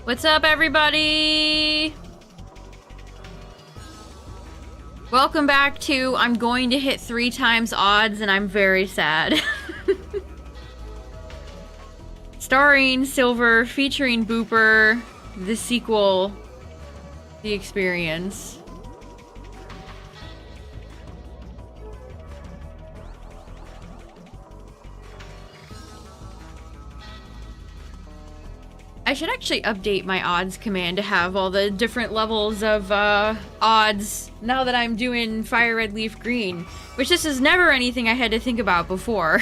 What's up, everybody? Welcome back to I'm going to hit 3 times odds and I'm very sad. Starring Silver, featuring Booper, the sequel, The Experience. I should actually update my odds command to have all the different levels of odds now that I'm doing FireRed, LeafGreen, which this is never anything I had to think about before.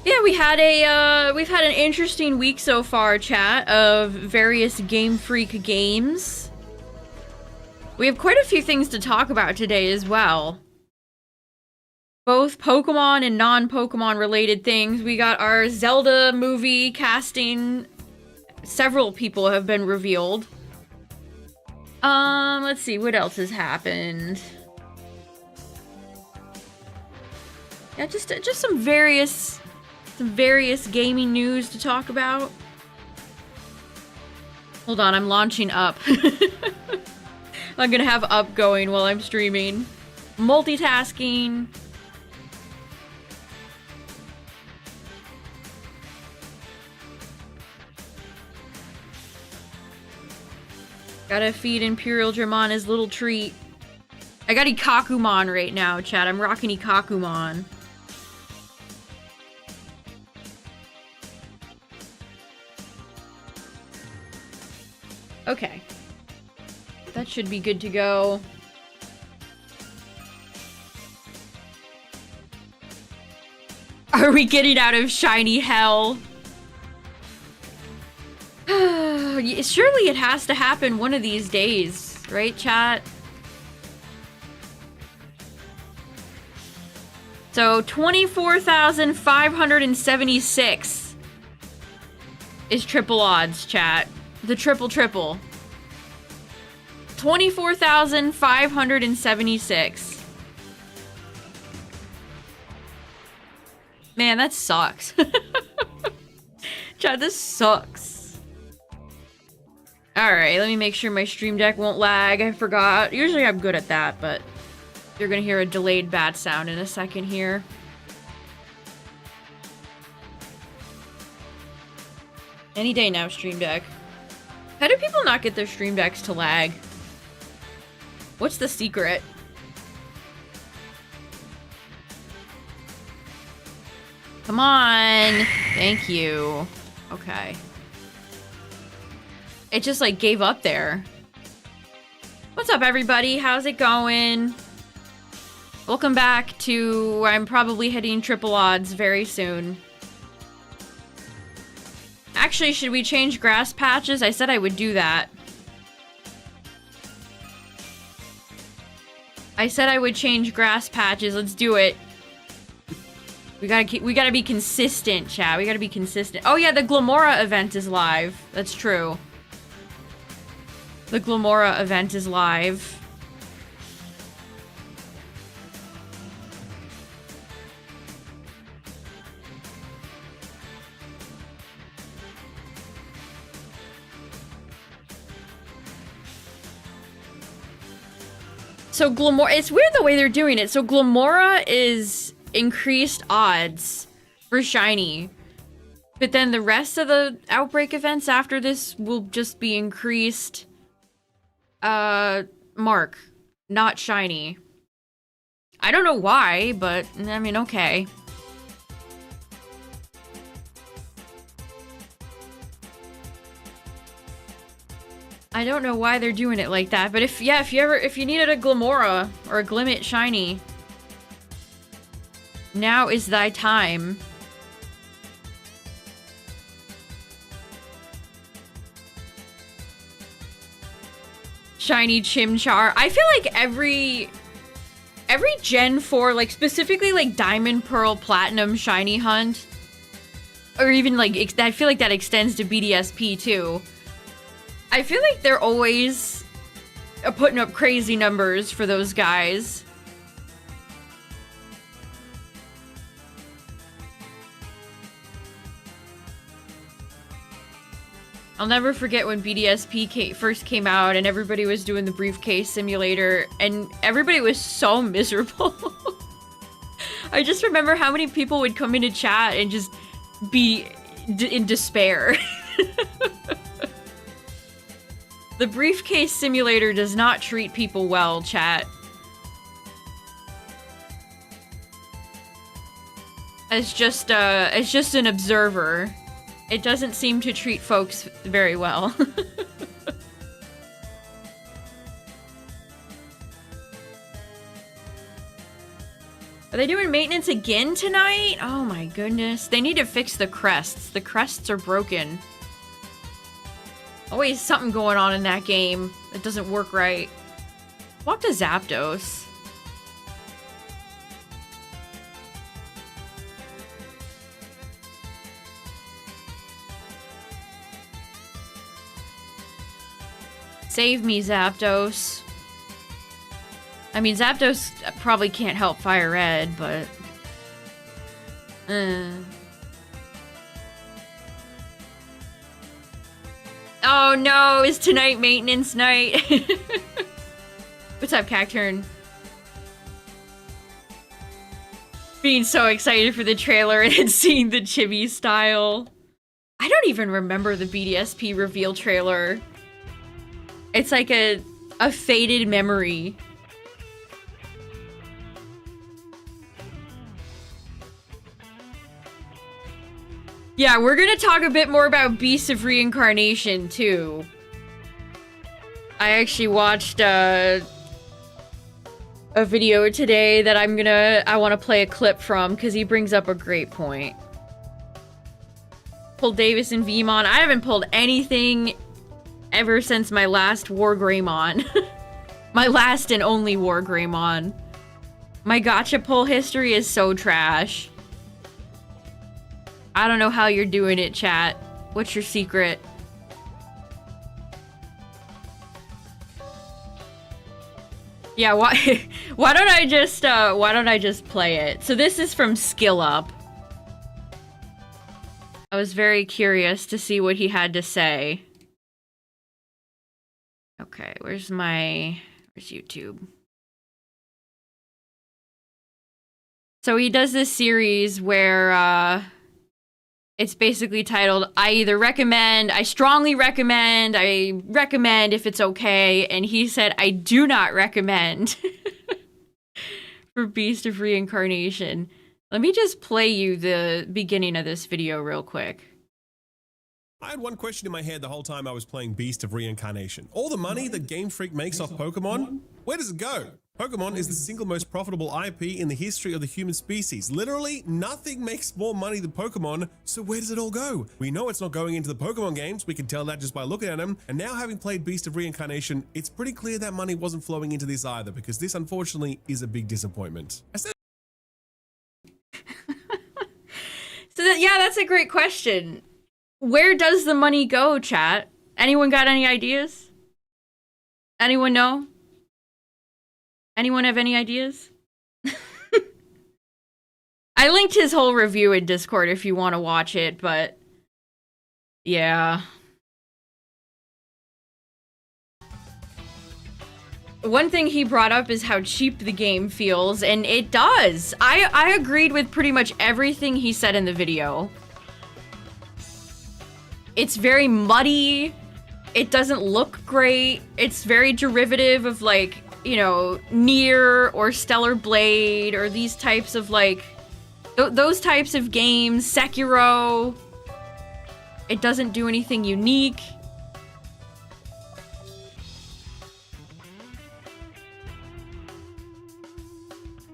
Yeah, we've had an interesting week so far, chat, of various Game Freak games. We have quite a few things to talk about today as well. Both Pokemon and non-Pokemon related things. We got our Zelda movie casting. Several people have been revealed. Let's see, what else has happened? Yeah, just some various gaming news to talk about. Hold on, I'm launching Up. I'm gonna have Up going while I'm streaming. Multitasking. Gotta feed Imperial Dramon his little treat. I got Ikakumon right now, chat. I'm rocking Ikakumon. Okay. That should be good to go. Are we getting out of shiny hell? Surely it has to happen one of these days, right, chat? So 24,576 is triple odds, chat. The triple. 24,576. Man, that sucks. Chat, this sucks. Alright, let me make sure my stream deck won't lag. I forgot. Usually I'm good at that, but you're gonna hear a delayed bat sound in a second here. Any day now, stream deck. How do people not get their stream decks to lag? What's the secret? Come on! Thank you. Okay. It just, like, gave up there. What's up, everybody? How's it going? Welcome back to... I'm probably hitting triple odds very soon. Actually, should we change grass patches? I said I would do that. I said I would change grass patches. Let's do it. We gotta be consistent, chat. We gotta be consistent. Oh yeah, the Glamora event is live. That's true. The Glamora event is live. So Glamora, it's weird the way they're doing it. So Glamora is increased odds for shiny. But then the rest of the Outbreak events after this will just be increased mark, not shiny. I don't know why, but I mean, okay. I don't know why they're doing it like that, but if you needed a Glamora or a Glimmet shiny, now is thy time. Shiny Chimchar. I feel like every Gen 4, like specifically like Diamond, Pearl, Platinum, Shiny Hunt, or even like, I feel like that extends to BDSP too. I feel like they're always putting up crazy numbers for those guys. I'll never forget when BDSP first came out and everybody was doing the briefcase simulator and everybody was so miserable. I just remember how many people would come into chat and just be in despair. The briefcase simulator does not treat people well, chat. As just an observer, it doesn't seem to treat folks very well. Are they doing maintenance again tonight? Oh my goodness. They need to fix the crests. The crests are broken. Always something going on in that game that doesn't work right. Walk to Zapdos. Save me, Zapdos. I mean, Zapdos probably can't help FireRed, but... Oh no, is tonight maintenance night? What's up, Cacturn? Being so excited for the trailer and seeing the chibi style. I don't even remember the BDSP reveal trailer. It's like a faded memory. Yeah, we're gonna talk a bit more about Beasts of Reincarnation, too. I actually watched a video today that I want to play a clip from, because he brings up a great point. Pulled Davis and Vmon. I haven't pulled anything ever since my last War Greymon. My last and only War Greymon. My gacha pull history is so trash. I don't know how you're doing it, chat. What's your secret? Yeah, why don't I just play it? So this is from Skill Up. I was very curious to see what he had to say. Okay, where's YouTube? So he does this series where it's basically titled, I either recommend, I strongly recommend, I recommend if it's okay, and he said, I do not recommend for Beast of Reincarnation. Let me just play you the beginning of this video real quick. I had one question in my head the whole time I was playing Beast of Reincarnation. All the money that Game Freak makes off Pokemon, where does it go? Pokemon is the single most profitable IP in the history of the human species. Literally, nothing makes more money than Pokemon, so where does it all go? We know it's not going into the Pokemon games, we can tell that just by looking at them, and now having played Beast of Reincarnation, it's pretty clear that money wasn't flowing into this either, because this unfortunately is a big disappointment. Yeah, that's a great question. Where does the money go, chat? Anyone got any ideas? Anyone know? Anyone have any ideas? I linked his whole review in Discord if you want to watch it, but yeah. One thing he brought up is how cheap the game feels, and it does. I agreed with pretty much everything he said in the video. It's very muddy. It doesn't look great. It's very derivative of, like, you know, Nier or Stellar Blade or these types of, like, those types of games. Sekiro. It doesn't do anything unique.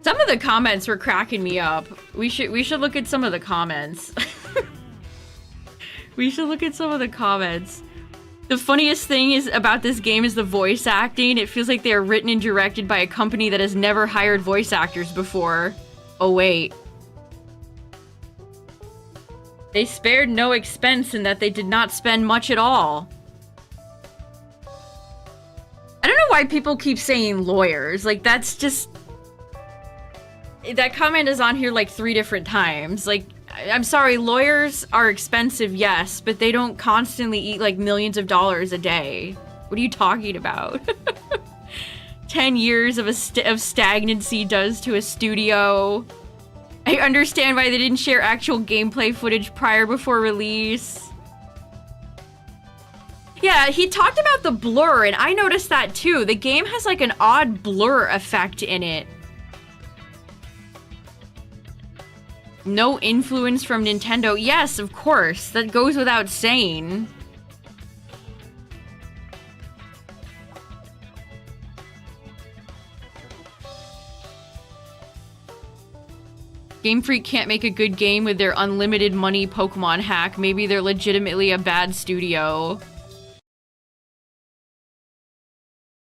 Some of the comments were cracking me up. We should look at some of the comments. We should look at some of the comments. The funniest thing is about this game is the voice acting. It feels like they are written and directed by a company that has never hired voice actors before. Oh wait. They spared no expense in that they did not spend much at all. I don't know why people keep saying lawyers. Like, that's just... That comment is on here like 3 different times. Like, I'm sorry, lawyers are expensive, yes, but they don't constantly eat like millions of dollars a day. What are you talking about? 10 years of stagnancy does to a studio. I understand why they didn't share actual gameplay footage before release. Yeah, he talked about the blur, and I noticed that too. The game has like an odd blur effect in it. No influence from Nintendo. Yes, of course. That goes without saying. Game Freak can't make a good game with their unlimited money Pokemon hack. Maybe they're legitimately a bad studio.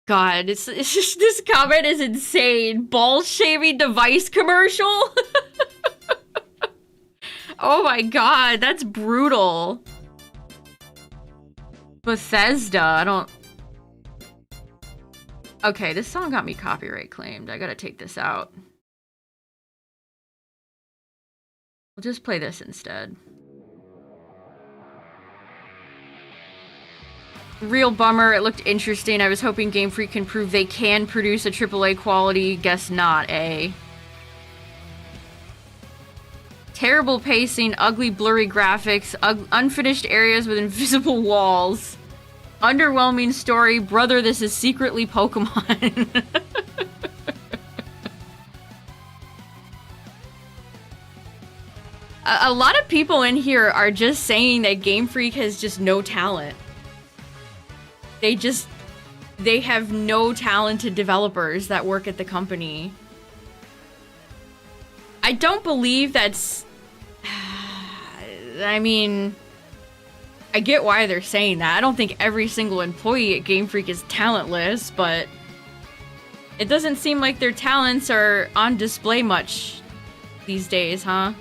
God, it's just, this comment is insane. Ball shaving device commercial? Oh my god, that's brutal. Bethesda, I don't... Okay, this song got me copyright claimed. I gotta take this out. We'll just play this instead. Real bummer. It looked interesting. I was hoping Game Freak can prove they can produce a AAA quality. Guess not, eh? Terrible pacing, ugly blurry graphics, unfinished areas with invisible walls. Underwhelming story. Brother, this is secretly Pokemon. A lot of people in here are just saying that Game Freak has just no talent. They have no talented developers that work at the company. I don't believe that's... I mean, I get why they're saying that. I don't think every single employee at Game Freak is talentless, but it doesn't seem like their talents are on display much these days, huh?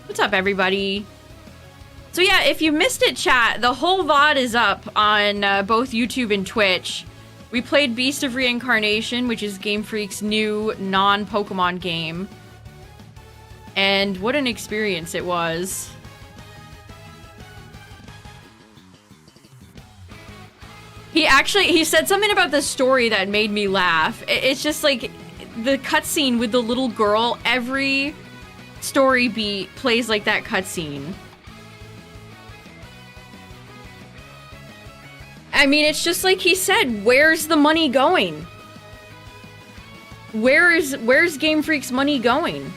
What's up, everybody? So yeah, if you missed it, chat, the whole VOD is up on both YouTube and Twitch. We played Beast of Reincarnation, which is Game Freak's new non-Pokemon game. And what an experience it was. He said something about the story that made me laugh. It's just like the cutscene with the little girl, every story beat plays like that cutscene. I mean, it's just like he said, where's the money going? Where's Game Freak's money going?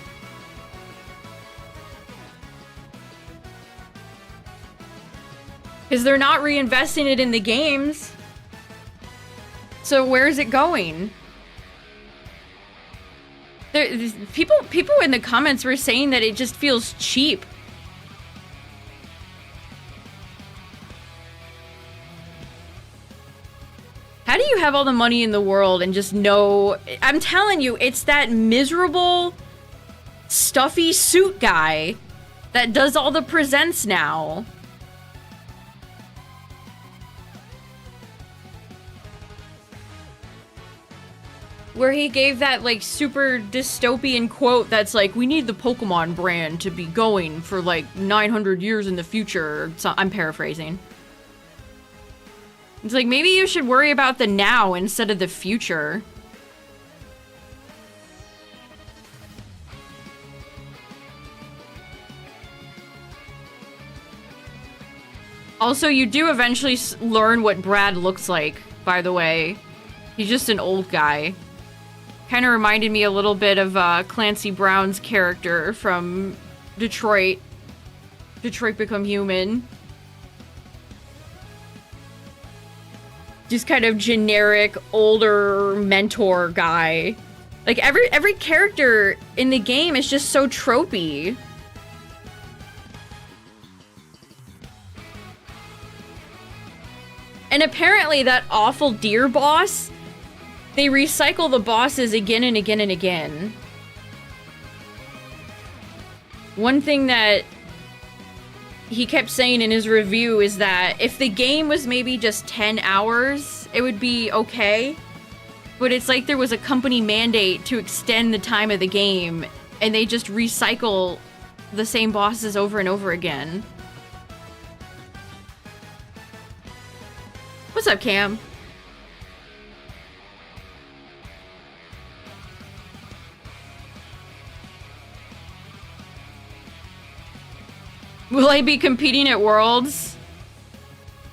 Because they're not reinvesting it in the games. So where's it going? People in the comments were saying that it just feels cheap. How do you have all the money in the world and just know... I'm telling you, it's that miserable, stuffy suit guy that does all the presents now. Where he gave that, like, super dystopian quote that's like, we need the Pokemon brand to be going for, like, 900 years in the future. So I'm paraphrasing. It's like, maybe you should worry about the now instead of the future. Also, you do eventually learn what Brad looks like, by the way. He's just an old guy. Kind of reminded me a little bit of Clancy Brown's character from Detroit. Detroit Become Human. Just kind of generic, older mentor guy. Like, every character in the game is just so tropey. And apparently that awful deer boss, they recycle the bosses again and again and again. One thing that he kept saying in his review is that if the game was maybe just 10 hours, it would be okay. but it's like there was a company mandate to extend the time of the game, and they just recycle the same bosses over and over again. What's up, Cam? Will I be competing at Worlds?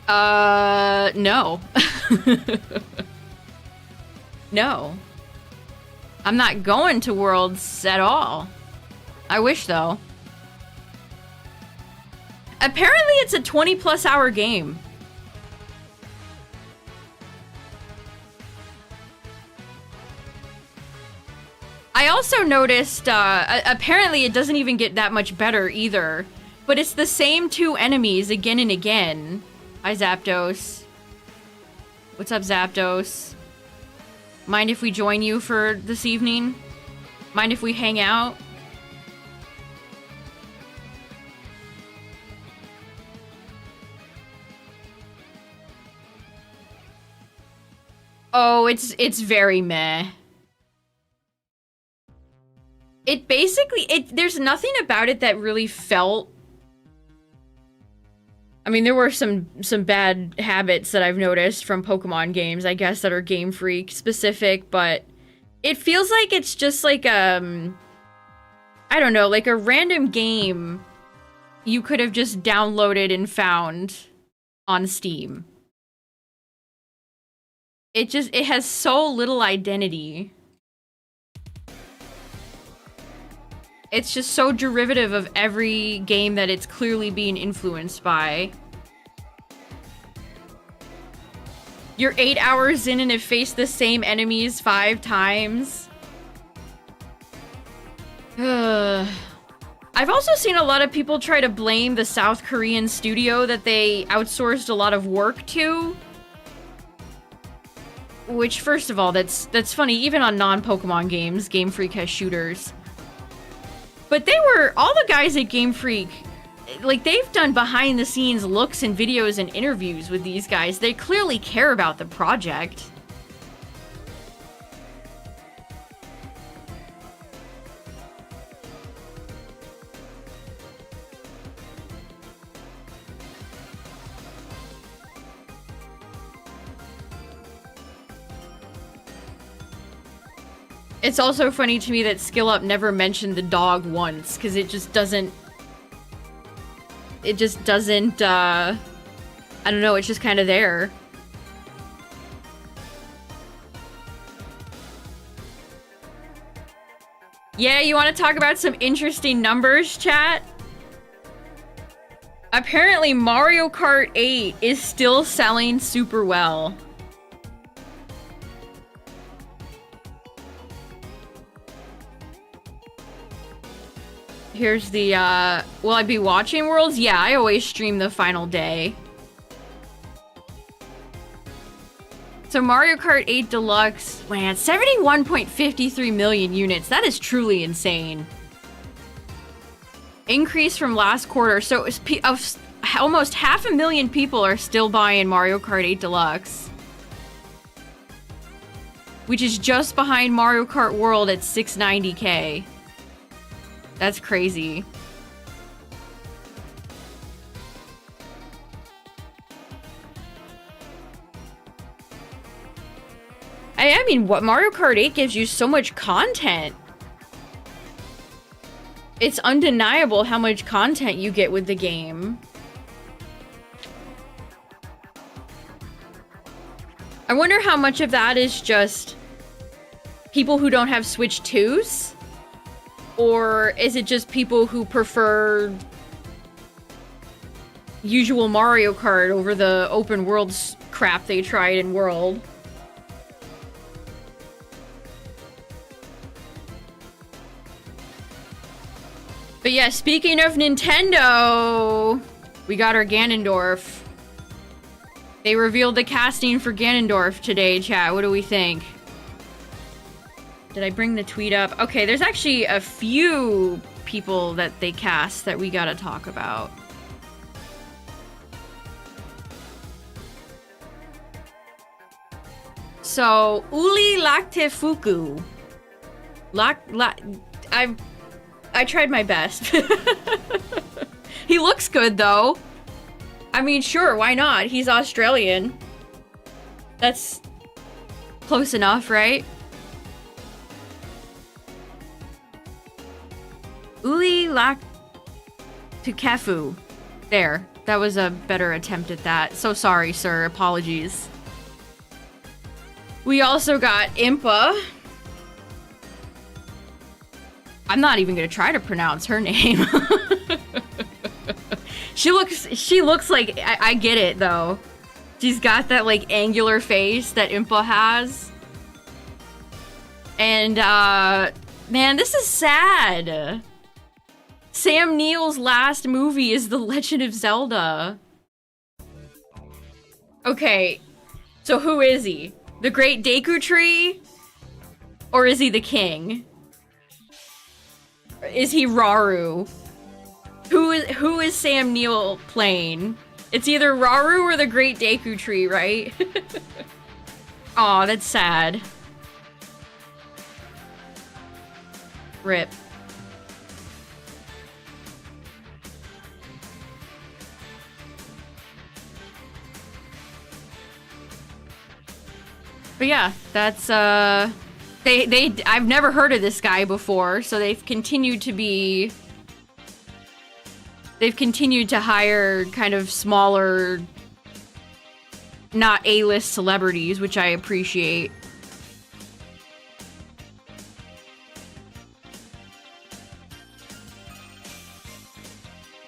No. No. I'm not going to Worlds at all. I wish, though. Apparently, it's a 20+ hour game. I also noticed, apparently it doesn't even get that much better either. But it's the same 2 enemies again and again. Hi, Zapdos. What's up, Zapdos? Mind if we join you for this evening? Mind if we hang out? Oh, it's very meh. It basically, there's nothing about it that really felt... I mean, there were some bad habits that I've noticed from Pokemon games, I guess, that are Game Freak specific, but it feels like it's just like, I don't know, like a random game you could have just downloaded and found on Steam. It has so little identity. It's just so derivative of every game that it's clearly being influenced by. You're 8 hours in and have faced the same enemies 5 times. I've also seen a lot of people try to blame the South Korean studio that they outsourced a lot of work to. Which, first of all, that's funny. Even on non-Pokemon games, Game Freak has shooters. But all the guys at Game Freak, like, they've done behind-the-scenes looks and videos and interviews with these guys. They clearly care about the project. It's also funny to me that Skill Up never mentioned the dog once, because it just doesn't... I don't know, it's just kind of there. Yeah, you want to talk about some interesting numbers, chat? Apparently, Mario Kart 8 is still selling super well. Here's the, will I be watching Worlds? Yeah, I always stream the final day. So Mario Kart 8 Deluxe, man, 71.53 million units. That is truly insane. Increase from last quarter. So almost 500,000 people are still buying Mario Kart 8 Deluxe. Which is just behind Mario Kart World at 690K. That's crazy. I mean, what Mario Kart 8 gives you so much content. It's undeniable how much content you get with the game. I wonder how much of that is just people who don't have Switch 2s? Or is it just people who prefer usual Mario Kart over the open world crap they tried in World? But yeah, speaking of Nintendo, we got our Ganondorf. They revealed the casting for Ganondorf today, chat. What do we think? Did I bring the tweet up? Okay, there's actually a few people that they cast that we gotta talk about. So, Uli Lactefuku. I tried my best. He looks good, though. I mean, sure, why not? He's Australian. That's close enough, right? Uli Lactefuku. There. That was a better attempt at that. So sorry, sir. Apologies. We also got Impa. I'm not even gonna try to pronounce her name. She looks like, I get it though. She's got that like angular face that Impa has. And man, this is sad. Sam Neill's last movie is The Legend of Zelda. Okay, so who is he? The Great Deku Tree? Or is he the king? Is he Rauru? Who is Sam Neill playing? It's either Rauru or the Great Deku Tree, right? Aw, that's sad. Rip. But yeah, that's I've never heard of this guy before, so they've continued to hire kind of smaller, not A-list celebrities, which I appreciate.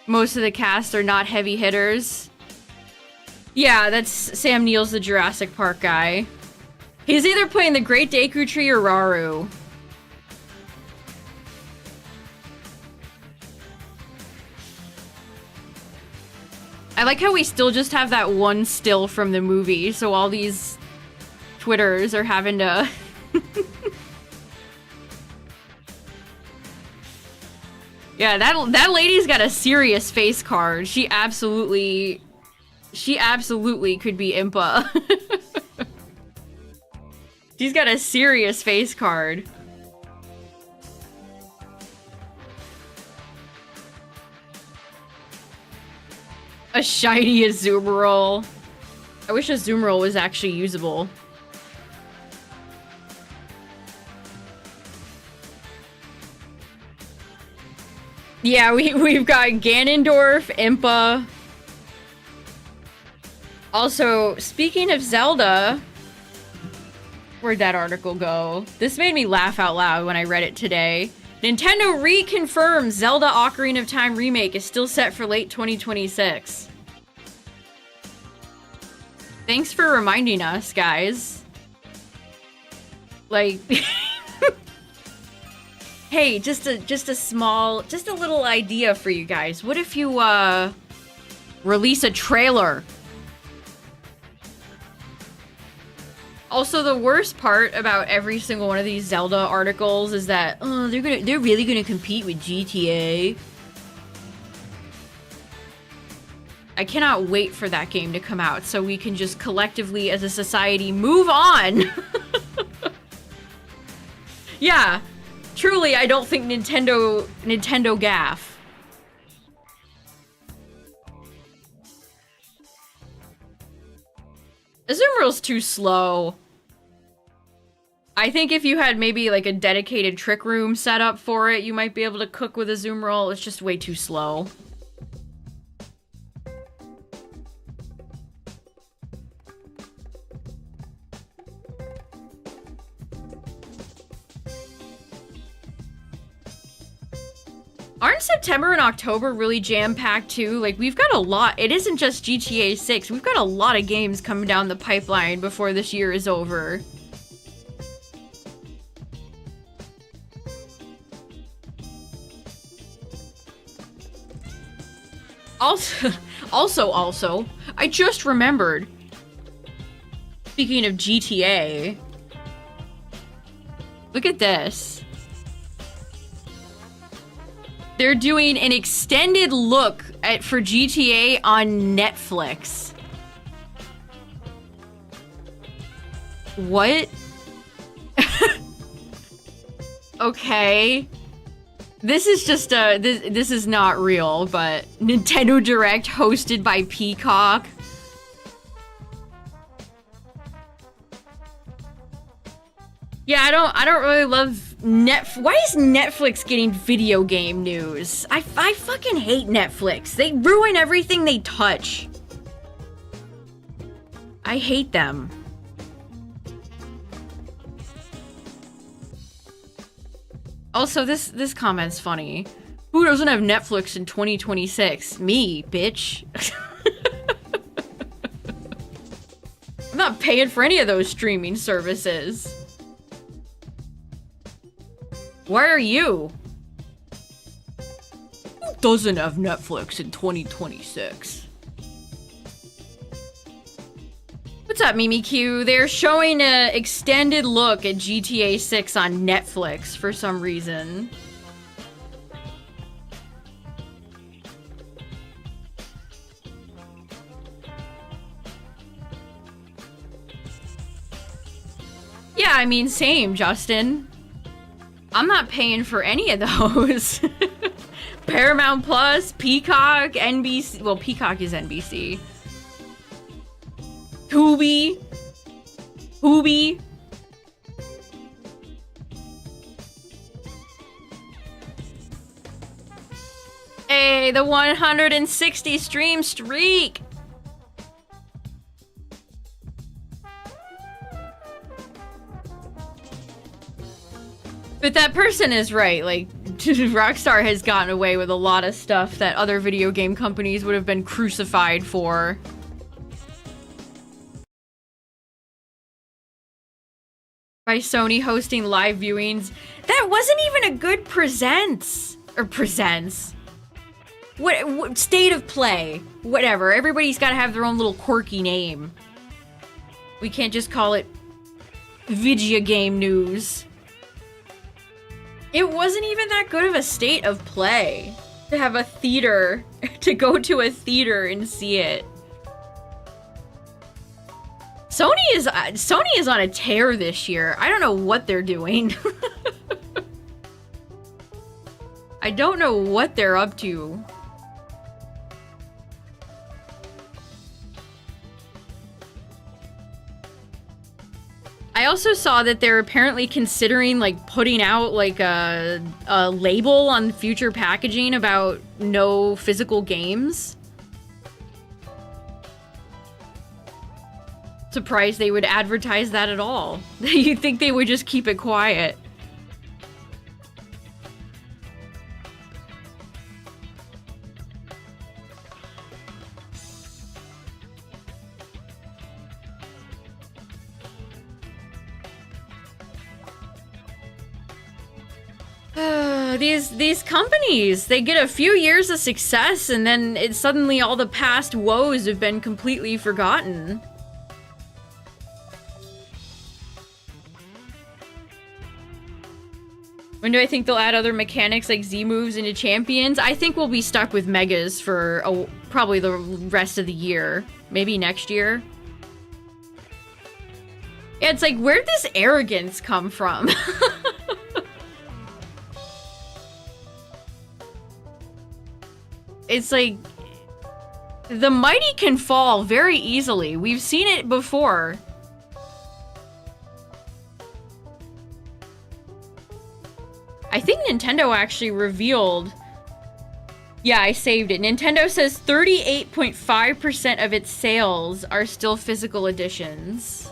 Most of the cast are not heavy hitters. Yeah, that's Sam Neill's the Jurassic Park guy. He's either playing the Great Deku Tree or Rauru. I like how we still just have that one still from the movie, so all these Twitters are having to... Yeah, that lady's got a serious face card. She absolutely could be Impa. She's got a serious face card. A shiny Azumarill. I wish Azumarill was actually usable. Yeah, we've got Ganondorf, Impa. Also, speaking of Zelda... Where'd that article go? This made me laugh out loud when I read it today. Nintendo reconfirms Zelda Ocarina of Time remake is still set for late 2026. Thanks for reminding us, guys. Like... Hey, just a little idea for you guys. What if you, release a trailer? Also, the worst part about every single one of these Zelda articles is that, oh, they're really gonna compete with GTA. I cannot wait for that game to come out so we can just collectively, as a society, move on. Yeah, truly, I don't think Nintendo gaff. Azumarill's too slow. I think if you had maybe like a dedicated trick room set up for it, you might be able to cook with Azumarill. It's just way too slow. Aren't September and October really jam-packed too? Like, we've got a lot. It isn't just GTA 6. We've got a lot of games coming down the pipeline before this year is over. Also, I just remembered. Speaking of GTA, look at this. They're doing an extended look for GTA on Netflix. What? Okay. This is just this is not real, but Nintendo Direct hosted by Peacock. Yeah, I don't really love why is Netflix getting video game news? I fucking hate Netflix. They ruin everything they touch. I hate them. Also, this comment's funny. Who doesn't have Netflix in 2026? Me, bitch. I'm not paying for any of those streaming services. Why are you? Who doesn't have Netflix in 2026? What's up, Mimikyu? They're showing an extended look at GTA 6 on Netflix for some reason. Yeah, I mean, same, Justin. I'm not paying for any of those. Paramount Plus, Peacock, NBC. Well, Peacock is NBC. Tubi. Hey, the 160 stream streak. But that person is right, like, Rockstar has gotten away with a lot of stuff that other video game companies would have been crucified for. By Sony hosting live viewings. That wasn't even a good presents. Or presents. What state of play. Whatever. Everybody's gotta have their own little quirky name. We can't just call it video game news. It wasn't even that good of a state of play to have a theater, to go to a theater and see it. Sony is on a tear this year. I don't know what they're doing. I don't know what they're up to. I also saw that they're apparently considering like putting out like a label on future packaging about no physical games. Surprised they would advertise that at all. You'd think they would just keep it quiet. These companies, they get a few years of success and then it's suddenly all the past woes have been completely forgotten. When do I think they'll add other mechanics like Z moves into champions? I think we'll be stuck with megas for probably the rest of the year. Maybe next year. Yeah, it's like, where'd this arrogance come from? It's like, the mighty can fall very easily. We've seen it before. I think Nintendo actually revealed... Yeah, I saved it. Nintendo says 38.5% of its sales are still physical editions.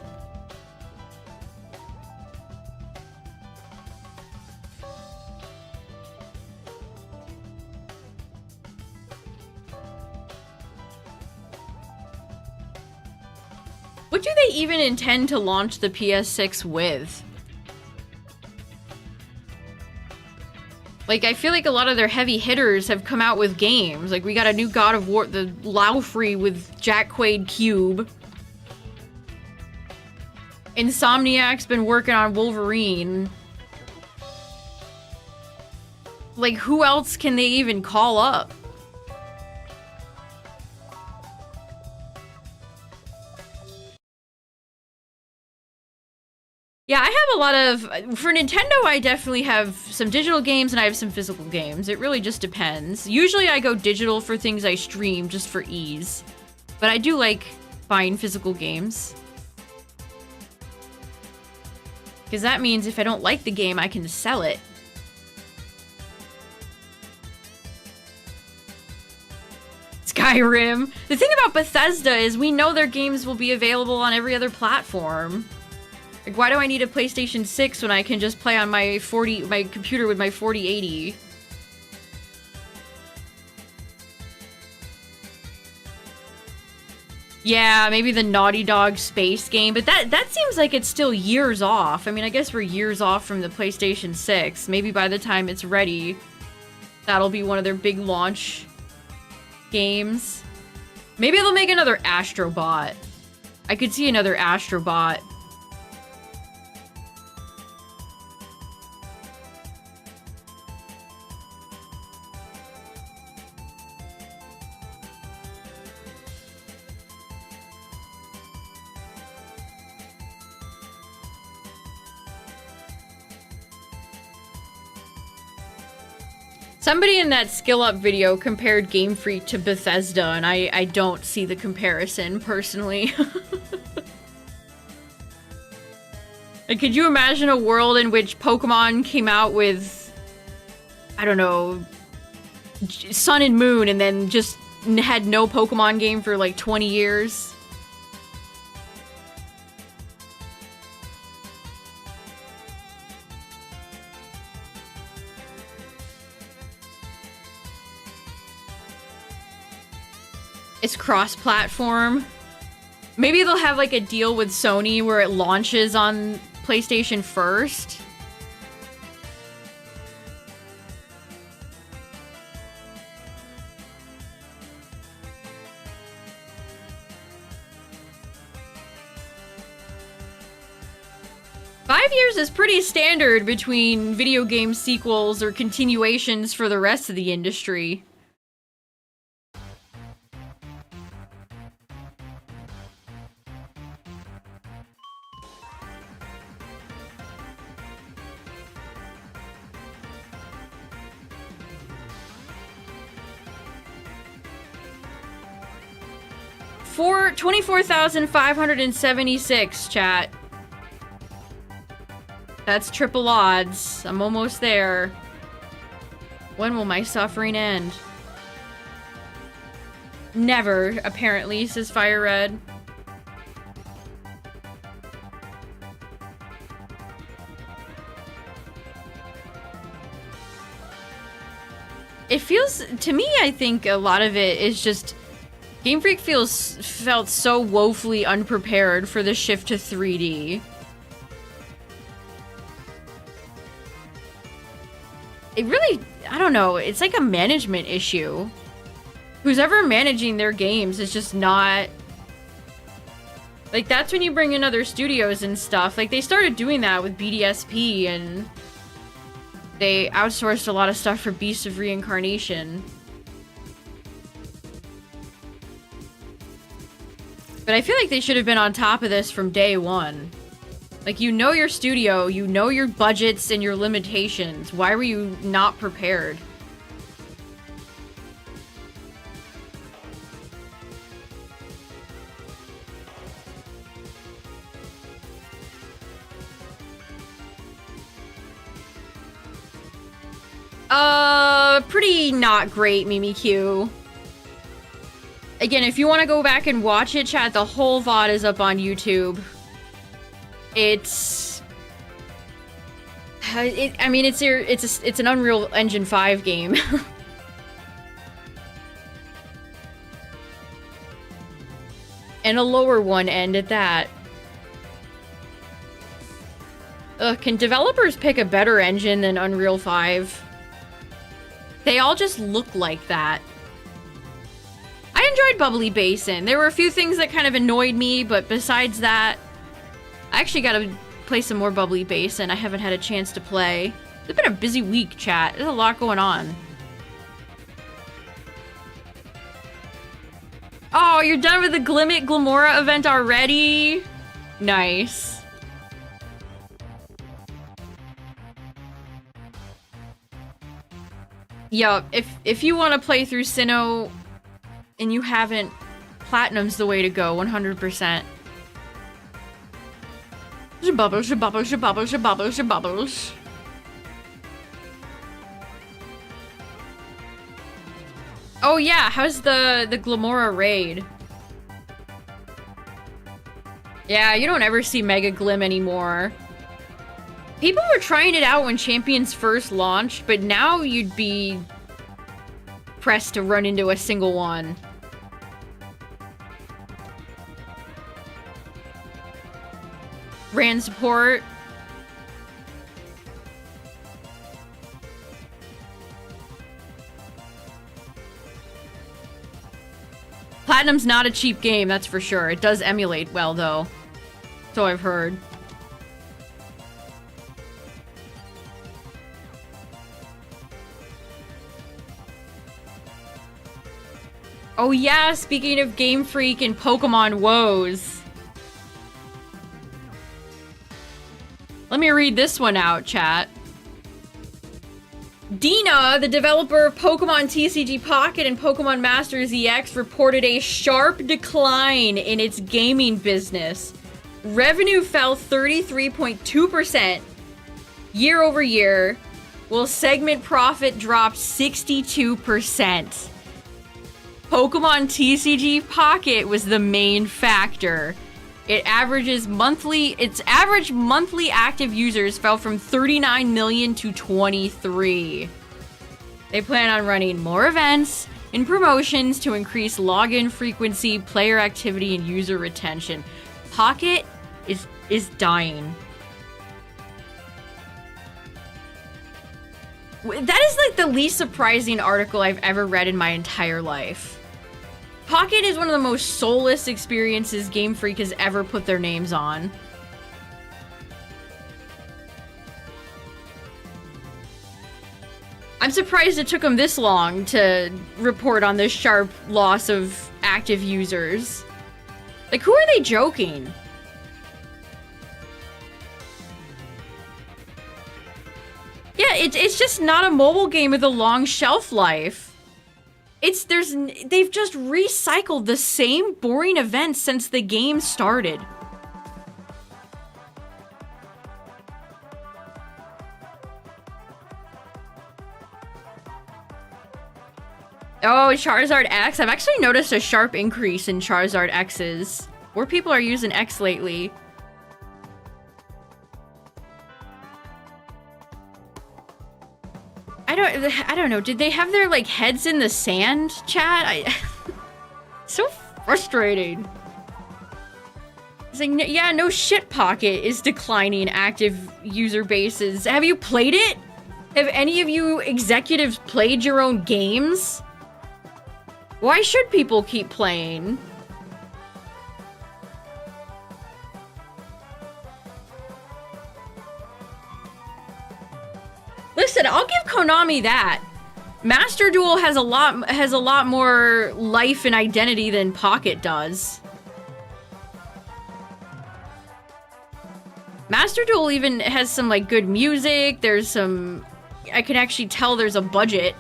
What do they even intend to launch the PS6 with? Like, I feel like a lot of their heavy hitters have come out with games. Like, we got a new God of War, the Laufrey with Jack Quaid Cube. Insomniac's been working on Wolverine. Like, who else can they even call up? Yeah, I have a lot of... For Nintendo, I definitely have some digital games and I have some physical games. It really just depends. Usually I go digital for things I stream just for ease. But I do like buying physical games. Because that means if I don't like the game, I can sell it. Skyrim. The thing about Bethesda is we know their games will be available on every other platform. Like, why do I need a PlayStation 6 when I can just play on my computer with my 4080? Yeah, maybe the Naughty Dog space game, but that seems like it's still years off. I mean, I guess we're years off from the PlayStation 6. Maybe by the time it's ready, that'll be one of their big launch games. Maybe they'll make another Astrobot. I could see another Astrobot. Somebody in that Skill Up video compared Game Freak to Bethesda, and I don't see the comparison, personally. Like, could you imagine a world in which Pokemon came out with, I don't know, Sun and Moon, and then just had no Pokemon game for like 20 years? It's cross-platform. Maybe they'll have like a deal with Sony where it launches on PlayStation first. Five years is pretty standard between video game sequels or continuations for the rest of the industry. For 24,576, chat. That's triple odds. I'm almost there. When will my suffering end? Never, apparently, says FireRed. It feels, to me, I think a lot of it is just Game Freak felt so woefully unprepared for the shift to 3D. It really, I don't know, it's like a management issue. Who's ever managing their games is just not... Like, that's when you bring in other studios and stuff. Like, they started doing that with BDSP, and they outsourced a lot of stuff for Beast of Reincarnation. But I feel like they should have been on top of this from day one. Like, you know your studio, you know your budgets and your limitations. Why were you not prepared? Pretty not great, Mimikyu. Again, if you want to go back and watch it, chat, the whole VOD is up on YouTube. It's... I mean, it's an Unreal Engine 5 game. And a lower one end at that. Can developers pick a better engine than Unreal 5? They all just look like that. I enjoyed Bubbly Basin. There were a few things that kind of annoyed me, but besides that, I actually gotta play some more Bubbly Basin. I haven't had a chance to play. It's been a busy week, chat. There's a lot going on. Oh, you're done with the Glimmet Glamora event already? Nice. Yup, if you want to play through Sinnoh and you haven't, Platinum's the way to go, 100%. Shabubbles, shabubbles, shabubbles, shabubbles, shabubbles. Oh yeah, how's the Glamora raid? Yeah, you don't ever see Mega Glim anymore. People were trying it out when Champions first launched, but now you'd be pressed to run into a single one. Ran support. Platinum's not a cheap game, that's for sure. It does emulate well, though. So I've heard. Oh yeah, speaking of Game Freak and Pokemon woes. Let me read this one out, chat. Dina, the developer of Pokemon TCG Pocket and Pokemon Masters EX, reported a sharp decline in its gaming business. Revenue fell 33.2% year over year, while segment profit dropped 62%. Pokemon TCG Pocket was the main factor. Its average monthly active users fell from 39 million to 23. They plan on running more events and promotions to increase login frequency, player activity, and user retention. Pocket is dying. That is like the least surprising article I've ever read in my entire life. Pocket is one of the most soulless experiences Game Freak has ever put their names on. I'm surprised it took them this long to report on this sharp loss of active users. Like, who are they joking? Yeah, it's just not a mobile game with a long shelf life. They've just recycled the same boring events since the game started. Oh, Charizard X. I've actually noticed a sharp increase in Charizard X's. More people are using X lately. I don't know. Did they have their, like, heads in the sand, chat? So frustrating. It's like, yeah, no shit, Pocket is declining active user bases. Have you played it? Have any of you executives played your own games? Why should people keep playing? Listen, I'll give Konami that. Master Duel has a lot more life and identity than Pocket does. Master Duel even has some like good music. There's some, I can actually tell there's a budget.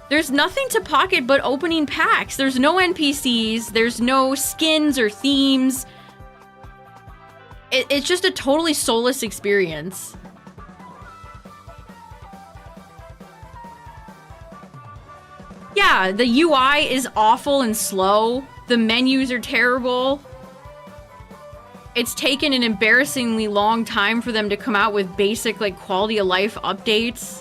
There's nothing to Pocket but opening packs. There's no NPCs. There's no skins or themes. It's just a totally soulless experience. Yeah, the UI is awful and slow. The menus are terrible. It's taken an embarrassingly long time for them to come out with basic, like, quality of life updates.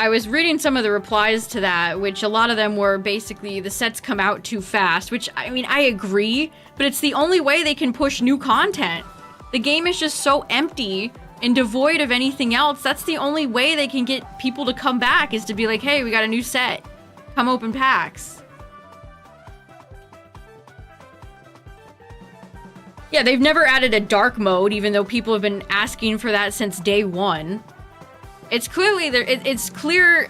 I was reading some of the replies to that, which a lot of them were basically the sets come out too fast, which, I mean, I agree, but it's the only way they can push new content. The game is just so empty and devoid of anything else. That's the only way they can get people to come back, is to be like, hey, we got a new set. Come open packs. Yeah, they've never added a dark mode, even though people have been asking for that since day one. It's clearly there. It's clear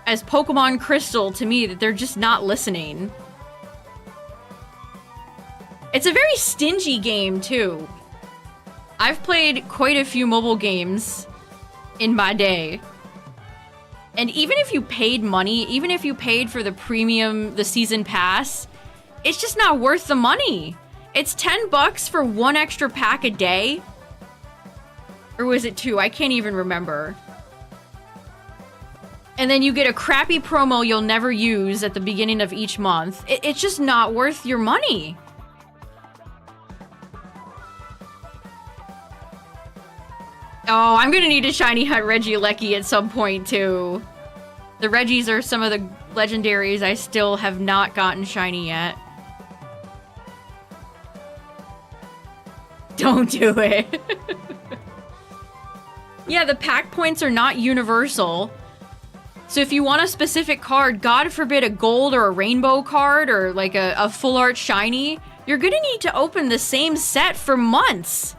as Pokemon Crystal to me that they're just not listening. It's a very stingy game too. I've played quite a few mobile games in my day. And even if you paid money, even if you paid for the premium, the season pass, it's just not worth the money. It's $10 for one extra pack a day. Or was it 2? I can't even remember. And then you get a crappy promo you'll never use at the beginning of each month. It's just not worth your money. Oh, I'm gonna need a shiny hunt Regieleki at some point, too. The Regis are some of the legendaries I still have not gotten shiny yet. Don't do it. Yeah, the pack points are not universal. So if you want a specific card, God forbid a gold or a rainbow card or like a full art shiny, you're gonna need to open the same set for months.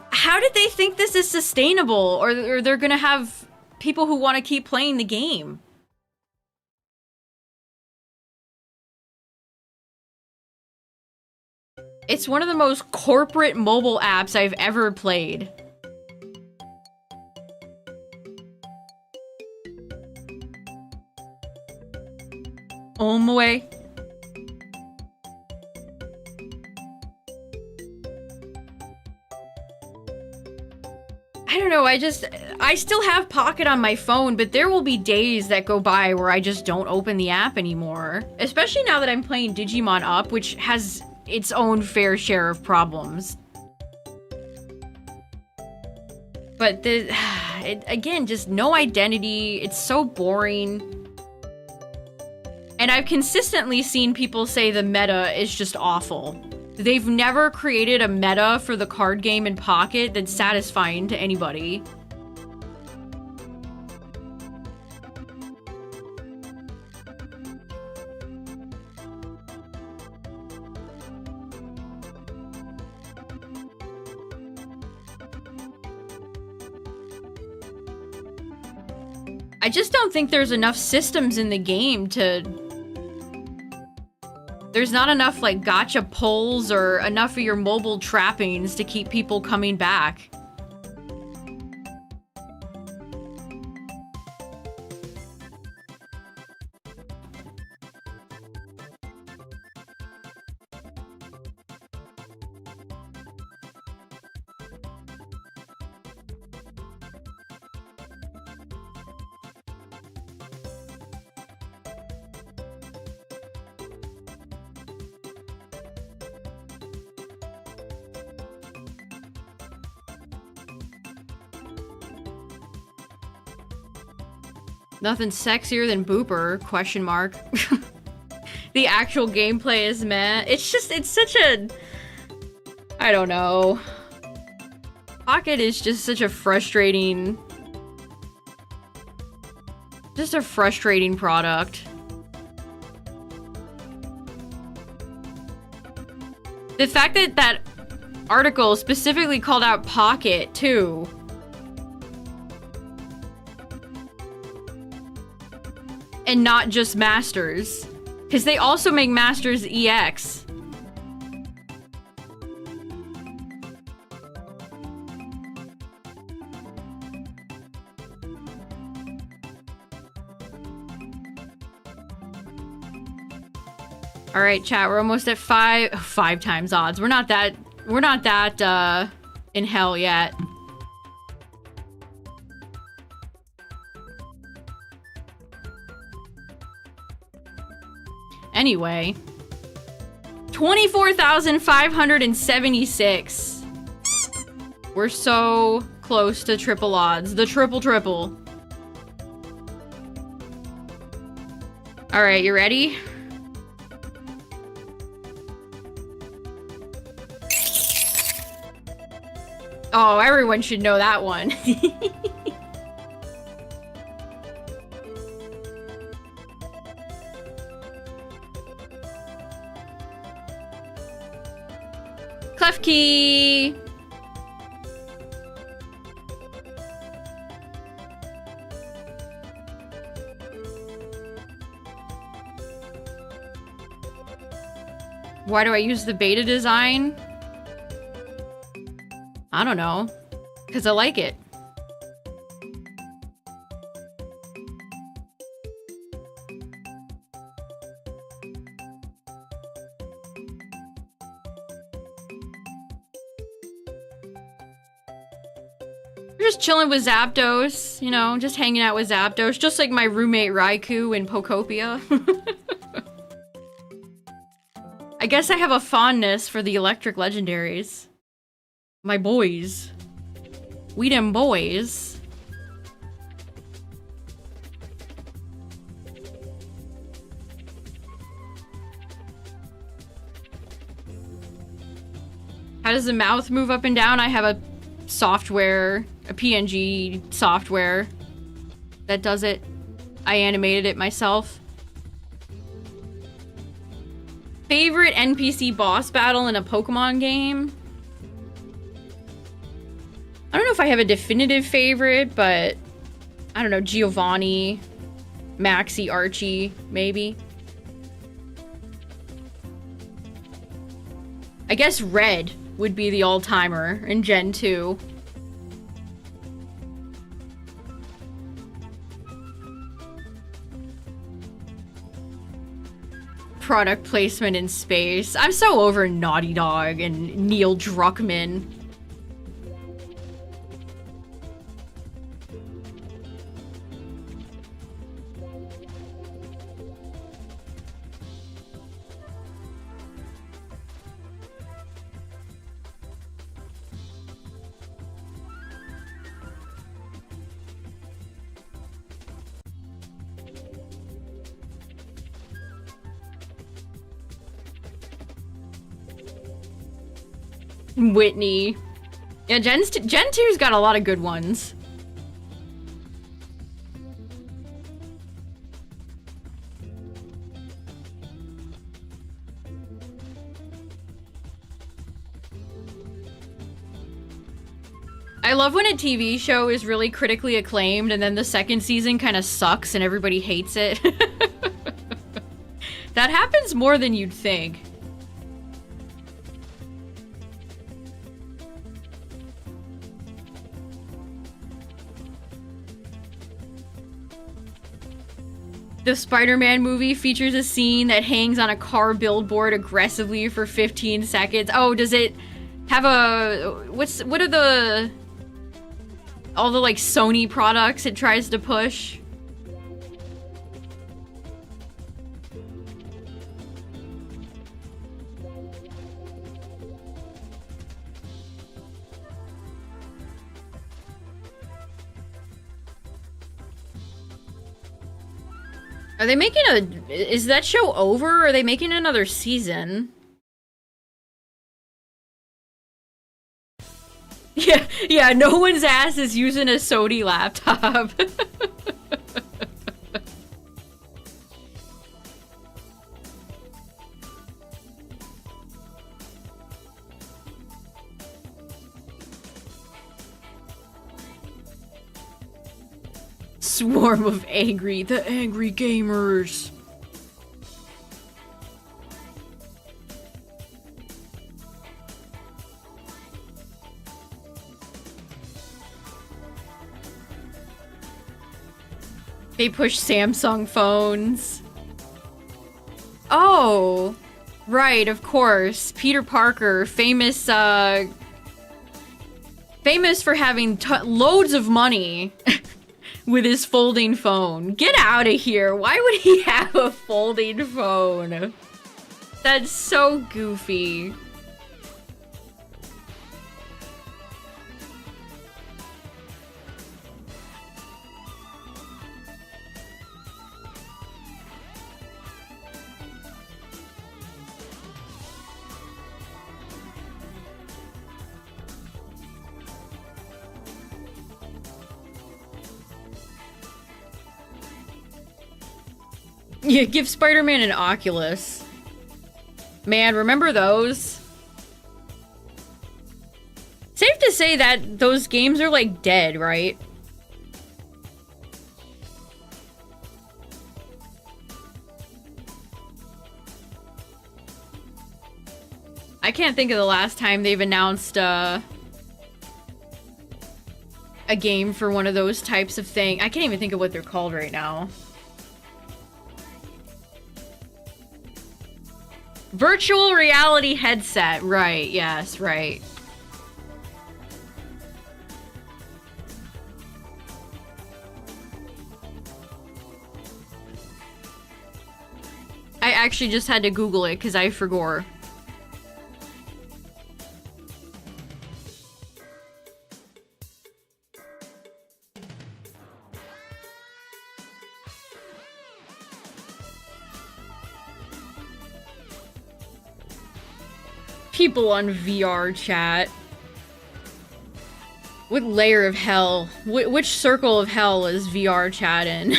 How did they think this is sustainable? Or they're gonna have people who want to keep playing the game? It's one of the most corporate mobile apps I've ever played. On my way. I don't know, I still have Pocket on my phone, but there will be days that go by where I just don't open the app anymore. Especially now that I'm playing Digimon Up, which has its own fair share of problems. But again, just no identity. It's so boring. And I've consistently seen people say the meta is just awful. They've never created a meta for the card game in Pocket that's satisfying to anybody. I just don't think there's enough systems in the game to... There's not enough, like, gacha pulls or enough of your mobile trappings to keep people coming back. Nothing sexier than Booper, question mark. The actual gameplay is meh. It's such a... I don't know. Pocket is just such a frustrating... Just a frustrating product. The fact that that article specifically called out Pocket, too. And not just Masters. Because they also make Masters EX. Alright, chat, we're almost at five times odds. We're not that in hell yet. Anyway, 24,576. We're so close to triple odds. The triple. All right, you ready? Oh, everyone should know that one. Klefki! Why do I use the beta design? I don't know. Because I like it. We're just chilling with Zapdos, you know, just hanging out with Zapdos, just like my roommate Raikou in Pokopia. I guess I have a fondness for the electric legendaries. My boys. We them boys. How does the mouth move up and down? I have a software, a PNG software that does it. I animated it myself. Favorite NPC boss battle in a Pokemon game? I don't know if I have a definitive favorite, but I don't know, Giovanni, Maxie, Archie, maybe. I guess Red would be the all-timer in Gen 2. Product placement in space. I'm so over Naughty Dog and Neil Druckmann. Whitney. Yeah, Gen 2's got a lot of good ones. I love when a TV show is really critically acclaimed and then the second season kind of sucks and everybody hates it. That happens more than you'd think. The Spider-Man movie features a scene that hangs on a car billboard aggressively for 15 seconds. Oh, does it have a... what are the... all the, like, Sony products it tries to push? Are they making a... is that show over, or are they making another season? Yeah, no one's ass is using a Sony laptop. Swarm of the angry gamers. They push Samsung phones. Oh, right, of course. Peter Parker, famous for having loads of money with his folding phone. Get out of here. Why would he have a folding phone? That's so goofy. Yeah, give Spider-Man an Oculus. Man, remember those? say that those games are like dead, right? I can't think of the last time they've announced a game for one of those types of thing. I can't even think of what they're called right now. Virtual reality headset. Right, yes, right. I actually just had to Google it because I forgot. People on VR chat. What layer of hell? Which circle of hell is VR chat in?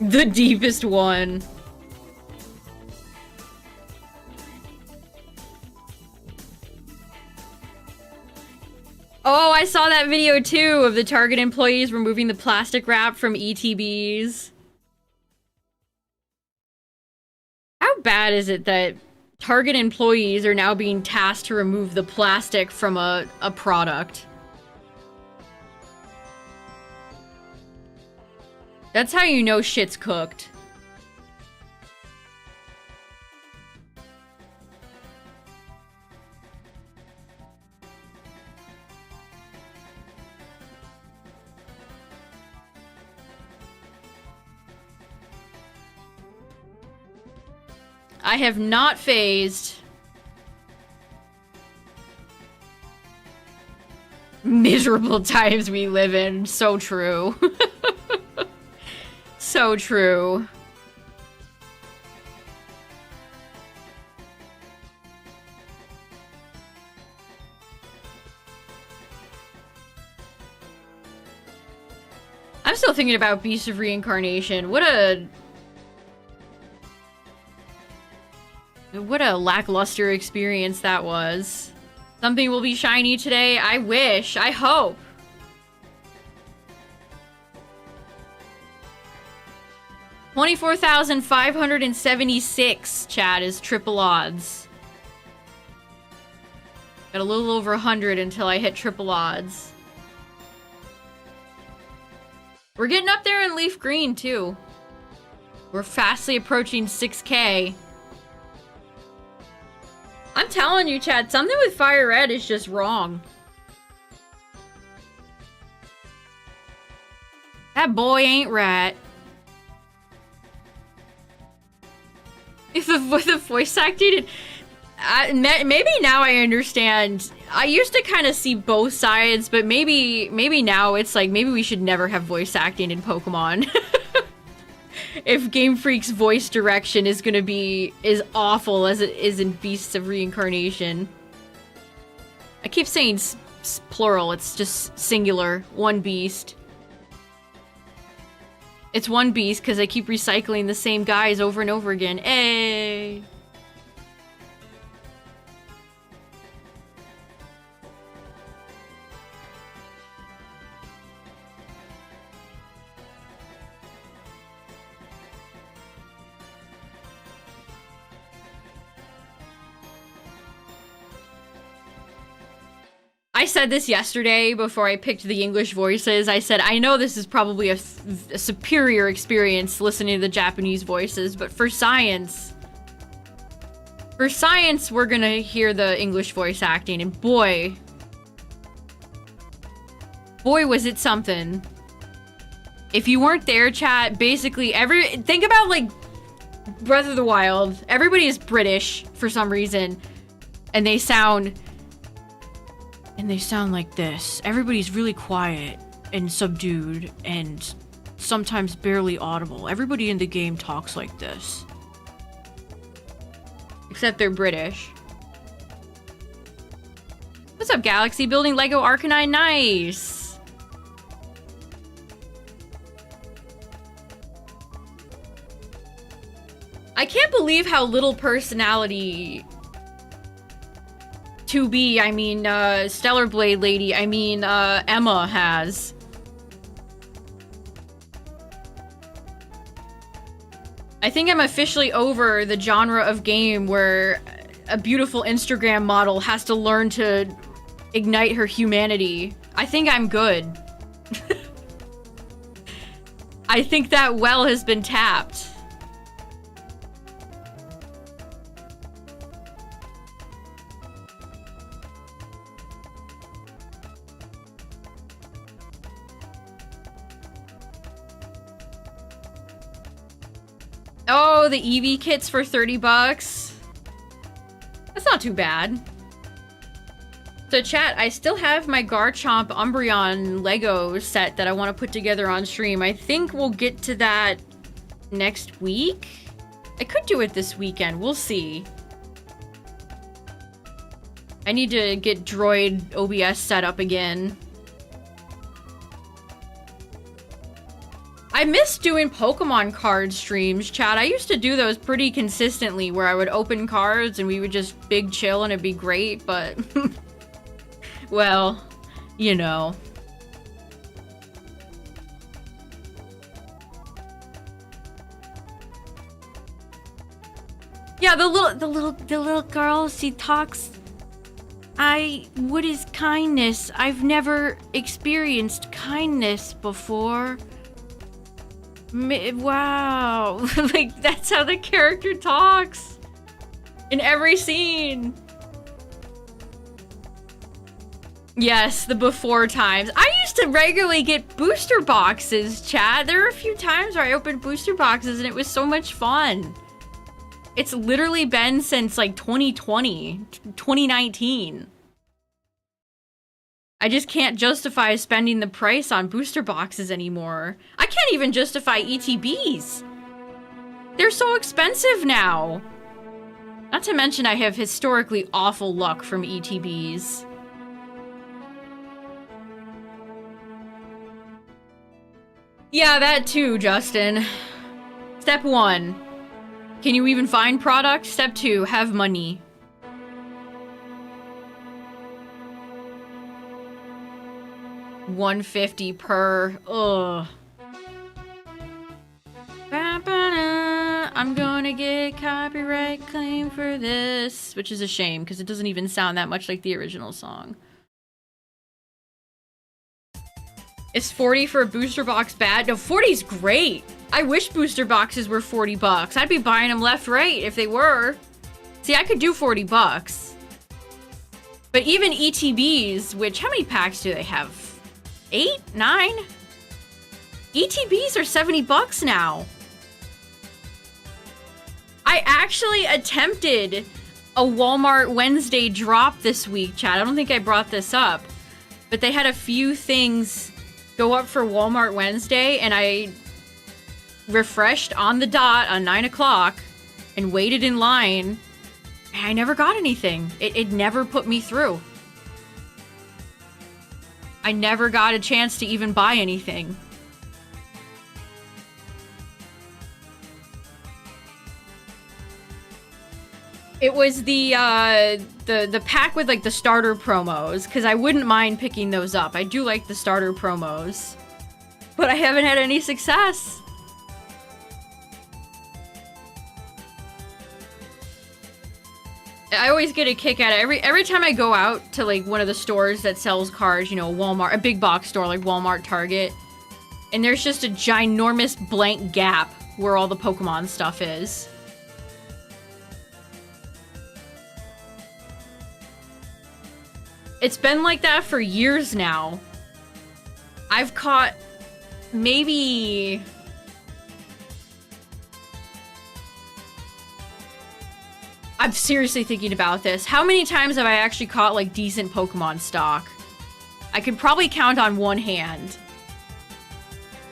The deepest one. Oh, I saw that video too of the Target employees removing the plastic wrap from ETBs. How bad is it that Target employees are now being tasked to remove the plastic from a product? That's how you know shit's cooked. I have not phased. Miserable times we live in. So true. So true. I'm still thinking about Beast of Reincarnation. What a lackluster experience that was. Something will be shiny today. I wish. I hope. $24,576, chat, is triple odds. Got a little over 100 until I hit triple odds. We're getting up there in LeafGreen, too. We're fastly approaching 6K. I'm telling you, chat, something with FireRed is just wrong. That boy ain't right. If the voice acting, maybe now I understand. I used to kind of see both sides, but maybe now it's like maybe we should never have voice acting in Pokemon. If Game Freak's voice direction is gonna be as awful as it is in Beasts of Reincarnation. I keep saying plural, it's just singular. One beast. It's one beast because I keep recycling the same guys over and over again. Hey! I said this yesterday before I picked the English voices. I said, I know this is probably a superior experience listening to the Japanese voices, but for science, we're gonna hear the English voice acting, and boy, was it something. If you weren't there, chat, basically think about like Breath of the Wild. Everybody is British for some reason, and they sound like this. Everybody's really quiet and subdued and sometimes barely audible. Everybody in the game talks like this. Except they're British. What's up, Galaxy? Building Lego Arcanine. Nice! can't believe how little personality 2B, I mean, Stellar Blade Lady, I mean, Emma has. I think I'm officially over the genre of game where a beautiful Instagram model has to learn to ignite her humanity. I think I'm good. I think that well has been tapped. Oh, the Eevee kits for 30 bucks. That's not too bad. So chat, I still have my Garchomp Umbreon Lego set that I want to put together on stream. I think we'll get to that next week. I could do it this weekend. We'll see. I need to get Droid OBS set up again. I miss doing Pokemon card streams, chat. I used to do those pretty consistently where I would open cards and we would just big chill and it'd be great, but... well, you know. Yeah, the little girl, she talks. What is kindness? I've never experienced kindness before. Wow. Like, that's how the character talks. In every scene. Yes, the before times. I used to regularly get booster boxes, chat. There were a few times where I opened booster boxes and it was so much fun. It's literally been since like 2020, 2019. I just can't justify spending the price on booster boxes anymore. I can't even justify ETBs. They're so expensive now. Not to mention I have historically awful luck from ETBs. Yeah, that too, Justin. Step 1. Can you even find product? Step 2. Have money. $150 per. Ugh. I'm gonna get copyright claim for this, which is a shame because it doesn't even sound that much like the original song. Is 40 for a booster box bad? No, 40's great. I wish booster boxes were 40 bucks. I'd be buying them left, right if they were. See, I could do 40 bucks. But even ETBs, which, how many packs do they have? 8? 9? ETBs are 70 bucks now. I actually attempted a Walmart Wednesday drop this week, chat. I don't think I brought this up. But they had a few things go up for Walmart Wednesday, and I refreshed on the dot on 9 o'clock and waited in line, and I never got anything. It never put me through. I never got a chance to even buy anything. It was the pack with like the starter promos, because I wouldn't mind picking those up. I do like the starter promos, but I haven't had any success. I always get a kick at it. Every time I go out to like one of the stores that sells cards, you know, Walmart, a big box store like Walmart, Target, and there's just a ginormous blank gap where all the Pokemon stuff is. It's been like that for years now. I've caught maybe... I'm seriously thinking about this. How many times have I actually caught like decent Pokemon stock? I could probably count on one hand.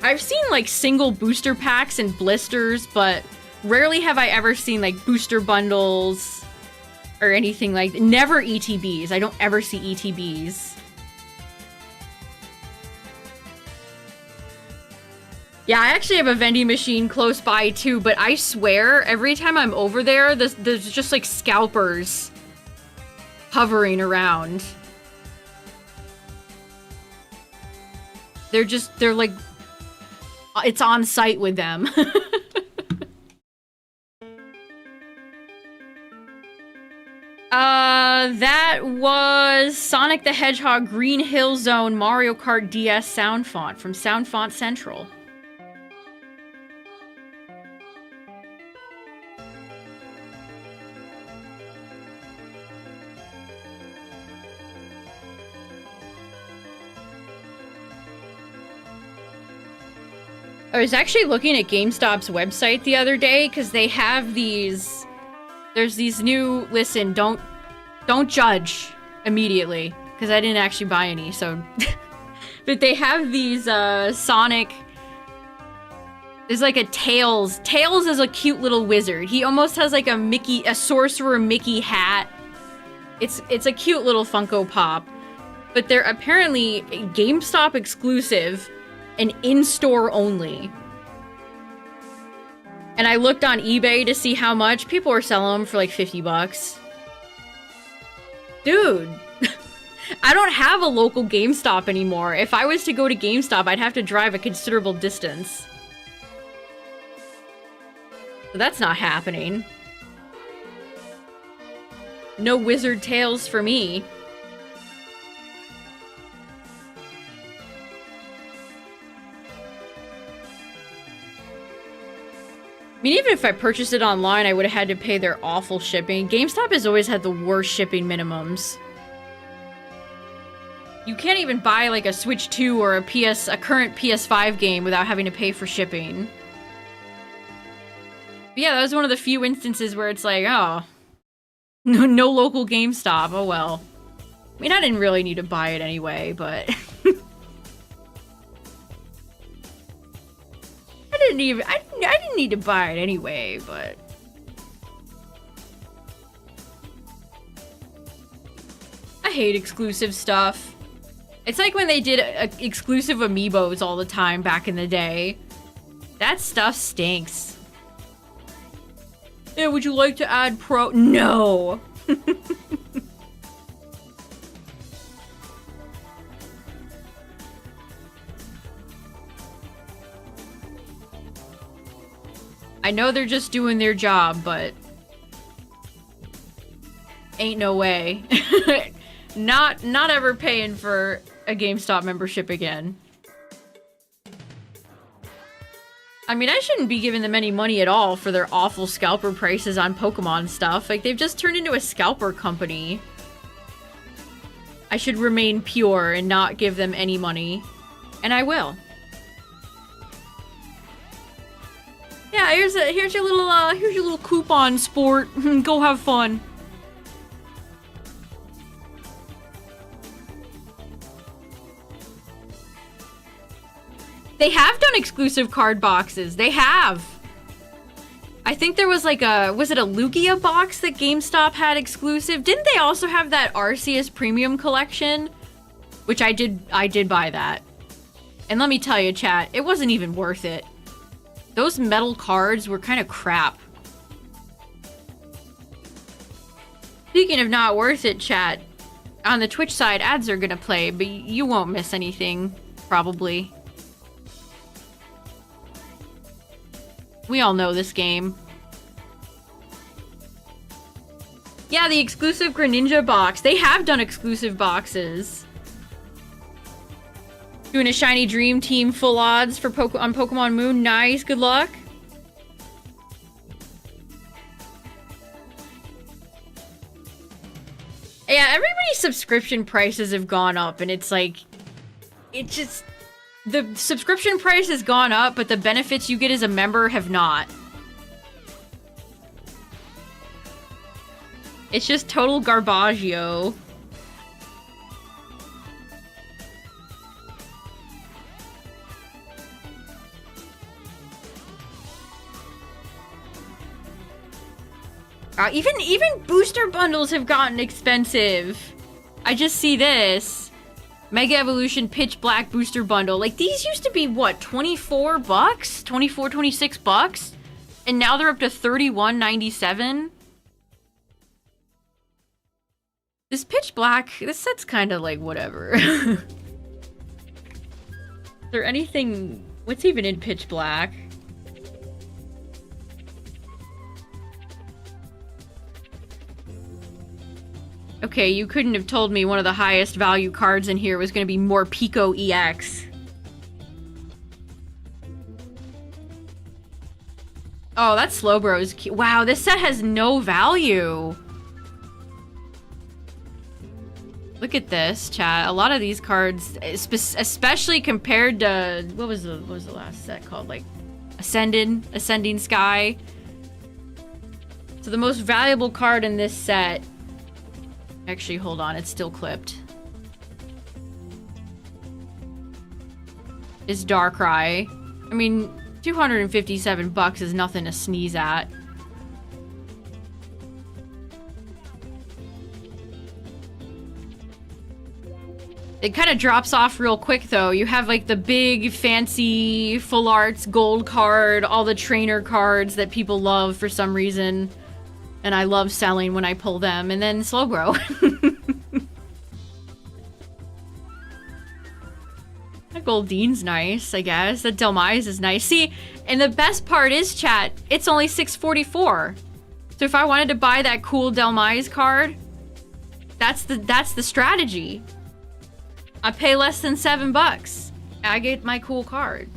I've seen like single booster packs and blisters, but rarely have I ever seen like booster bundles or anything like that. Never ETBs. I don't ever see ETBs. Yeah, I actually have a vending machine close by too, but I swear every time I'm over there, there's just like scalpers hovering around. They're like, it's on site with them. That was Sonic the Hedgehog Green Hill Zone Mario Kart DS sound font from Sound Font Central. I was actually looking at GameStop's website the other day because they have these... There's these new... Listen, don't judge immediately because I didn't actually buy any, so... But they have these Sonic... There's like a Tails. Tails is a cute little wizard. He almost has like a Sorcerer Mickey hat. It's a cute little Funko Pop. But they're apparently GameStop exclusive and in-store only. And I looked on eBay to see how much. People were selling them for like 50 bucks. Dude. I don't have a local GameStop anymore. If I was to go to GameStop, I'd have to drive a considerable distance. So that's not happening. No Wizard Tales for me. I mean, even if I purchased it online, I would have had to pay their awful shipping. GameStop has always had the worst shipping minimums. You can't even buy like a Switch 2 or a current PS5 game without having to pay for shipping. But yeah, that was one of the few instances where it's like, oh, no local GameStop. Oh well. I mean, I didn't really need to buy it anyway, but I didn't need to buy it anyway, but I hate exclusive stuff. It's like when they did exclusive amiibos all the time back in the day. That stuff stinks. Yeah, would you like to add pro? No. I know they're just doing their job, but ain't no way. Not ever paying for a GameStop membership again. I mean, I shouldn't be giving them any money at all for their awful scalper prices on Pokemon stuff. Like, they've just turned into a scalper company. I should remain pure and not give them any money. And I will. Yeah, here's your little coupon, sport. Go have fun. They have done exclusive card boxes. They have. I think there was like was it a Lugia box that GameStop had exclusive? Didn't they also have that Arceus Premium Collection? Which I did buy that. And let me tell you, chat, it wasn't even worth it. Those metal cards were kind of crap. Speaking of not worth it, chat, on the Twitch side, ads are gonna play, but you won't miss anything, probably. We all know this game. Yeah, the exclusive Greninja box. They have done exclusive boxes. Doing a Shiny Dream Team full odds for on Pokemon Moon. Nice, good luck. Yeah, everybody's subscription prices have gone up, and it's like... It just... The subscription price has gone up, but the benefits you get as a member have not. It's just total garbaggio. Even booster bundles have gotten expensive. I just see this. Mega Evolution Pitch Black Booster Bundle. Like, these used to be, what, 24 bucks? 24, 26 bucks? And now they're up to $31.97? This Pitch Black, this set's kind of like whatever. Is there anything... What's even in Pitch Black? Okay, you couldn't have told me one of the highest value cards in here was going to be more Pico EX. Oh, that Slowbro is cute. Wow, this set has no value. Look at this, chat. A lot of these cards, especially compared to... What was the last set called? Like, Ascending Sky. So the most valuable card in this set... Actually, hold on. It's still clipped. Is Darkrai. I mean, 257 bucks is nothing to sneeze at. It kind of drops off real quick, though. You have, like, the big, fancy, full arts gold card, all the trainer cards that people love for some reason. And I love selling when I pull them. And then Slowbro. That Goldine's nice, I guess. That Delmise is nice. See, and the best part is, chat, it's only $6.44. So if I wanted to buy that cool Delmise card, that's the strategy. I pay less than $7. I get my cool card.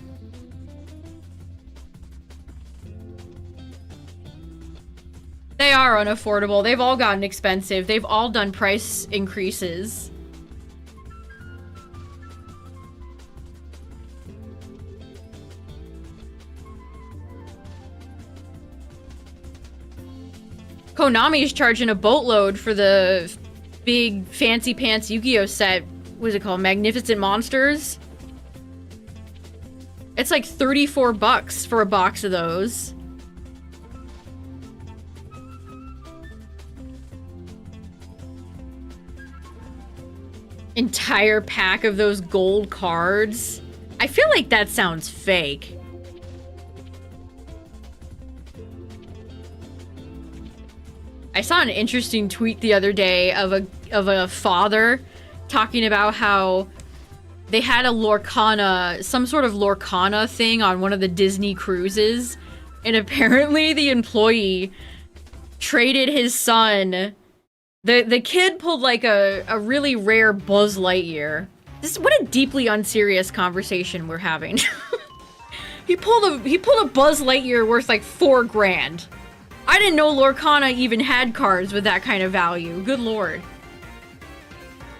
They are unaffordable. They've all gotten expensive. They've all done price increases. Konami's charging a boatload for the big fancy pants Yu-Gi-Oh set. What is it called? Magnificent Monsters? It's like 34 bucks for a box of those. Entire pack of those gold cards. I feel like that sounds fake. I saw an interesting tweet the other day of a father talking about how they had a Lorcana, some sort of Lorcana thing on one of the Disney cruises, and apparently the employee traded his son. The kid pulled like a really rare Buzz Lightyear. What a deeply unserious conversation we're having. He pulled a Buzz Lightyear worth like $4 grand. I didn't know Lorcana even had cards with that kind of value. Good lord.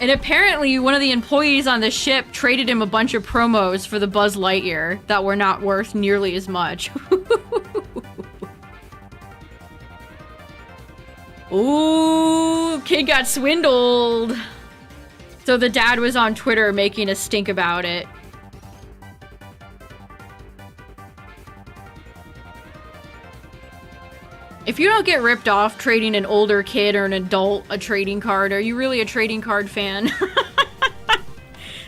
And apparently one of the employees on the ship traded him a bunch of promos for the Buzz Lightyear that were not worth nearly as much. Ooh, kid got swindled. So the dad was on Twitter making a stink about it. If you don't get ripped off trading an older kid or an adult a trading card, are you really a trading card fan?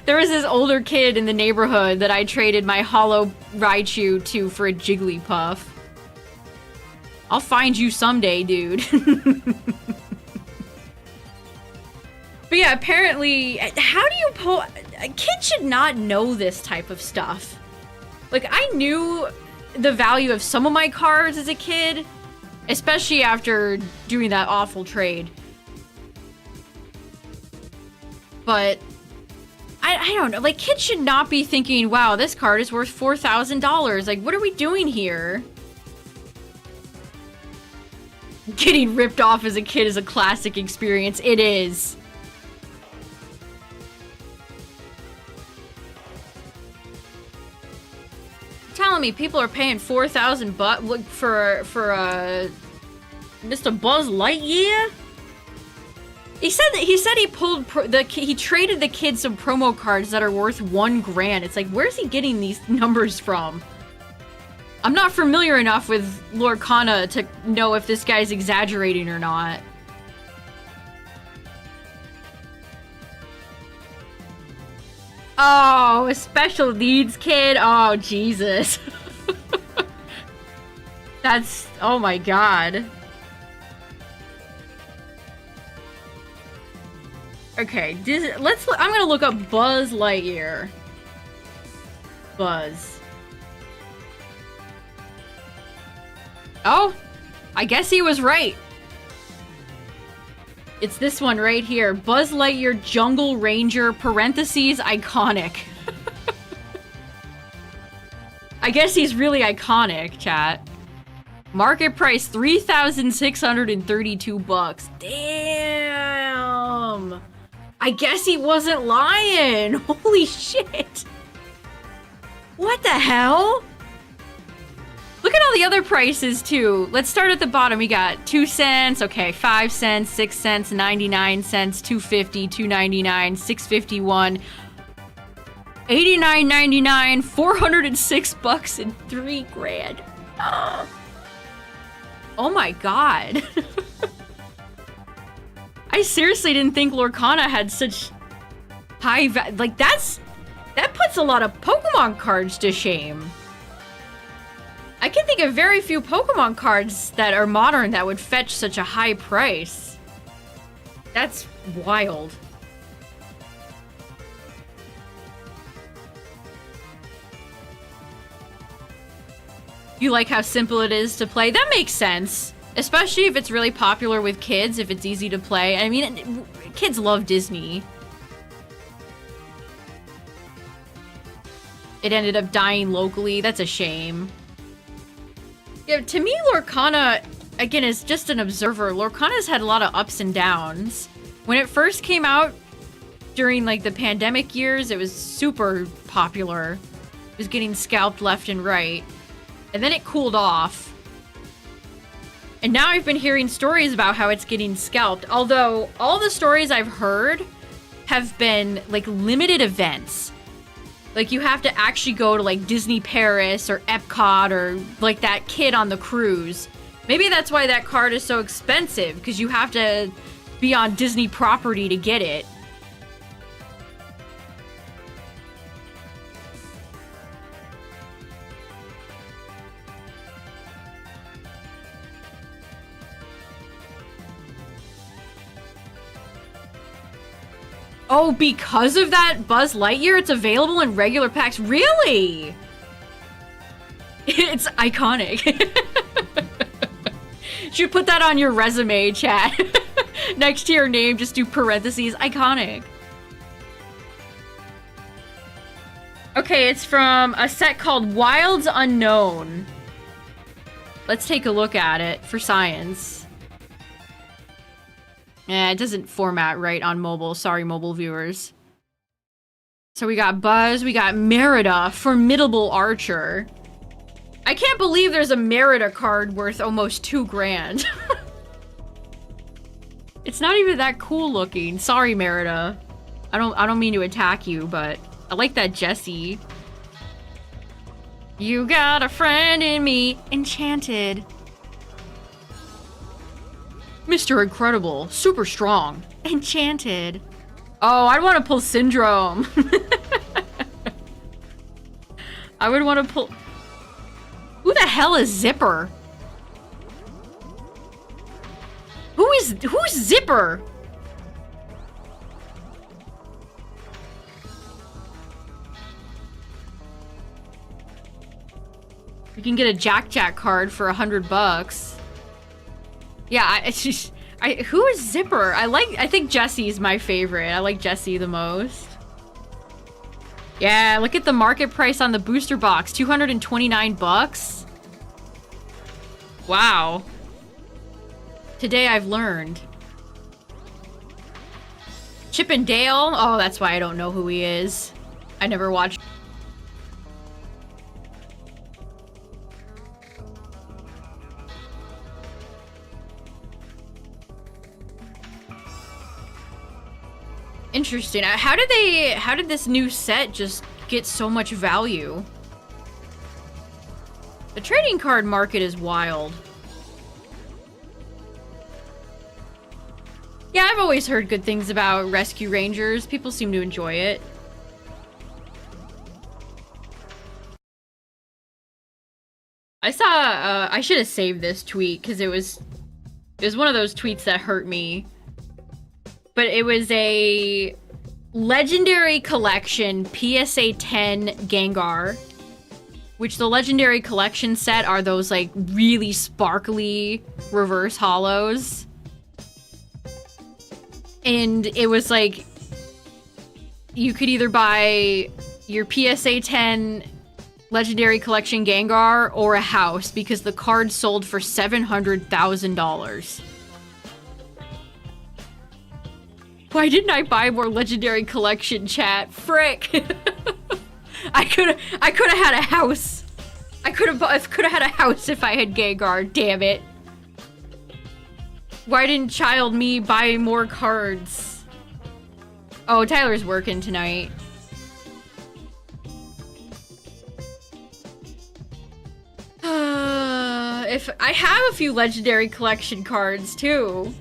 There was this older kid in the neighborhood that I traded my Hollow Raichu to for a Jigglypuff. I'll find you someday, dude. But yeah, apparently, how do you pull... A kid should not know this type of stuff. Like, I knew the value of some of my cards as a kid, especially after doing that awful trade. But, I don't know. Like, kids should not be thinking, wow, this card is worth $4,000. Like, what are we doing here? Getting ripped off as a kid is a classic experience. It is. Telling me people are paying 4,000 bucks for just a Buzz Lightyear? He said he pulled he traded the kid some promo cards that are worth $1 grand. It's like, where's he getting these numbers from? I'm not familiar enough with Lorcana to know if this guy's exaggerating or not. Oh, a special needs kid? Oh, Jesus. That's... oh my god. Okay, I'm gonna look up Buzz Lightyear. Buzz. Oh, I guess he was right. It's this one right here. Buzz Lightyear Jungle Ranger, parentheses, iconic. I guess he's really iconic, chat. Market price, 3,632 bucks. Damn. I guess he wasn't lying. Holy shit. What the hell? Look at all the other prices, too. Let's start at the bottom. We got 2 cents, okay, 5 cents, 6 cents, 99 cents, 2.50, 2.99, 6.51, 89.99, 406 bucks, and 3 grand. Oh my god. I seriously didn't think Lorcana had such high like that puts a lot of Pokemon cards to shame. I can think of very few Pokemon cards that are modern that would fetch such a high price. That's wild. You like how simple it is to play? That makes sense. Especially if it's really popular with kids, if it's easy to play. I mean, kids love Disney. It ended up dying locally. That's a shame. Yeah, to me, Lorcana, again, is just an observer. Lorcana's had a lot of ups and downs. When it first came out during, like, the pandemic years, it was super popular. It was getting scalped left and right. And then it cooled off. And now I've been hearing stories about how it's getting scalped. Although, all the stories I've heard have been, like, limited events. Like, you have to actually go to, like, Disney Paris or Epcot or, like, that kid on the cruise. Maybe that's why that card is so expensive, because you have to be on Disney property to get it. Oh, because of that Buzz Lightyear, it's available in regular packs. Really? It's iconic. Should put that on your resume, chat. Next to your name, just do parentheses, iconic. Okay, it's from a set called Wilds Unknown. Let's take a look at it for science. It doesn't format right on mobile. Sorry, mobile viewers. So we got Buzz, we got Merida, Formidable Archer. I can't believe there's a Merida card worth almost 2 grand. It's not even that cool looking. Sorry, Merida. I don't mean to attack you, but I like that Jessie. You got a friend in me, Enchanted. Mr. Incredible, super strong, Enchanted. Oh, I'd want to pull Syndrome. I would want to pull... Who the hell is Zipper? Who's Zipper? You can get a Jack card for 100 bucks. Yeah, who is Zipper? I think Jessie's my favorite. I like Jessie the most. Yeah, look at the market price on the booster box. 229 bucks. Wow. Today I've learned. Chip and Dale? Oh, that's why I don't know who he is. I never watched. Interesting. How did this new set just get so much value? The trading card market is wild. Yeah, I've always heard good things about Rescue Rangers. People seem to enjoy it. I saw, I should have saved this tweet because it was one of those tweets that hurt me. But it was a Legendary Collection PSA 10 Gengar, which the Legendary Collection set are those like really sparkly reverse hollows. And it was like, you could either buy your PSA 10 Legendary Collection Gengar or a house because the card sold for $700,000. Why didn't I buy more Legendary Collection, chat? Frick. I could have had a house. I could have had a house if I had Gengar, damn it. Why didn't child me buy more cards? Oh, Tyler's working tonight. If I have a few Legendary Collection cards too.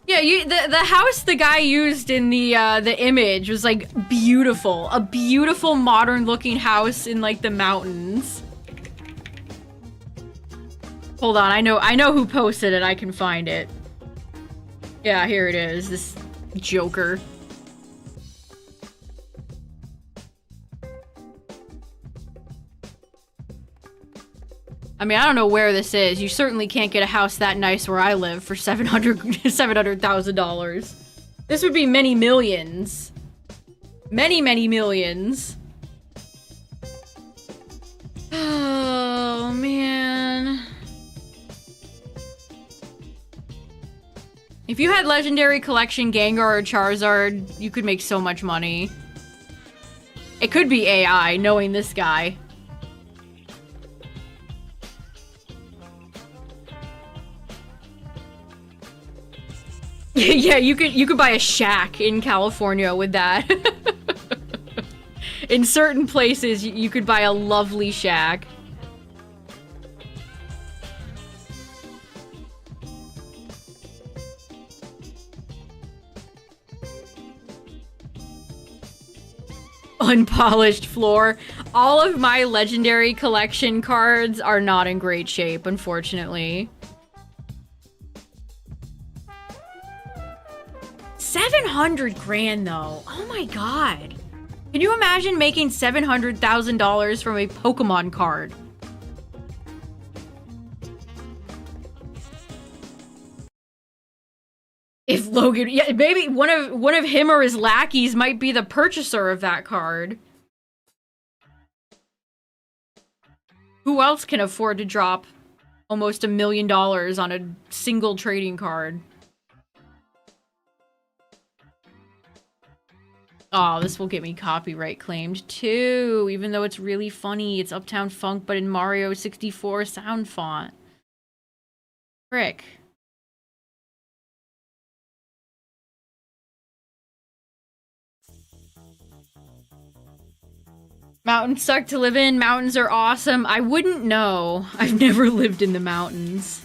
Yeah, the house the guy used in the image was like beautiful. A beautiful modern looking house in like the mountains. Hold on, I know who posted it. I can find it. Yeah, here it is. This joker. I mean, I don't know where this is. You certainly can't get a house that nice where I live for $700,000. This would be many millions. Many, many millions. Oh, man. If you had Legendary Collection Gengar or Charizard, you could make so much money. It could be AI, knowing this guy. Yeah, you could buy a shack in California with that. In certain places, you could buy a lovely shack. Unpolished floor. All of my Legendary Collection cards are not in great shape, unfortunately. 700 grand though. Oh my god. Can you imagine making $700,000 from a Pokemon card? If Logan, yeah, maybe one of him or his lackeys might be the purchaser of that card. Who else can afford to drop almost $1 million on a single trading card? Oh, this will get me copyright claimed too, even though it's really funny. It's Uptown Funk, but in Mario 64 sound font. Frick. Mountains suck to live in. Mountains are awesome. I wouldn't know. I've never lived in the mountains.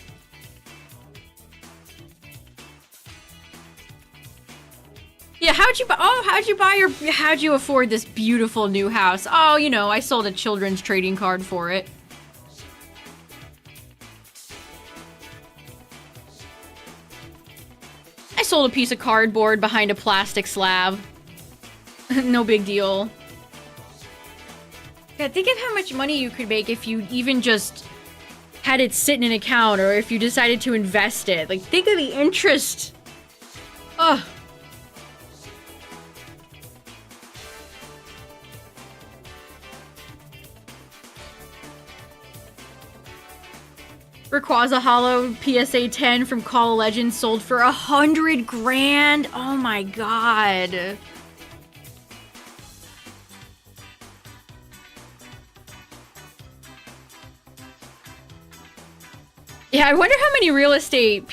Yeah, how'd you afford this beautiful new house? Oh, you know, I sold a children's trading card for it. I sold a piece of cardboard behind a plastic slab. No big deal. Yeah, think of how much money you could make if you even just had it sit in an account or if you decided to invest it. Like, think of the interest. Ugh. Rayquaza Hollow PSA 10 from Call of Legends sold for 100 grand. Oh my god. Yeah, I wonder how many real estate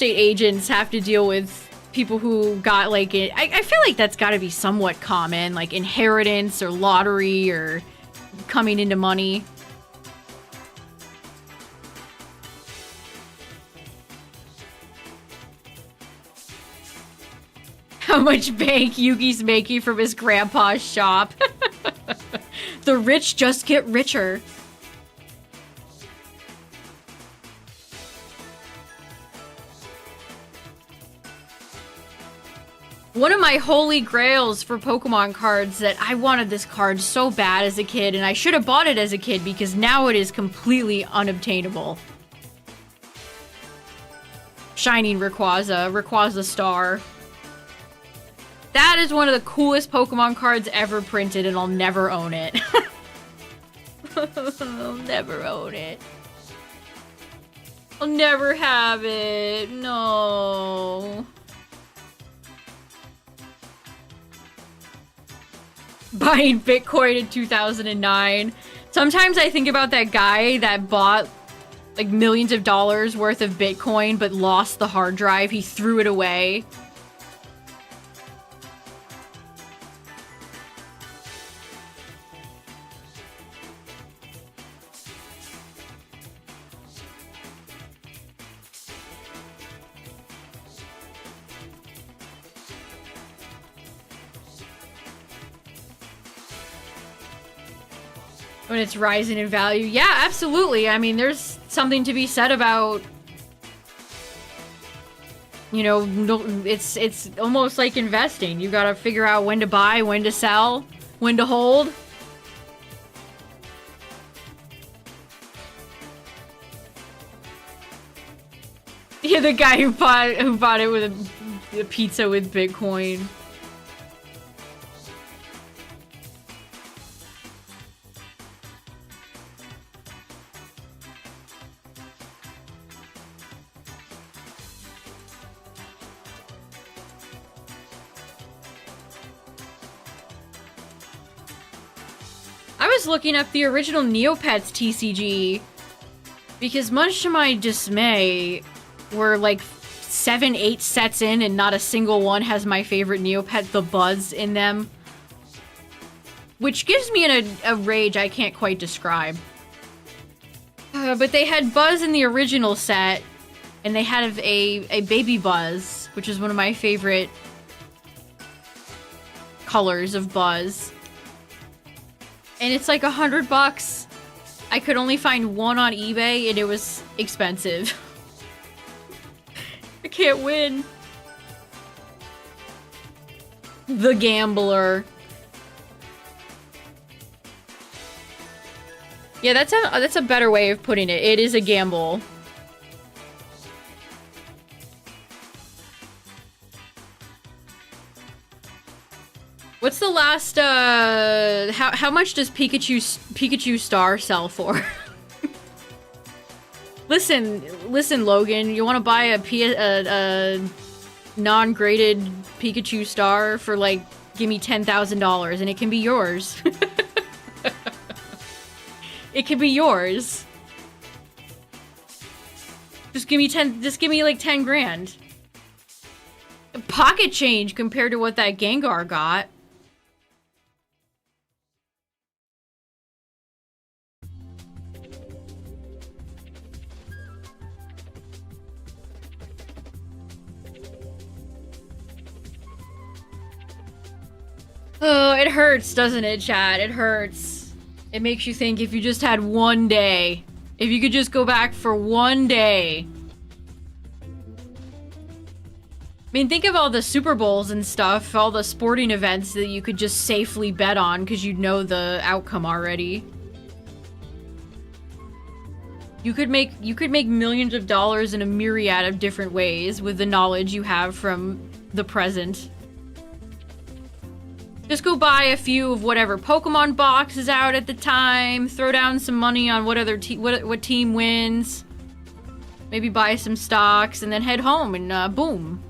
agents have to deal with people who got like it. I feel like that's got to be somewhat common, like inheritance or lottery or coming into money. How much bank Yuki's making from his grandpa's shop. The rich just get richer. One of my holy grails for Pokemon cards that I wanted this card so bad as a kid, and I should have bought it as a kid because now it is completely unobtainable. Shining Rayquaza, Rayquaza Star. That is one of the coolest Pokemon cards ever printed, and I'll never own it. I'll never own it. I'll never have it. No. Buying Bitcoin in 2009. Sometimes I think about that guy that bought like millions of dollars worth of Bitcoin but lost the hard drive. He threw it away. When it's rising in value. Yeah, absolutely. I mean, there's something to be said about, you know, it's almost like investing. You gotta figure out when to buy, when to sell, when to hold. Yeah, the guy who bought it with a pizza with Bitcoin. I was looking up the original Neopets TCG because much to my dismay, we're like 7-8 sets in and not a single one has my favorite Neopet, the Buzz, in them. Which gives me a rage I can't quite describe. But they had Buzz in the original set, and they had a baby Buzz, which is one of my favorite colors of Buzz. And it's like $100. I could only find one on eBay, and it was expensive. I can't win. The Gambler. Yeah, that's a better way of putting it. It is a gamble. What's the last, how much does Pikachu Star sell for? Listen, Logan, you want to buy a non-graded Pikachu Star for, like, give me $10,000 and it can be yours. It can be yours. Just give me like 10 grand. Pocket change compared to what that Gengar got. Oh, it hurts, doesn't it, chat? It hurts. It makes you think if you just had one day. If you could just go back for one day. I mean, think of all the Super Bowls and stuff, all the sporting events that you could just safely bet on because you'd know the outcome already. You could make millions of dollars in a myriad of different ways with the knowledge you have from the present. Just go buy a few of whatever Pokemon box is out at the time, throw down some money on what team wins, maybe buy some stocks, and then head home and boom.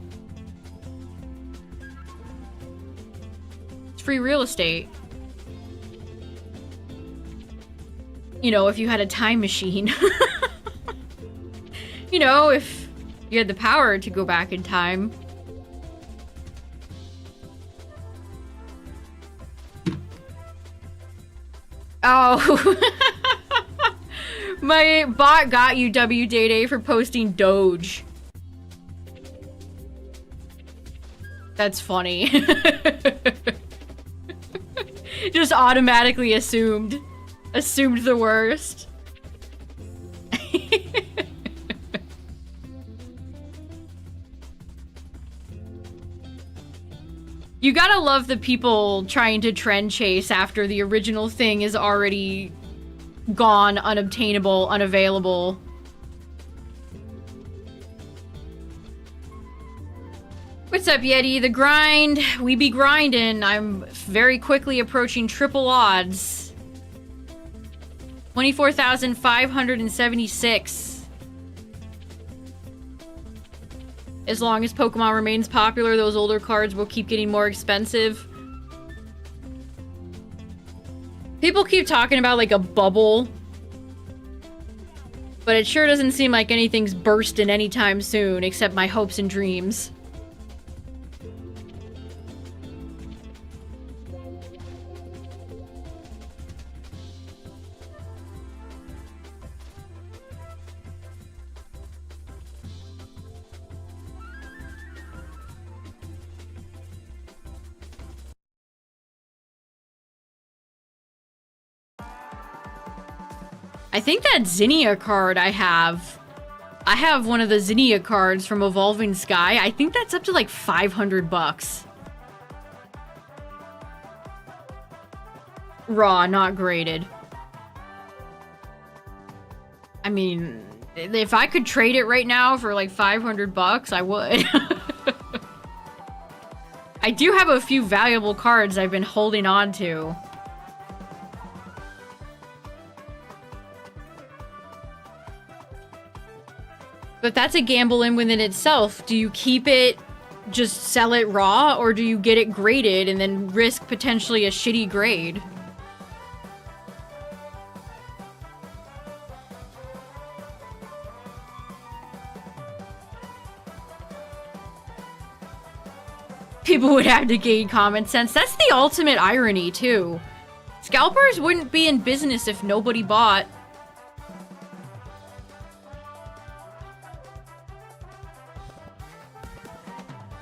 It's free real estate. You know, if you had a time machine. You know, if you had the power to go back in time. Oh. My bot got you, WDayday, for posting Doge. That's funny. Just automatically assumed the worst. You gotta love the people trying to trend chase after the original thing is already gone, unobtainable, unavailable. What's up, Yeti? The grind. We be grinding. I'm very quickly approaching triple odds. 24,576. As long as Pokemon remains popular, those older cards will keep getting more expensive. People keep talking about like a bubble, but it sure doesn't seem like anything's bursting anytime soon, except my hopes and dreams. I think that Zinnia card I have one of the Zinnia cards from Evolving Sky. I think that's up to like 500 bucks. Raw, not graded. I mean, if I could trade it right now for like 500 bucks, I would. I do have a few valuable cards I've been holding on to. But that's a gamble in within itself. Do you keep it, just sell it raw, or do you get it graded and then risk potentially a shitty grade? People would have to gain common sense. That's the ultimate irony, too. Scalpers wouldn't be in business if nobody bought.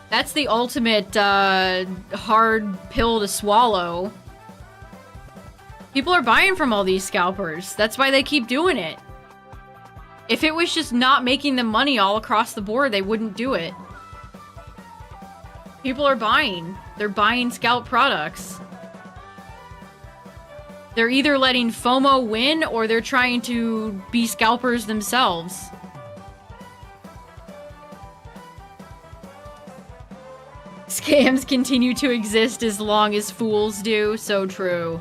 That's the ultimate, hard pill to swallow. People are buying from all these scalpers. That's why they keep doing it. If it was just not making them money all across the board, they wouldn't do it. People are buying. They're buying scalp products. They're either letting FOMO win, or they're trying to be scalpers themselves. Scams continue to exist as long as fools do. So true.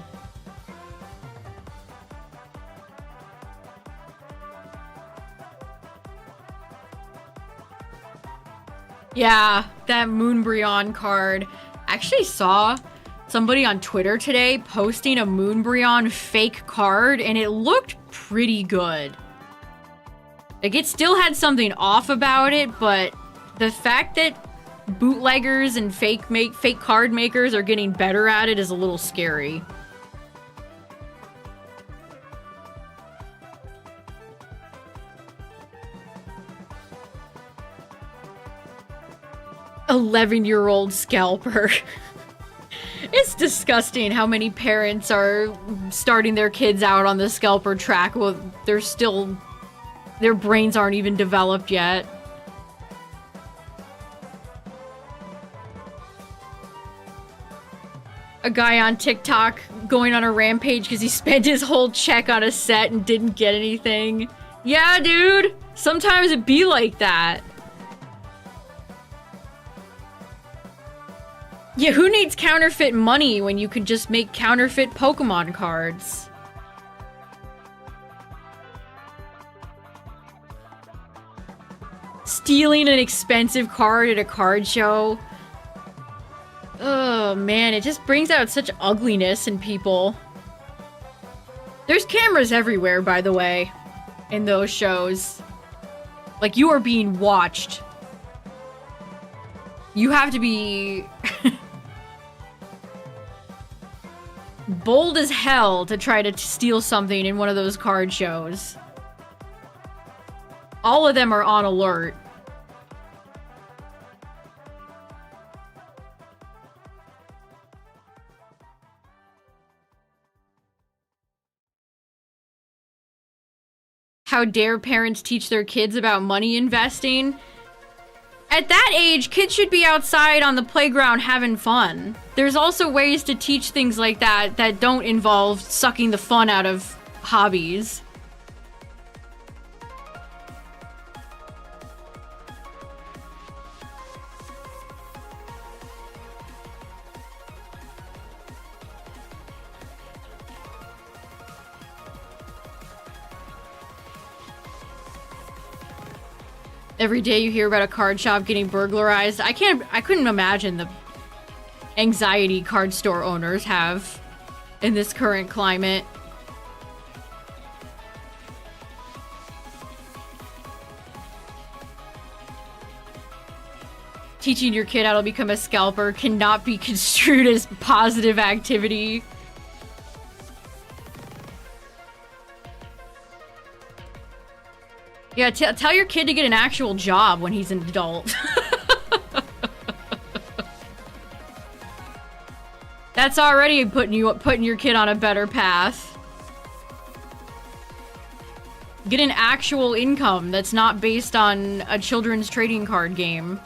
Yeah, that Moonbryon card. I actually saw somebody on Twitter today posting a Moonbryon fake card, and it looked pretty good. Like, it still had something off about it, but the fact that bootleggers and fake card makers are getting better at it is a little scary. "11-year-old scalper." It's disgusting how many parents are starting their kids out on the scalper track. Well, their brains aren't even developed yet. A guy on TikTok going on a rampage because he spent his whole check on a set and didn't get anything. Yeah, dude. Sometimes it be like that. Yeah, who needs counterfeit money when you can just make counterfeit Pokemon cards? Stealing an expensive card at a card show. Oh man, it just brings out such ugliness in people. There's cameras everywhere, by the way, in those shows. Like, you are being watched. You have to be bold as hell to try to steal something in one of those card shows. All of them are on alert. how dare parents teach their kids about money investing. At that age, kids should be outside on the playground having fun. There's also ways to teach things like that that don't involve sucking the fun out of hobbies. Every day you hear about a card shop getting burglarized. I couldn't imagine the anxiety card store owners have in this current climate. Teaching your kid how to become a scalper cannot be construed as positive activity. Yeah, tell your kid to get an actual job when he's an adult. That's already putting your kid on a better path. Get an actual income that's not based on a children's trading card game.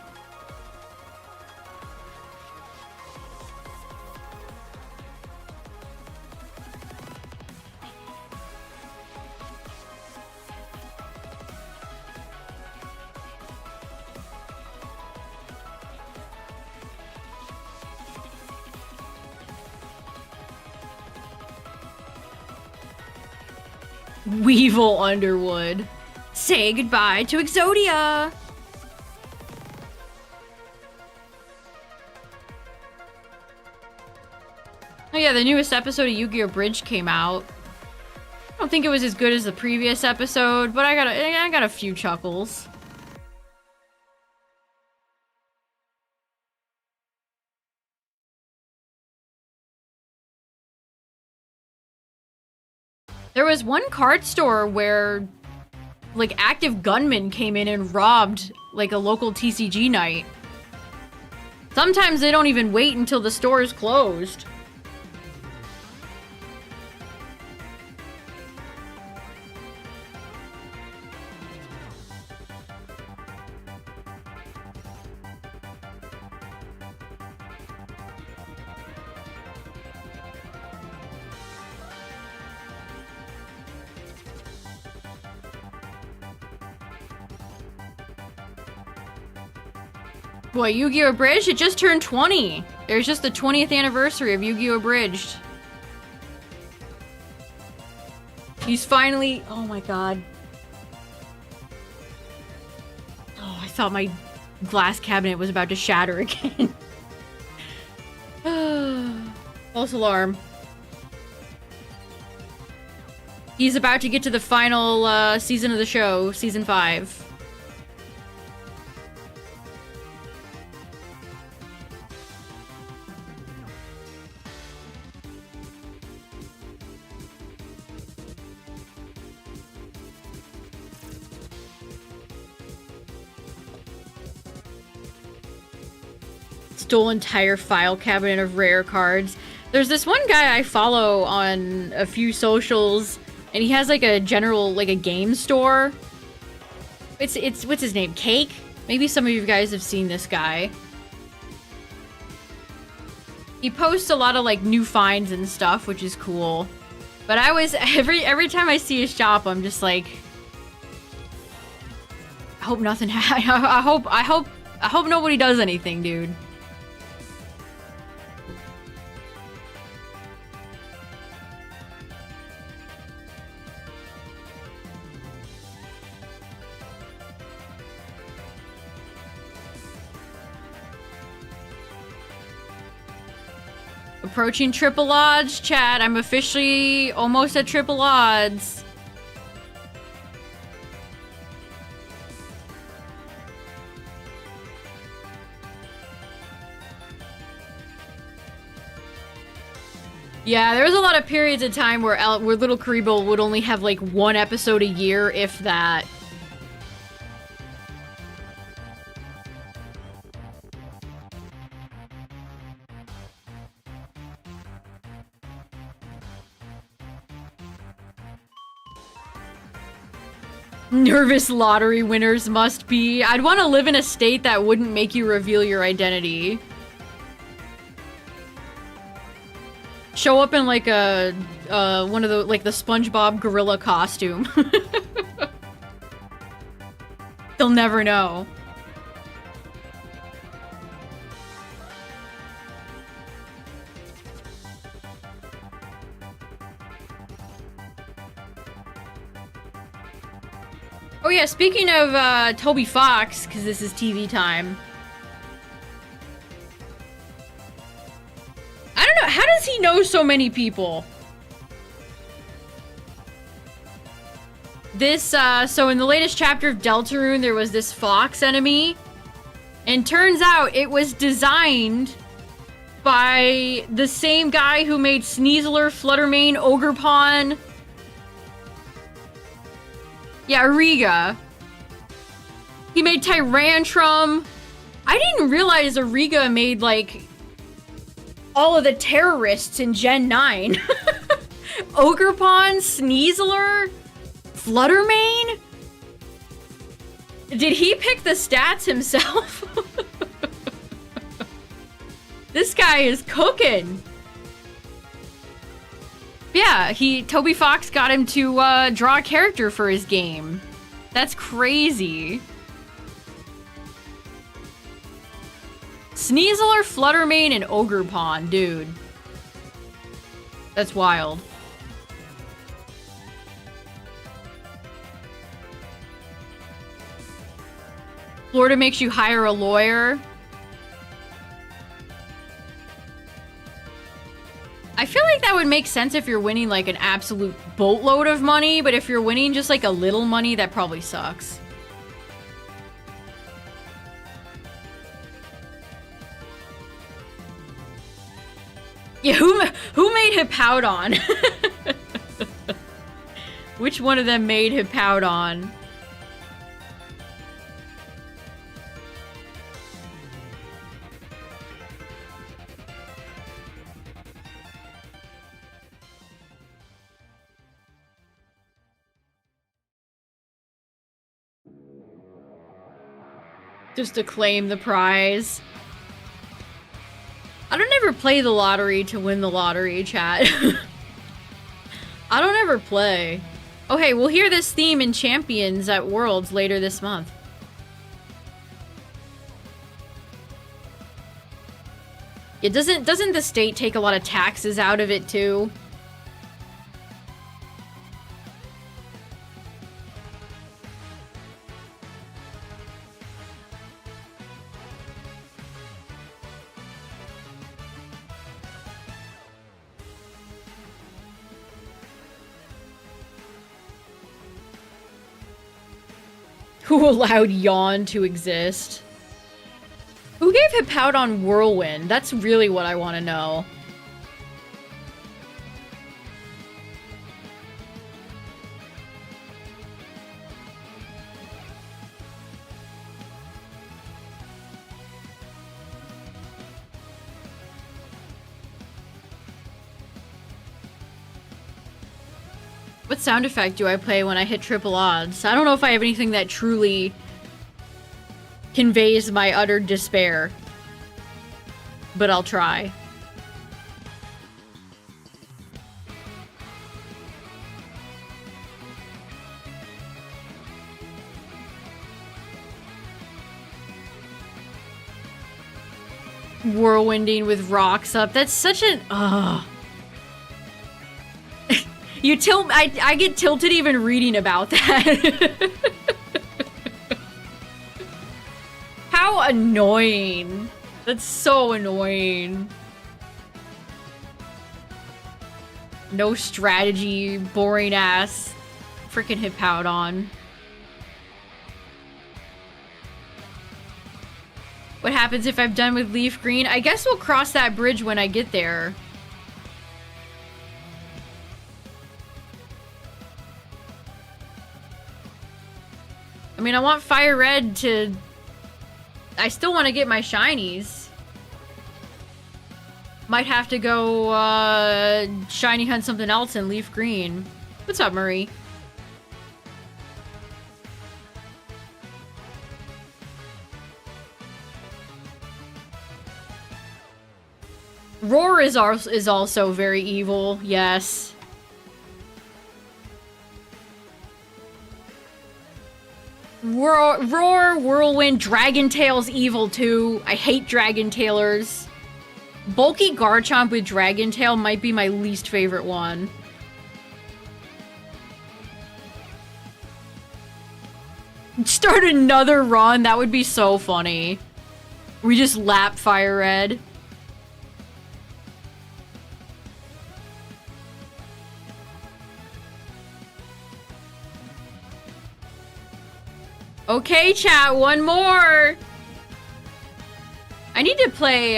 Weevil Underwood. Say goodbye to Exodia! Oh yeah, the newest episode of Yu-Gi-Oh! Bridge came out. I don't think it was as good as the previous episode, but I got a few chuckles. There was one card store where, like, active gunmen came in and robbed, like, a local TCG night. Sometimes they don't even wait until the store is closed. Boy, Yu-Gi-Oh! Abridged? It just turned 20. There's just the 20th anniversary of Yu-Gi-Oh! Abridged. He's finally... Oh my god. Oh, I thought my glass cabinet was about to shatter again. False alarm. He's about to get to the final season of the show, season 5. Stole entire file cabinet of rare cards. There's this one guy I follow on a few socials, and he has like a general, like a game store. It's what's his name? Cake? Maybe some of you guys have seen this guy. He posts a lot of like new finds and stuff, which is cool. But I always, every time I see his shop, I'm just like, I hope nothing I hope nobody does anything, dude. Approaching triple odds, chat. I'm officially almost at triple odds. Yeah, there was a lot of periods of time where Little Karibo would only have like one episode a year, if that. Nervous lottery winners must be. I'd want to live in a state that wouldn't make you reveal your identity. Show up in like a, one of the, like the SpongeBob gorilla costume. They'll never know. Oh yeah, speaking of Toby Fox, because this is TV time. I don't know, how does he know so many people? This, so in the latest chapter of Deltarune, there was this fox enemy. And turns out it was designed by the same guy who made Sneasler, Fluttermane, Ogerpon. Yeah, Ariga. He made Tyrantrum. I didn't realize Ariga made, like, all of the terrorists in Gen 9. Ogerpon, Sneasler, Fluttermane? Did he pick the stats himself? This guy is cooking. Yeah, Toby Fox got him to draw a character for his game. That's crazy. Sneasler, Fluttermane, and Ogerpon, dude. That's wild. Florida makes you hire a lawyer. I feel like that would make sense if you're winning like an absolute boatload of money, but if you're winning just like a little money, that probably sucks. Yeah, who made Hippowdon? Which one of them made Hippowdon? Just to claim the prize. I don't ever play the lottery to win the lottery, chat. I don't ever play. Oh hey, we'll hear this theme in Champions at Worlds later this month. Yeah, doesn't the state take a lot of taxes out of it too? Who allowed Yawn to exist? Who gave Hippowdon Whirlwind? That's really what I want to know. What sound effect do I play when I hit triple odds? I don't know if I have anything that truly conveys my utter despair. But I'll try. Whirlwinding with rocks up. That's such an... ugh. You tilt... I get tilted even reading about that. How annoying. That's so annoying. No strategy, boring ass. Freaking Hippowdon. What happens if I'm done with LeafGreen? I guess we'll cross that bridge when I get there. I mean, I want FireRed to... I still want to get my shinies. Might have to go, shiny hunt something else in LeafGreen. What's up, Murray? Roar is also very evil, yes. Roar, Whirlwind, Dragon Tail's evil too. I hate Dragon Tailers. Bulky Garchomp with Dragon Tail might be my least favorite one. Start another run, that would be so funny. We just lap FireRed. Okay, chat, one more. I need to play,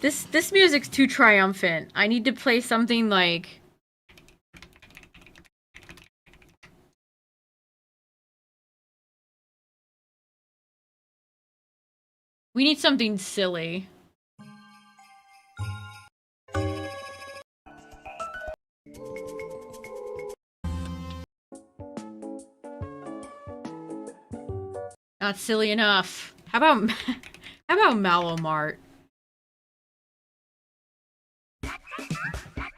this music's too triumphant. I need to play something like... We need something silly. Not silly enough. How about Malomart?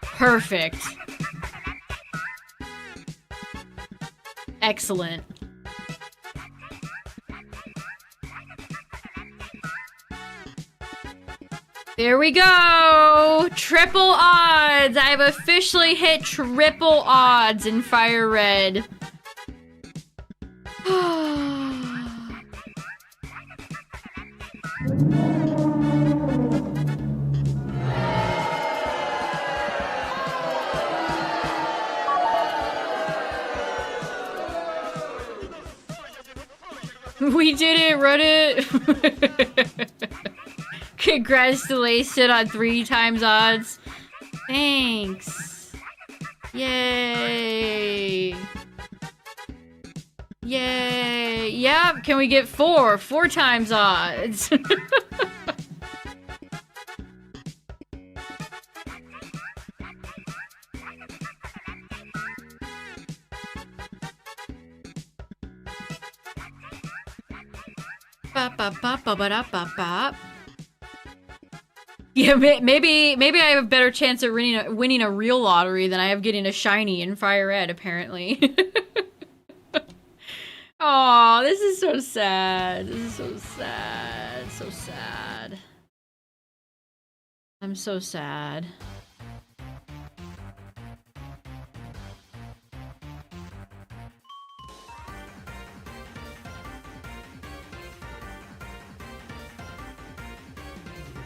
Perfect. Excellent. There we go! Triple odds! I've officially hit triple odds in FireRed. We did it, Reddit! Congratulations on 3 times odds. Thanks. Yay. Yay. Yep, can we get 4? 4 times odds. Yeah, maybe I have a better chance at winning a real lottery than I have getting a shiny in FireRed, apparently. Aw, this is so sad. This is so sad. So sad. I'm so sad.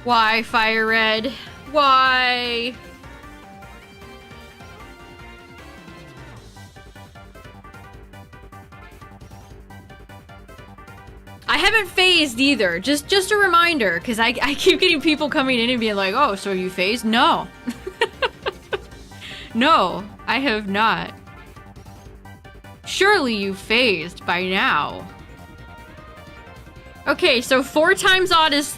Why, FireRed? Why? I haven't phased either. Just a reminder, because I keep getting people coming in and being like, oh, so you phased? No. No, I have not. Surely you phased by now. Okay, so 4 times odds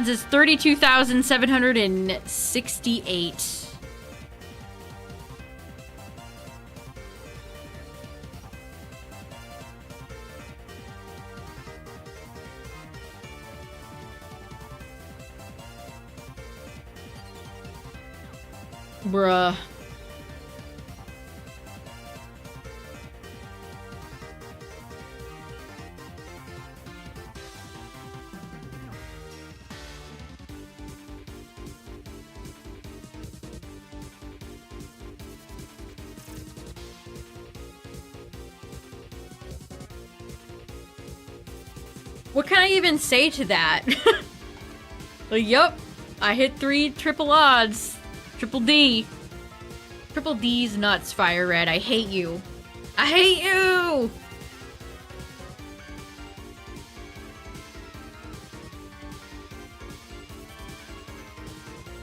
is 32,768. Bruh. What can I even say to that? Like, yup, I hit 3 triple odds. Triple D. Triple D's nuts, FireRed. I hate you. I hate you!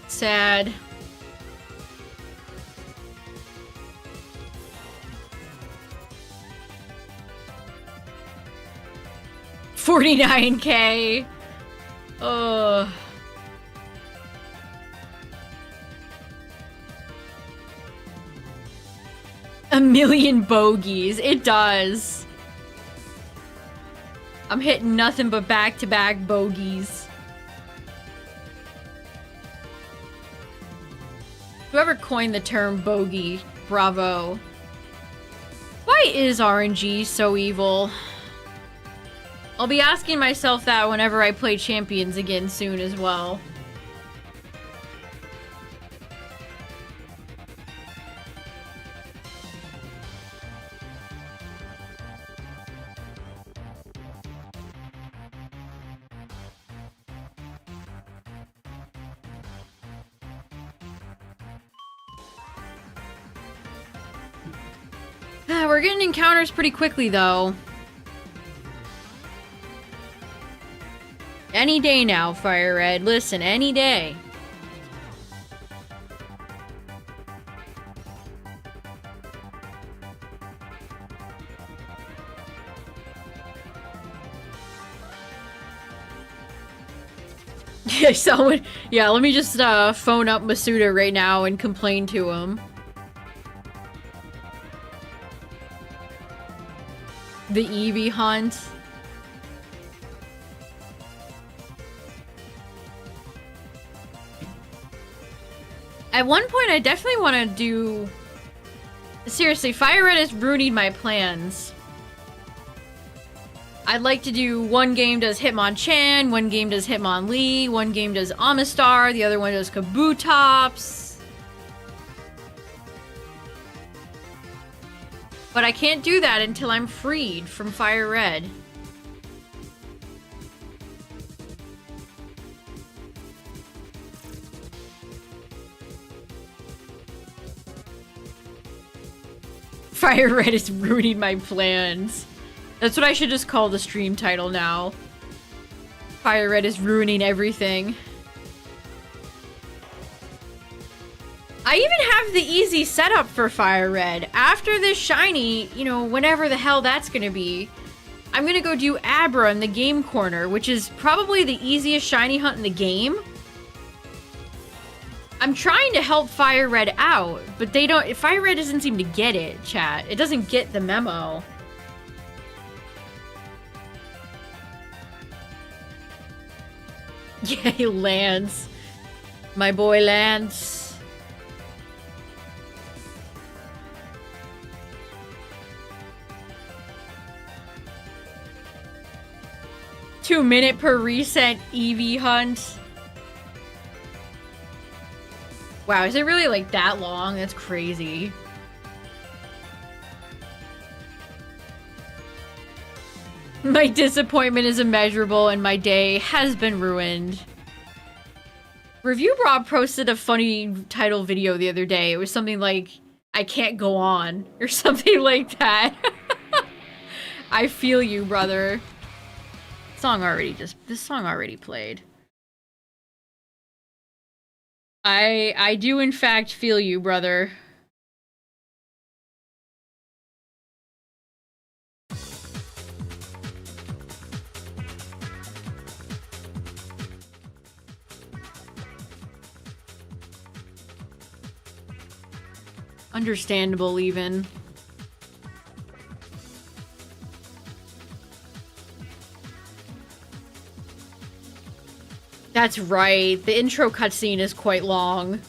Sad. $49K. Ugh. A million bogeys. It does. I'm hitting nothing but back-to-back bogeys. Whoever coined the term bogey, bravo. Why is RNG so evil? I'll be asking myself that whenever I play Champions again soon as well. We're getting encounters pretty quickly, though. Any day now, FireRed. Listen, any day. Yeah, someone. Yeah, let me just phone up Masuda right now and complain to him. The Eevee hunt. At one point, I definitely want to do... Seriously, FireRed is ruining my plans. I'd like to do one game does Hitmonchan, one game does Hitmonlee, one game does Amistar, the other one does Kabutops. But I can't do that until I'm freed from FireRed. FireRed is ruining my plans. That's what I should just call the stream title now. FireRed is ruining everything. I even have the easy setup for FireRed. After this shiny, you know, whenever the hell that's gonna be, I'm gonna go do Abra in the game corner, which is probably the easiest shiny hunt in the game. I'm trying to help FireRed out, but they don't. FireRed doesn't seem to get it, chat. It doesn't get the memo. Yay, Lance. My boy Lance. $2 per recent Eevee hunt. Wow, is it really like that long? That's crazy. My disappointment is immeasurable and my day has been ruined. Review Rob posted a funny title video the other day. It was something like, I can't go on, or something like that. I feel you, brother. This song already played. I do in fact feel you, brother. Understandable, even. That's right. The intro cutscene is quite long.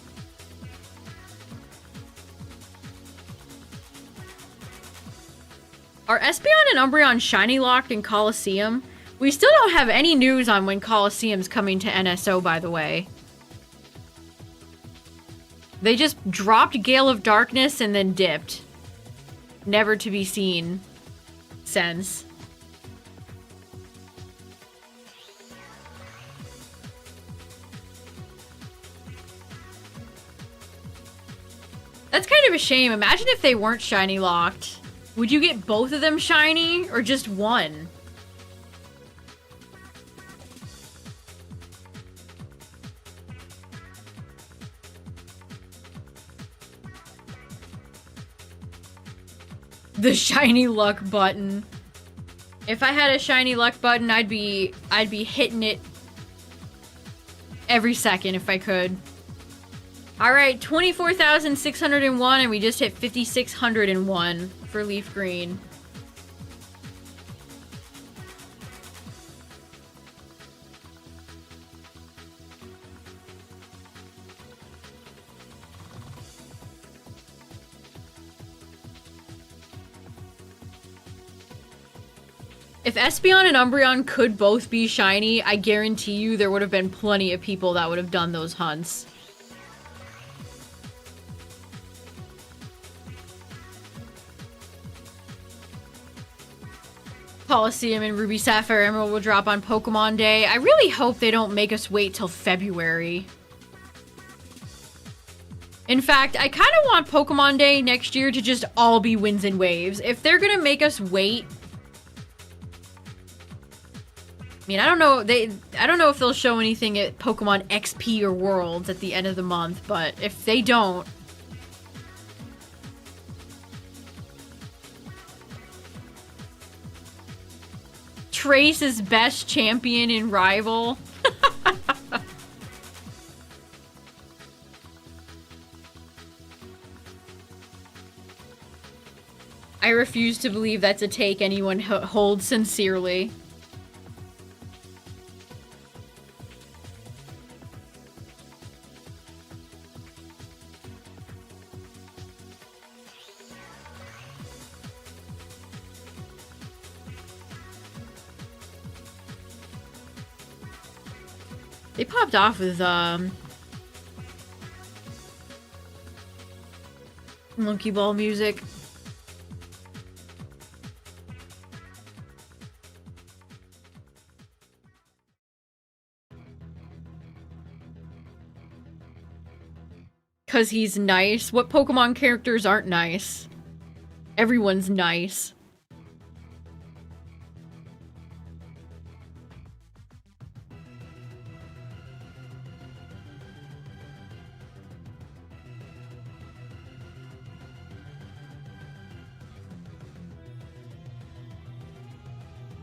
Are Espeon and Umbreon shiny locked in Colosseum? We still don't have any news on when Colosseum's coming to NSO, by the way. They just dropped Gale of Darkness and then dipped. Never to be seen since. That's kind of a shame. Imagine if they weren't shiny locked. Would you get both of them shiny or just one? The shiny luck button. If I had a shiny luck button, I'd be hitting it every second if I could. All right, 24,601 and we just hit 5,601 for LeafGreen. If Espeon and Umbreon could both be shiny, I guarantee you there would have been plenty of people that would have done those hunts. Coliseum and Ruby Sapphire Emerald will drop on Pokemon Day. I really hope they don't make us wait till February. In fact, I kind of want Pokemon Day next year to just all be winds and waves. If they're gonna make us wait... I mean, I don't know if they'll show anything at Pokemon XP or Worlds at the end of the month, but if they don't... Trace's best champion in Rival. I refuse to believe that's a take anyone holds sincerely. They popped off with, Monkey Ball music. Cause he's nice. What Pokemon characters aren't nice? Everyone's nice.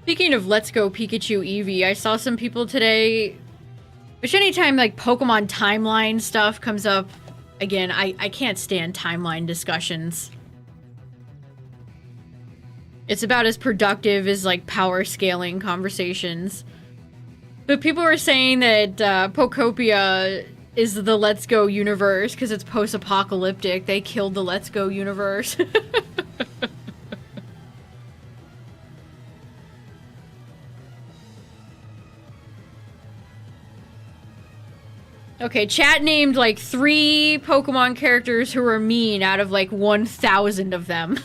Speaking of Let's Go Pikachu Eevee, I saw some people today, which anytime like Pokemon timeline stuff comes up, again, I can't stand timeline discussions. It's about as productive as like power scaling conversations. But people were saying that Pokopia is the Let's Go universe because it's post-apocalyptic. They killed the Let's Go universe. Okay, chat named like 3 Pokemon characters who are mean out of like 1,000 of them.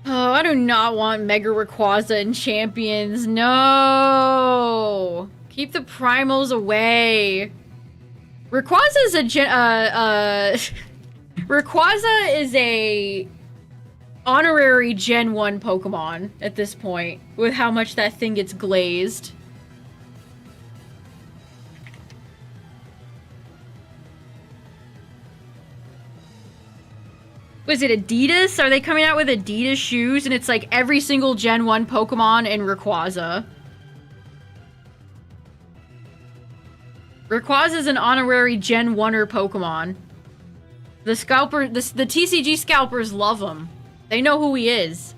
Oh, I do not want Mega Rayquaza in Champions. No! Keep the Primals away. Rayquaza is a Rayquaza is a honorary Gen 1 Pokemon at this point, with how much that thing gets glazed. Was it Adidas? Are they coming out with Adidas shoes and it's like every single Gen 1 Pokemon and Rayquaza? Rayquaza is an honorary Gen 1er Pokemon. The TCG scalpers love him. They know who he is.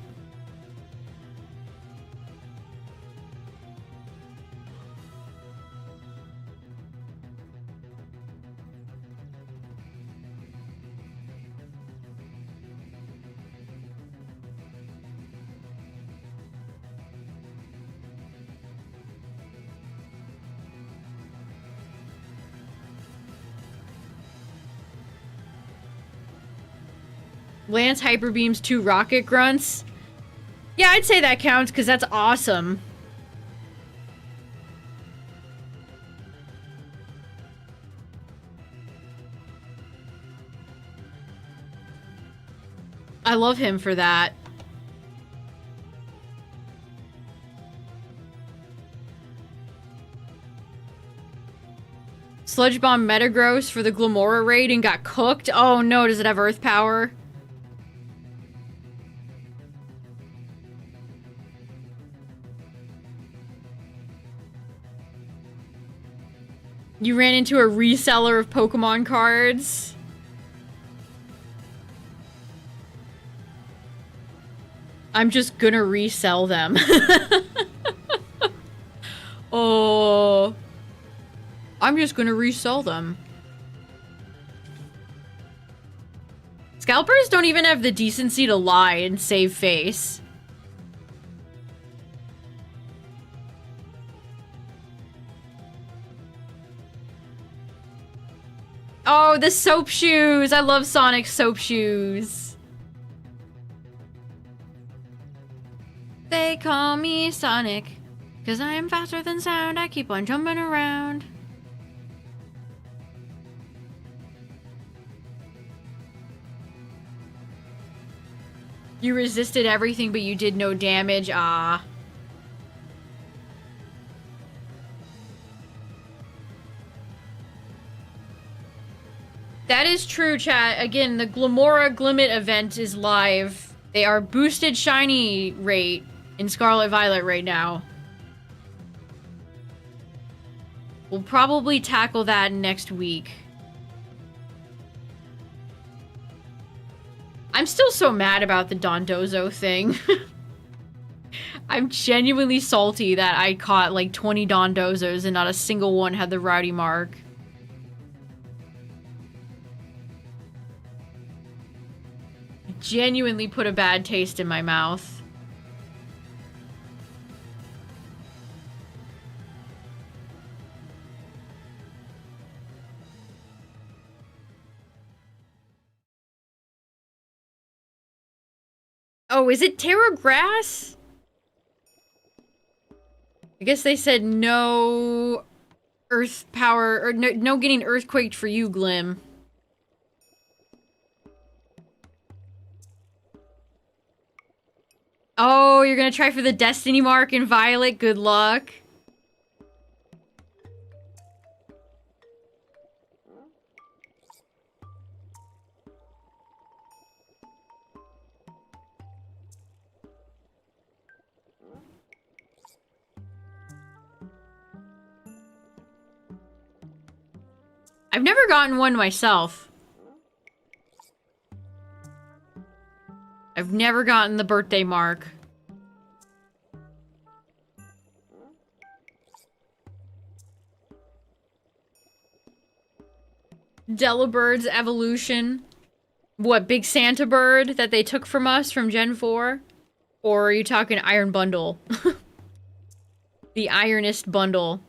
Lance Hyper Beams 2 Rocket Grunts. Yeah, I'd say that counts because that's awesome. I love him for that. Sludge Bomb Metagross for the Glamora raid and got cooked. Oh no, does it have Earth Power? You ran into a reseller of Pokemon cards. I'm just gonna resell them. Oh. I'm just gonna resell them. Scalpers don't even have the decency to lie and save face. Oh, the soap shoes! I love Sonic's soap shoes. They call me Sonic, 'cause I am faster than sound. I keep on jumping around. You resisted everything, but you did no damage. Ah. That is true, chat. Again, the Glamora Glimmet event is live. They are boosted shiny rate in Scarlet Violet right now. We'll probably tackle that next week. I'm still so mad about the Dondozo thing. I'm genuinely salty that I caught like 20 Dondozos and not a single one had the Rowdy mark. Genuinely put a bad taste in my mouth. Oh, is it Terra Grass? I guess they said no earth power, or no getting earthquaked for you, Glim. Oh, you're gonna try for the Destiny mark in Violet? Good luck. I've never gotten one myself. I've never gotten the birthday mark. Delabird's evolution. What, Big Santa Bird that they took from us from Gen 4? Or are you talking Iron Bundle? The Ironist Bundle.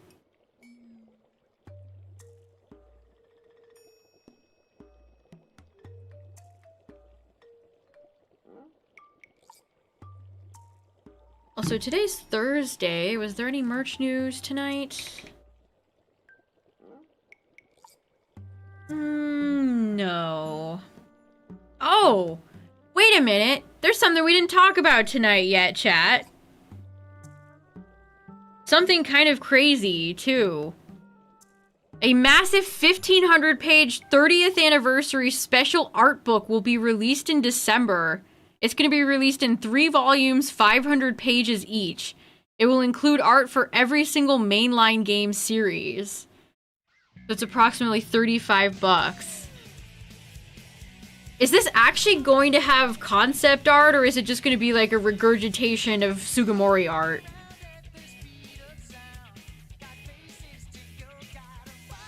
Also, today's Thursday. Was there any merch news tonight? No. Oh! Wait a minute. There's something we didn't talk about tonight yet, chat. Something kind of crazy, too. A massive 1,500-page 30th anniversary special art book will be released in December. It's going to be released in 3 volumes, 500 pages each. It will include art for every single mainline game series. So it's approximately 35 bucks. Is this actually going to have concept art, or is it just going to be like a regurgitation of Sugimori art?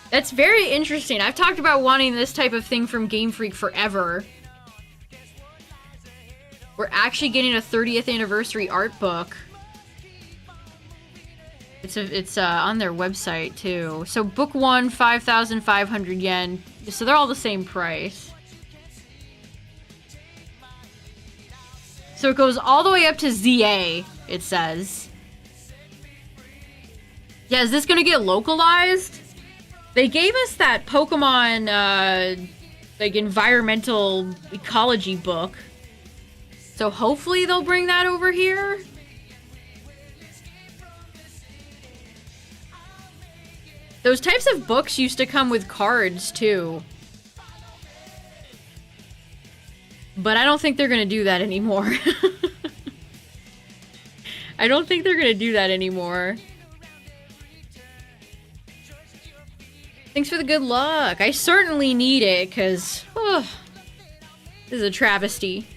That's very interesting. I've talked about wanting this type of thing from Game Freak forever. We're actually getting a 30th anniversary art book. It's on their website too. So book 1, 5,500 yen. So they're all the same price. So it goes all the way up to ZA, it says. Yeah, is this gonna get localized? They gave us that Pokemon, like, environmental ecology book. So hopefully they'll bring that over here. Those types of books used to come with cards, too. But I don't think they're gonna do that anymore. I don't think they're gonna do that anymore. Thanks for the good luck. I certainly need it, because this is a travesty.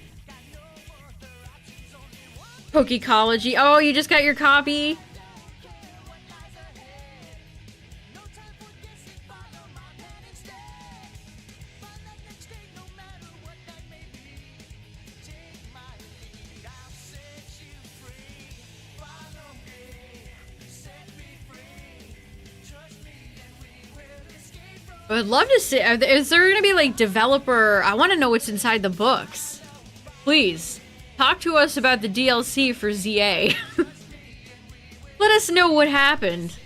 Pokecology. Oh, you just got your copy? I would love to see. Is there gonna be like developer? I want to know what's inside the books. Please talk to us about the DLC for ZA. Let us know what happened.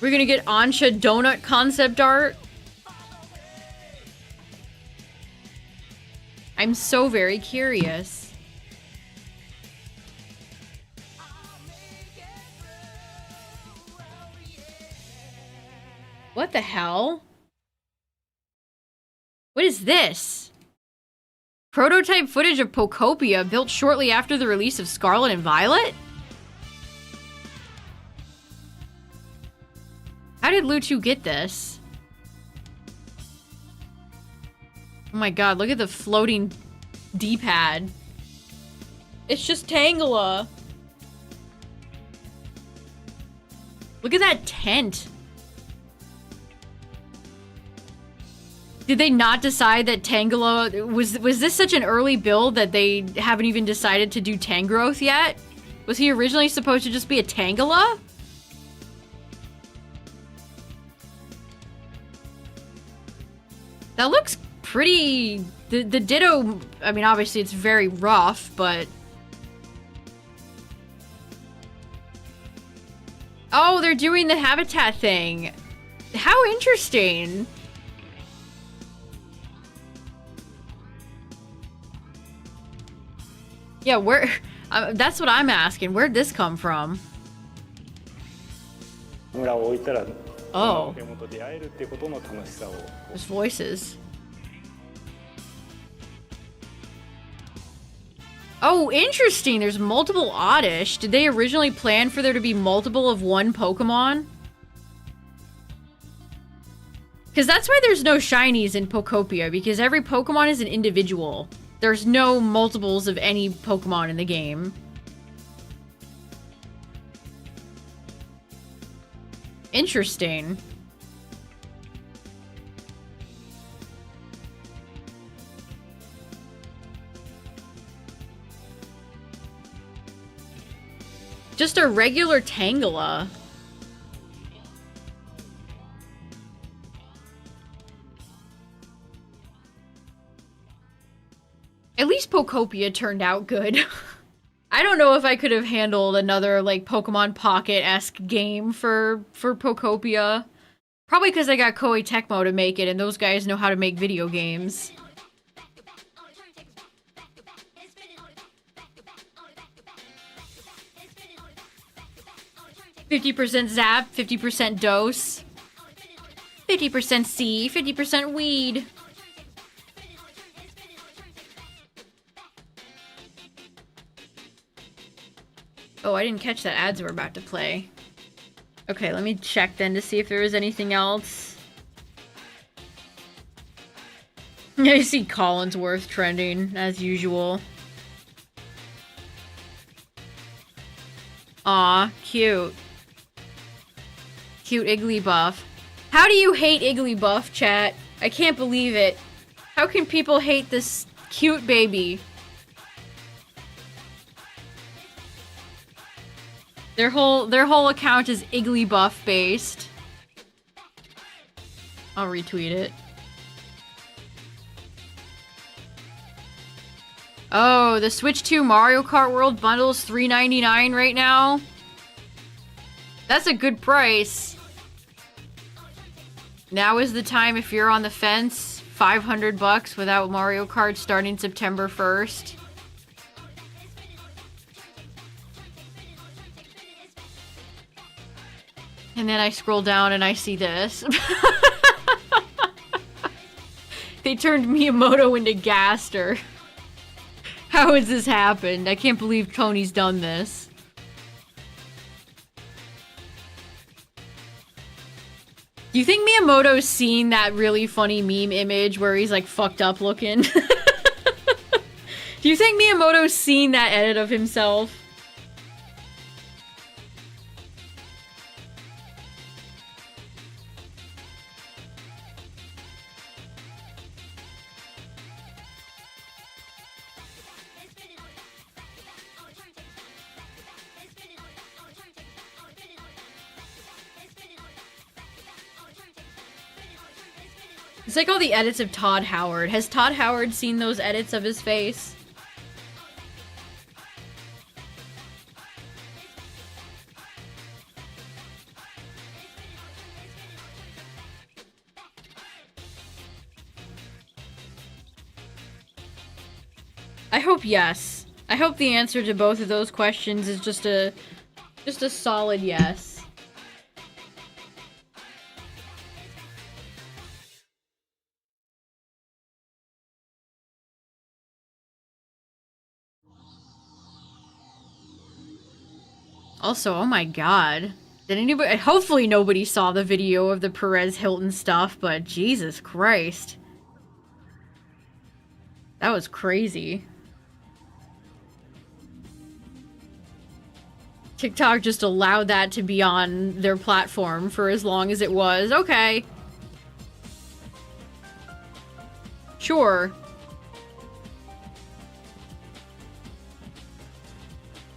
We're gonna get Ansha donut concept art. I'm so very curious. What the hell? What is this? Prototype footage of Pocopia built shortly after the release of Scarlet and Violet? How did Luchu get this? Oh my god, look at the floating D-pad. It's just Tangela. Look at that tent. Did they not decide that Tangela... Was this such an early build that they haven't even decided to do Tangrowth yet? Was he originally supposed to just be a Tangela? That looks pretty... The Ditto... I mean, obviously it's very rough, but... Oh, they're doing the habitat thing. How interesting. Yeah, where... that's what I'm asking. Where'd this come from? Oh. There's voices. Oh, interesting. There's multiple Oddish. Did they originally plan for there to be multiple of one Pokemon? Because that's why there's no shinies in Pocopia, because every Pokemon is an individual. There's no multiples of any Pokemon in the game. Interesting. Just a regular Tangela. At least Pocopia turned out good. I don't know if I could have handled another, like, Pokemon Pocket-esque game for Pocopia. Probably because I got Koei Tecmo to make it, and those guys know how to make video games. "50% Zap, 50% Dose, 50% C, 50% Weed." Oh, I didn't catch that ads were about to play. Okay, let me check then to see if there was anything else. I see Collinsworth trending, as usual. Aw, cute. Cute Igglybuff. How do you hate Igglybuff, chat? I can't believe it. How can people hate this cute baby? Their whole account is Igglybuff based. I'll retweet it. Oh, the Switch 2 Mario Kart World bundle is $3.99 right now. That's a good price. Now is the time if you're on the fence. 500 bucks without Mario Kart starting September 1st. And then I scroll down and I see this. They turned Miyamoto into Gaster. How has this happened? I can't believe Tony's done this. Do you think Miyamoto's seen that really funny meme image where he's like fucked up looking? Do you think Miyamoto's seen that edit of himself? It's like all the edits of Todd Howard. Has Todd Howard seen those edits of his face? I hope yes. I hope the answer to both of those questions is just a solid yes. Also, oh my god. Did anybody— hopefully nobody saw the video of the Perez Hilton stuff, but Jesus Christ. That was crazy. TikTok just allowed that to be on their platform for as long as it was. Okay. Sure.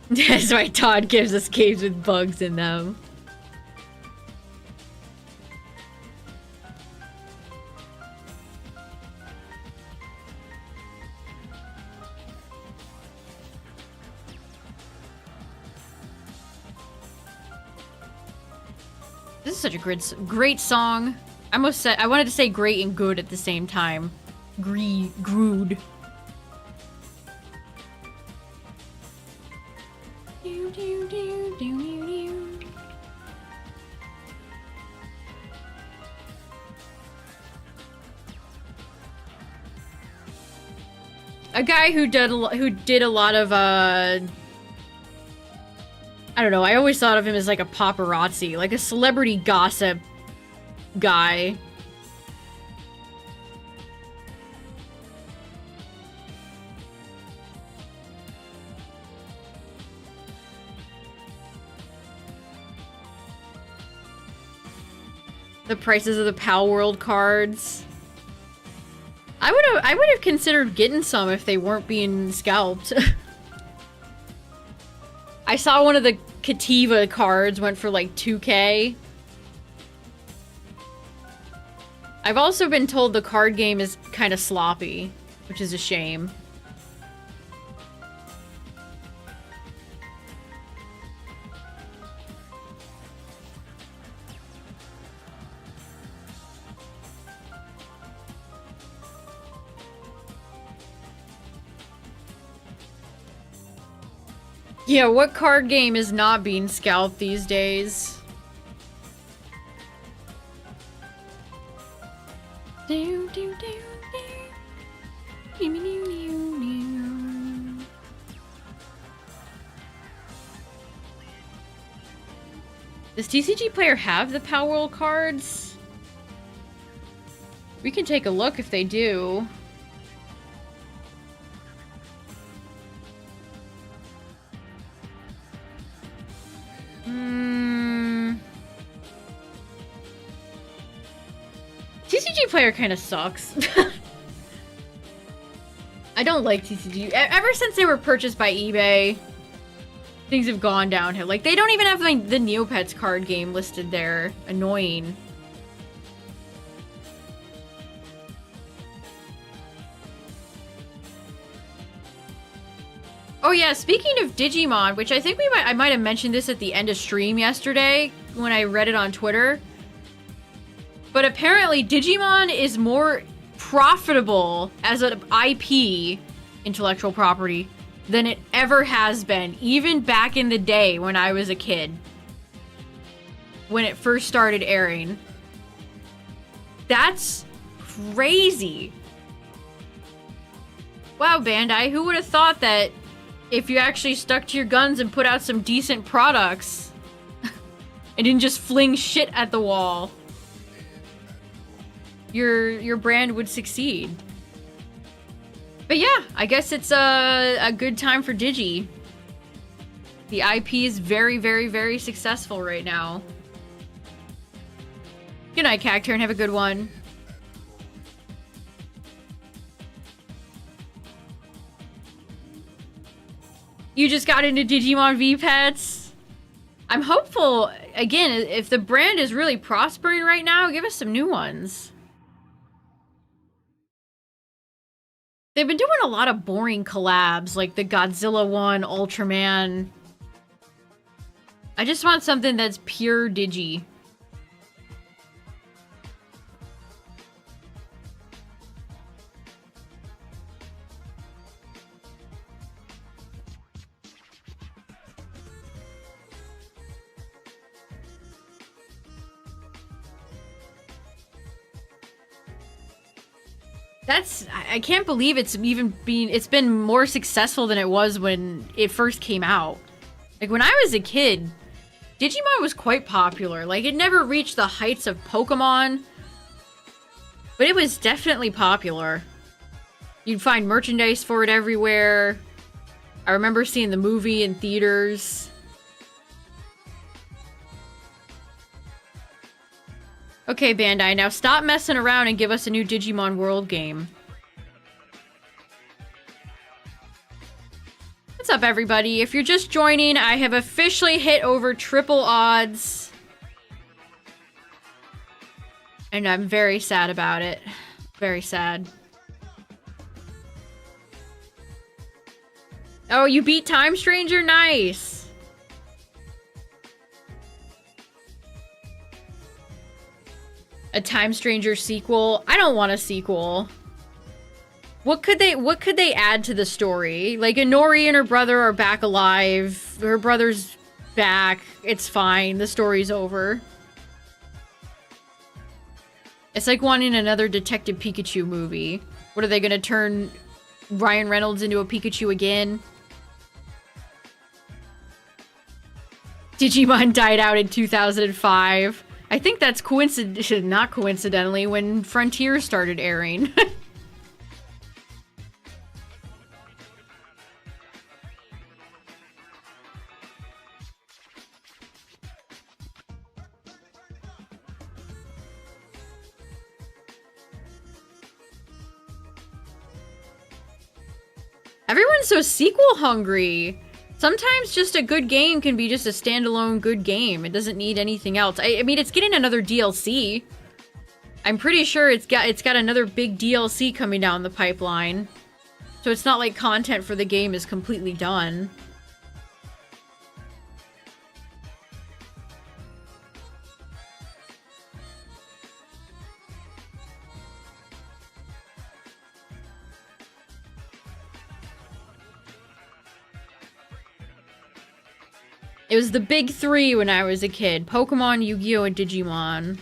That's why Todd gives us caves with bugs in them. This is such a great song. I almost said— I wanted to say great and good at the same time. Grood. A guy who did a lot of I don't know, I always thought of him as like a paparazzi, like a celebrity gossip guy. The prices of the Pal World cards. I would have considered getting some if they weren't being scalped. I saw one of the Kativa cards went for like 2K. I've also been told the card game is kind of sloppy, which is a shame. Yeah, what card game is not being scalped these days? Does TCG Player have the Power World cards? We can take a look if they do. TCG Player kind of sucks. I don't like TCG. Ever since they were purchased by eBay, things have gone downhill. Like, they don't even have like, the Neopets card game listed there. Annoying. Oh yeah, speaking of Digimon, which I think I might have mentioned this at the end of stream yesterday when I read it on Twitter. But apparently Digimon is more profitable as an IP, intellectual property, than it ever has been, even back in the day when I was a kid. When it first started airing. That's crazy. Wow, Bandai, who would have thought that if you actually stuck to your guns and put out some decent products and didn't just fling shit at the wall, your brand would succeed. But yeah, I guess it's a good time for Digi. The IP is very, very, very successful right now. Good night, Cacturn. Have a good one. You just got into Digimon V-Pets? I'm hopeful, again, if the brand is really prospering right now, give us some new ones. They've been doing a lot of boring collabs, like the Godzilla one, Ultraman. I just want something that's pure Digi. I can't believe it's been more successful than it was when it first came out. Like, when I was a kid, Digimon was quite popular. Like, it never reached the heights of Pokemon, but it was definitely popular. You'd find merchandise for it everywhere. I remember seeing the movie in theaters. Okay, Bandai, now stop messing around and give us a new Digimon World game. What's up, everybody? If you're just joining, I have officially hit over triple odds. And I'm very sad about it. Very sad. Oh, you beat Time Stranger? Nice! A Time Stranger sequel? I don't want a sequel. What could they add to the story? Like, Inori and her brother are back alive. Her brother's back. It's fine. The story's over. It's like wanting another Detective Pikachu movie. What, are they gonna turn Ryan Reynolds into a Pikachu again? Digimon died out in 2005. I think that's not coincidentally when Frontier started airing. Everyone's so sequel hungry. Sometimes just a good game can be just a standalone good game. It doesn't need anything else. I mean, it's getting another DLC. I'm pretty sure it's got another big DLC coming down the pipeline. So it's not like content for the game is completely done. It was the big three when I was a kid. Pokemon, Yu-Gi-Oh, and Digimon.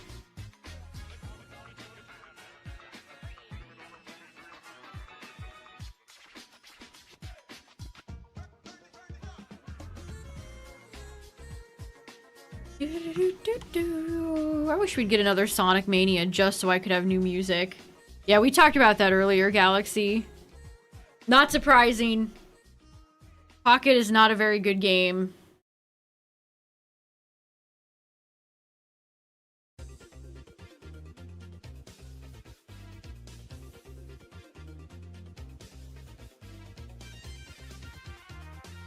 I wish we'd get another Sonic Mania just so I could have new music. Yeah, we talked about that earlier, Galaxy. Not surprising. Pocket is not a very good game.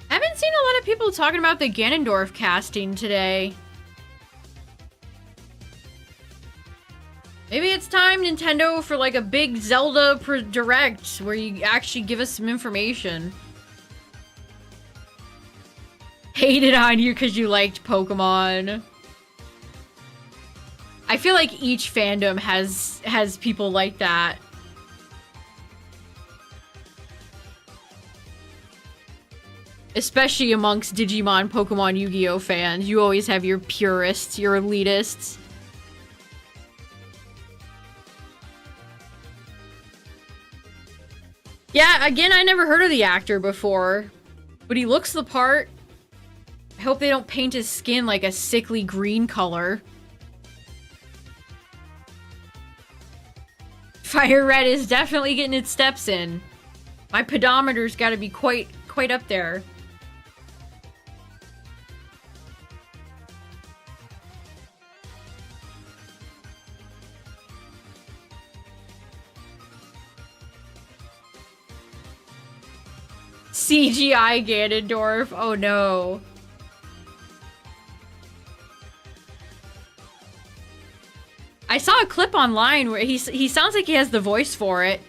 I haven't seen a lot of people talking about the Ganondorf casting today. Maybe it's time, Nintendo, for like a big Zelda direct where you actually give us some information. Hated on you because you liked Pokemon. I feel like each fandom has people like that. Especially amongst Digimon, Pokemon, Yu-Gi-Oh fans. You always have your purists, your elitists. Yeah, again, I never heard of the actor before. But he looks the part. I hope they don't paint his skin like a sickly green color. FireRed is definitely getting its steps in. My pedometer's gotta be quite up there. CGI Ganondorf. Oh no. I saw a clip online where he sounds like he has the voice for it.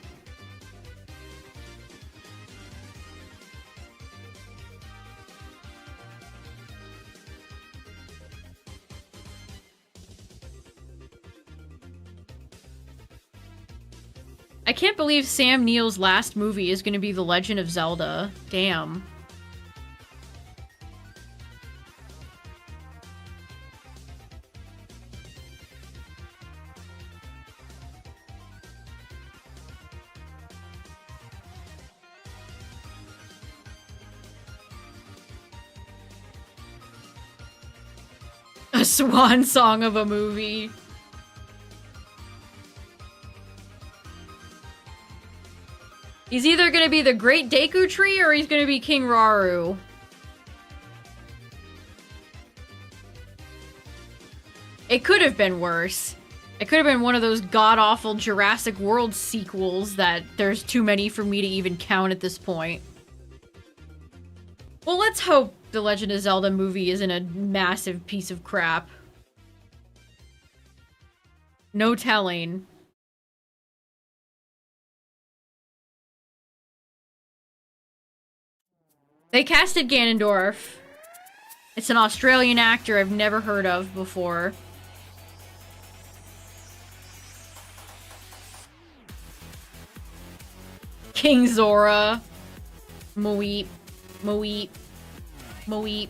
I can't believe Sam Neill's last movie is going to be The Legend of Zelda. Damn. A swan song of a movie. He's either gonna be the Great Deku Tree or he's gonna be King Raru. It could have been worse. It could have been one of those god-awful Jurassic World sequels that there's too many for me to even count at this point. Well, let's hope the Legend of Zelda movie isn't a massive piece of crap. No telling. They casted Ganondorf. It's an Australian actor I've never heard of before. King Zora. Moeep. Moeep. Moeep.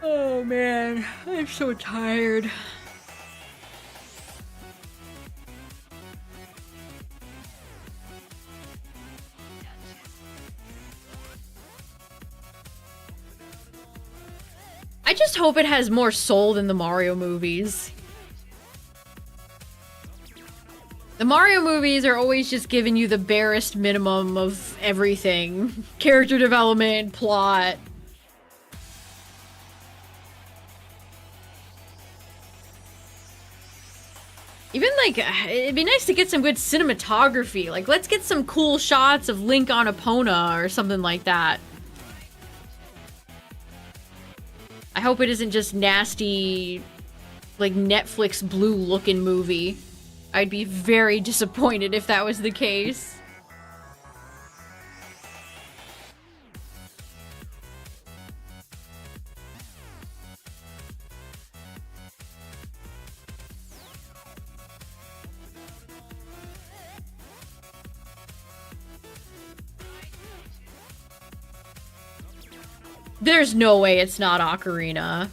Oh man, I'm so tired. I just hope it has more soul than the Mario movies. The Mario movies are always just giving you the barest minimum of everything. Character development, plot. Even, like, it'd be nice to get some good cinematography. Like, let's get some cool shots of Link on Epona or something like that. I hope it isn't just nasty, like, Netflix blue-looking movie. I'd be very disappointed if that was the case. There's no way it's not Ocarina.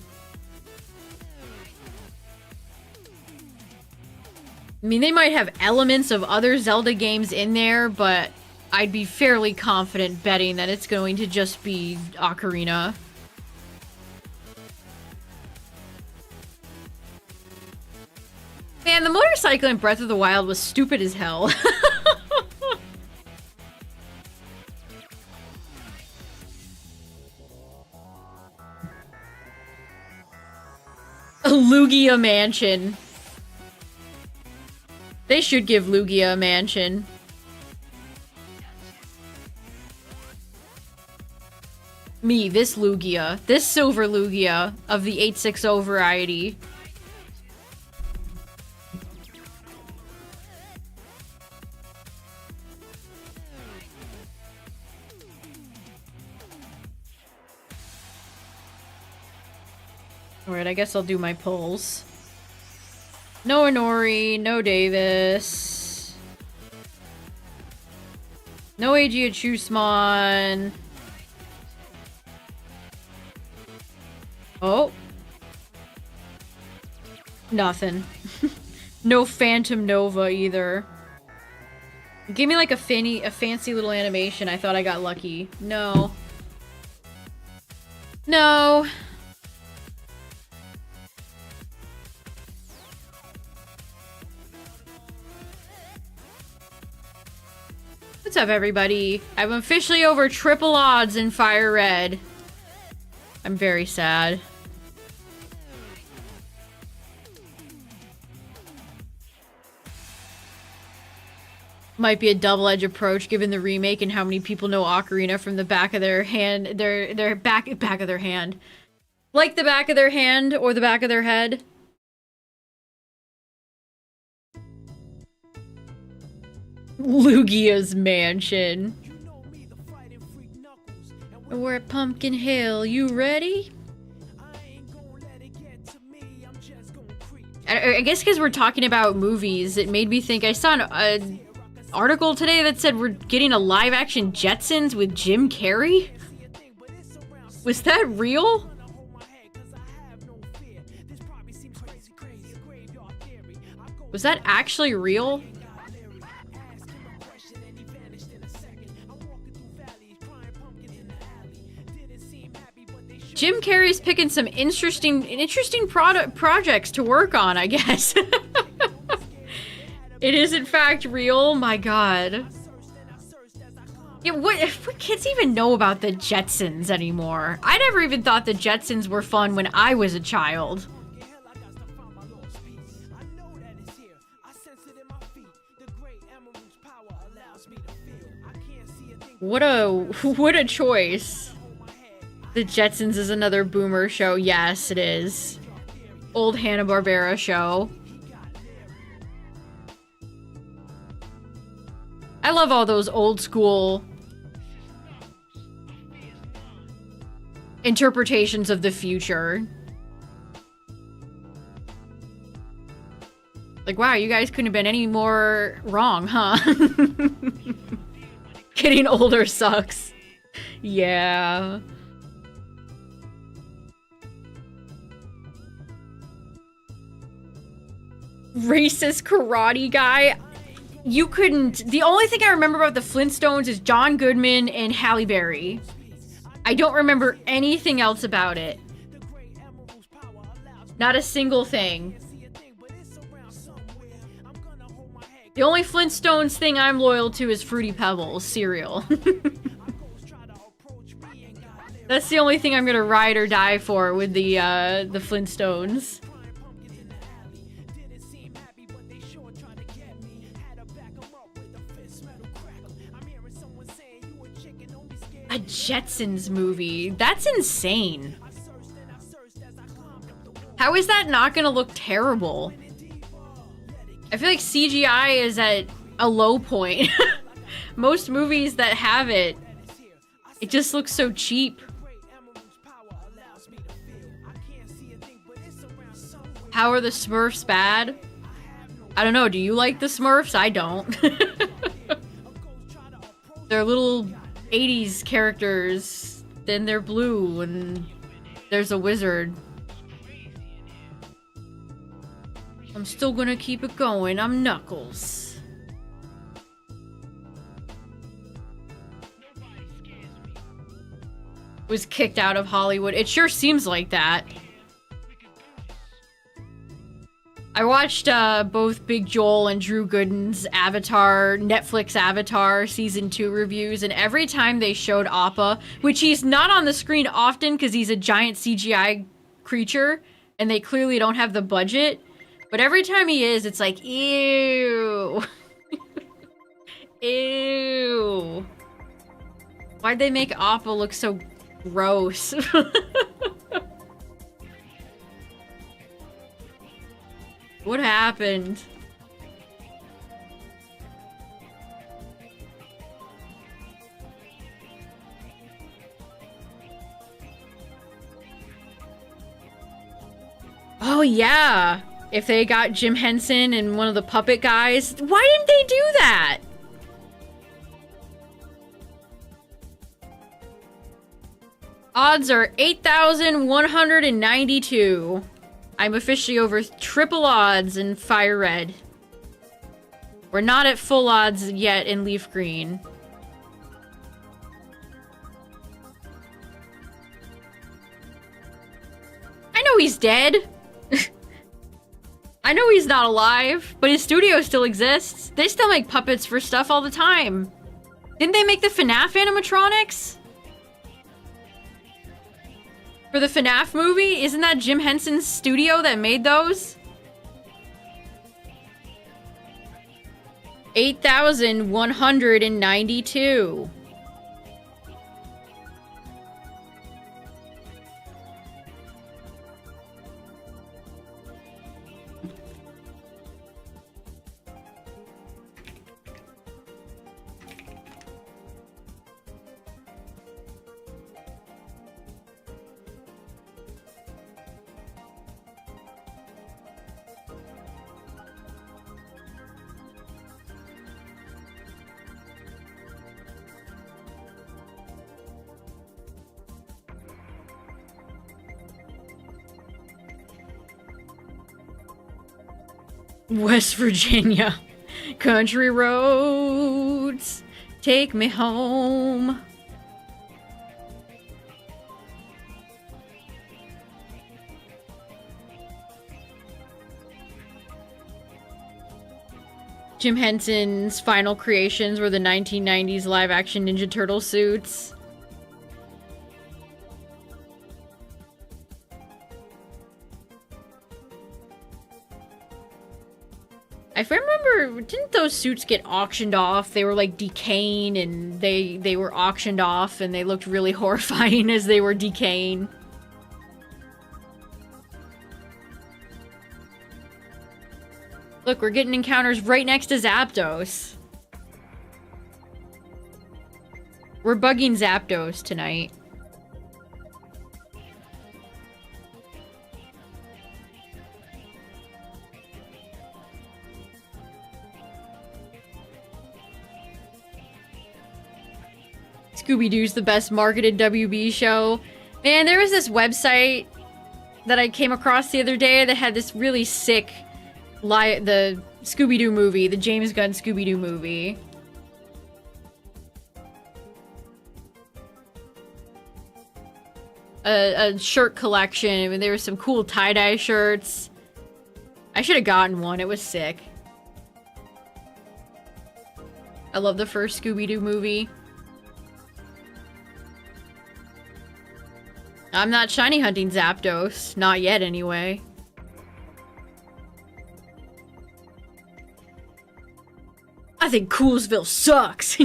I mean, they might have elements of other Zelda games in there, but I'd be fairly confident betting that it's going to just be Ocarina. Man, the motorcycle in Breath of the Wild was stupid as hell. Lugia Mansion. They should give Lugia a mansion. Me, this Lugia. This silver Lugia of the 860 variety. Alright, I guess I'll do my pulls. No Inori, no Davis. No Aegea Chusmon. Oh. Nothing. No Phantom Nova either. Give me like a fancy little animation. I thought I got lucky. No. No. What's up, everybody? I'm officially over triple odds in FireRed. I'm very sad. Might be a double-edged approach given the remake and how many people know Ocarina from the back of their hand, their back of their hand. Like the back of their hand or the back of their head. Lugia's mansion. We're at Pumpkin Hill. You ready? I guess because we're talking about movies, it made me think. I saw an article today that said we're getting a live-action Jetsons with Jim Carrey. Was that real? Was that actually real? Jim Carrey's picking some interesting projects to work on, I guess. It is in fact real. My God. Yeah, what kids even know about the Jetsons anymore? I never even thought the Jetsons were fun when I was a child. What a choice. The Jetsons is another boomer show. Yes, it is. Old Hanna-Barbera show. I love all those old school interpretations of the future. Like, wow, you guys couldn't have been any more wrong, huh? Getting older sucks. Yeah. Racist karate guy. You couldn't. The only thing I remember about the Flintstones is John Goodman and Halle Berry. I don't remember anything else about it. Not a single thing. The only Flintstones thing I'm loyal to is Fruity Pebbles cereal. That's the only thing I'm gonna ride or die for with the Flintstones. A Jetsons movie? That's insane. How is that not gonna look terrible? I feel like CGI is at a low point. Most movies that have it, it just looks so cheap. How are the Smurfs bad? I don't know, do you like the Smurfs? I don't. They're little 80s characters, then they're blue, and there's a wizard. I'm still gonna keep it going. I'm Knuckles. Was kicked out of Hollywood. It sure seems like that. I watched both Big Joel and Drew Gooden's Netflix Avatar Season 2 reviews, and every time they showed Appa, which he's not on the screen often because he's a giant CGI creature, and they clearly don't have the budget, but every time he is, it's like, ew. Ew. Why'd they make Appa look so gross? What happened? Oh yeah. If they got Jim Henson and one of the puppet guys, why didn't they do that? Odds are 8,192. I'm officially over triple odds in FireRed. We're not at full odds yet in LeafGreen. I know he's dead. I know he's not alive, but his studio still exists. They still make puppets for stuff all the time. Didn't they make the FNAF animatronics? For the FNAF movie? Isn't that Jim Henson's studio that made those? 8,192. West Virginia. Country roads, take me home. Jim Henson's final creations were the 1990s live-action Ninja Turtle suits. I remember, didn't those suits get auctioned off? They were like decaying and they were auctioned off and they looked really horrifying as they were decaying. Look, we're getting encounters right next to Zapdos. We're bugging Zapdos tonight. Scooby-Doo's the best marketed WB show. Man, there was this website that I came across the other day that had this really sick the Scooby-Doo movie, the James Gunn Scooby-Doo movie. A shirt collection. I mean, there were some cool tie-dye shirts. I should have gotten one. It was sick. I love the first Scooby-Doo movie. I'm not shiny hunting Zapdos. Not yet, anyway. I think Coolsville sucks.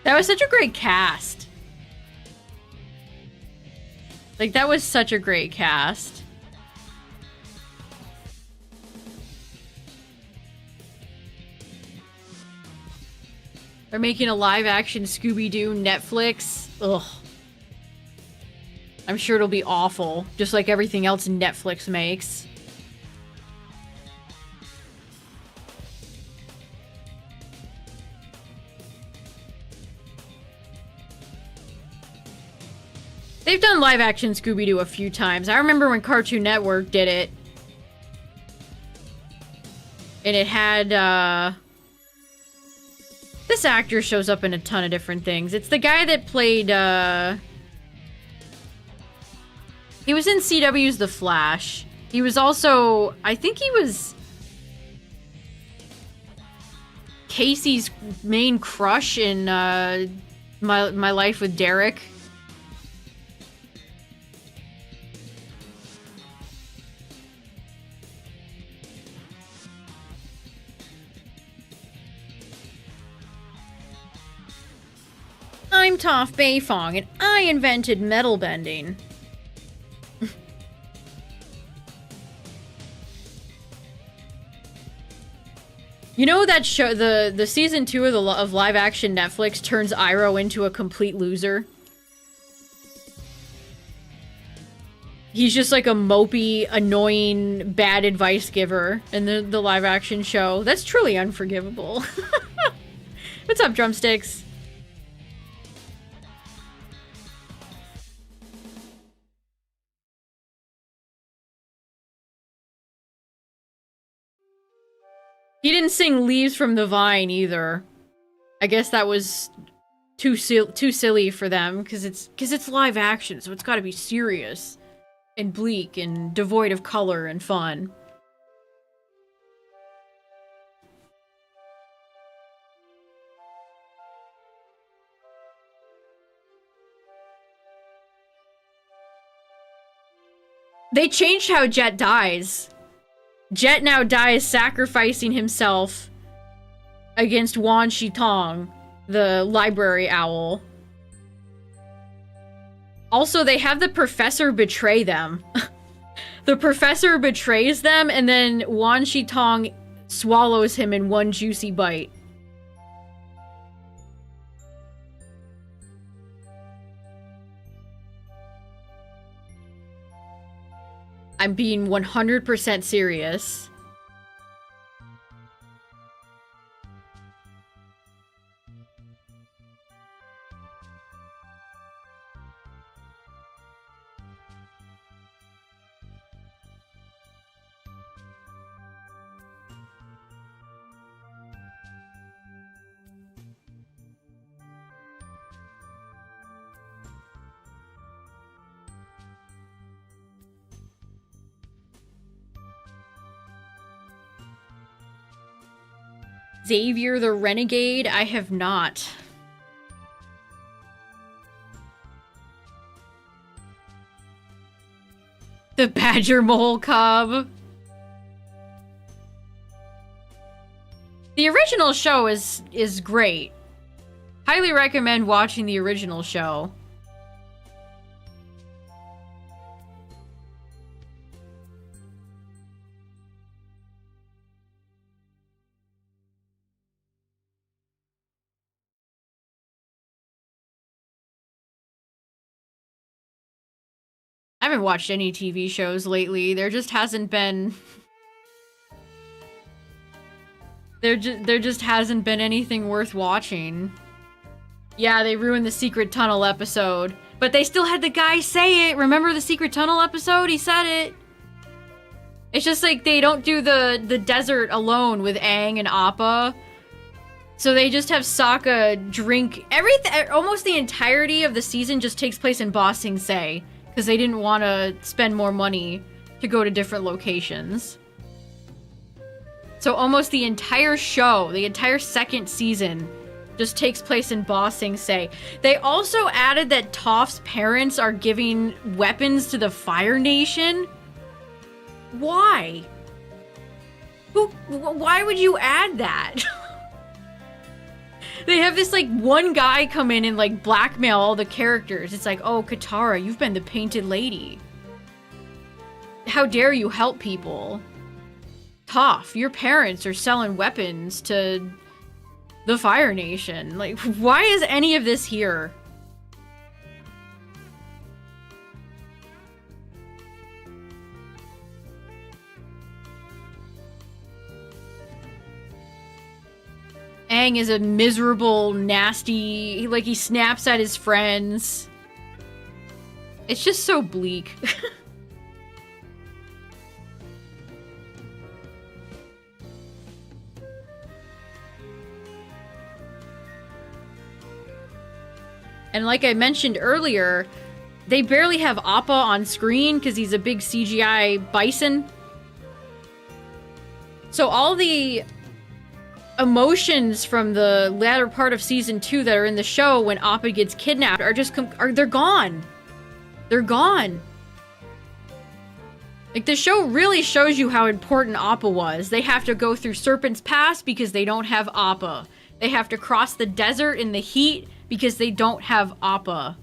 That was such a great cast. Like, that was such a great cast. They're making a live-action Scooby-Doo Netflix. Ugh. I'm sure it'll be awful, just like everything else Netflix makes. They've done live-action Scooby-Doo a few times. I remember when Cartoon Network did it. And it had, this actor shows up in a ton of different things. It's the guy that played, he was in CW's The Flash. He was also, I think he was Casey's main crush in, My Life with Derek. I'm Toph Beifong, and I invented metal bending. You know that show, the season 2 of live action Netflix turns Iroh into a complete loser? He's just like a mopey, annoying, bad advice giver in the live action show. That's truly unforgivable. What's up, Drumsticks? He didn't sing Leaves from the Vine either. I guess that was too silly for them because it's live action, so it's got to be serious and bleak and devoid of color and fun. They changed how Jet dies. Jet now dies sacrificing himself against Wan Shitong, the library owl. Also, they have the professor betray them. The professor betrays them, and then Wan Shitong swallows him in one juicy bite. I'm being 100% serious. Xavier the Renegade, I have not. The Badger Mole Cub. The original show is great. Highly recommend watching the original show. I haven't watched any TV shows lately. There just hasn't been... There just hasn't been anything worth watching. Yeah, they ruined the Secret Tunnel episode. But they still had the guy say it. Remember the Secret Tunnel episode? He said it. It's just like they don't do the desert alone with Aang and Appa. So they just have Sokka drink everything. Almost the entirety of the season just takes place in Ba Sing Se. Because they didn't want to spend more money to go to different locations. So almost the entire show, the entire second season, just takes place in Ba Sing Se. They also added that Toph's parents are giving weapons to the Fire Nation. Why? Why would you add that? They have this, like, one guy come in and, like, blackmail all the characters. It's like, oh, Katara, you've been the Painted Lady. How dare you help people? Toph, your parents are selling weapons to the Fire Nation. Like, why is any of this here? Aang is a miserable, nasty, like he snaps at his friends. It's just so bleak. And like I mentioned earlier, they barely have Appa on screen because he's a big CGI bison. So all the emotions from the latter part of season 2 that are in the show when Appa gets kidnapped are just they're gone. They're gone. Like, the show really shows you how important Appa was. They have to go through Serpent's Pass because they don't have Appa. They have to cross the desert in the heat because they don't have Appa.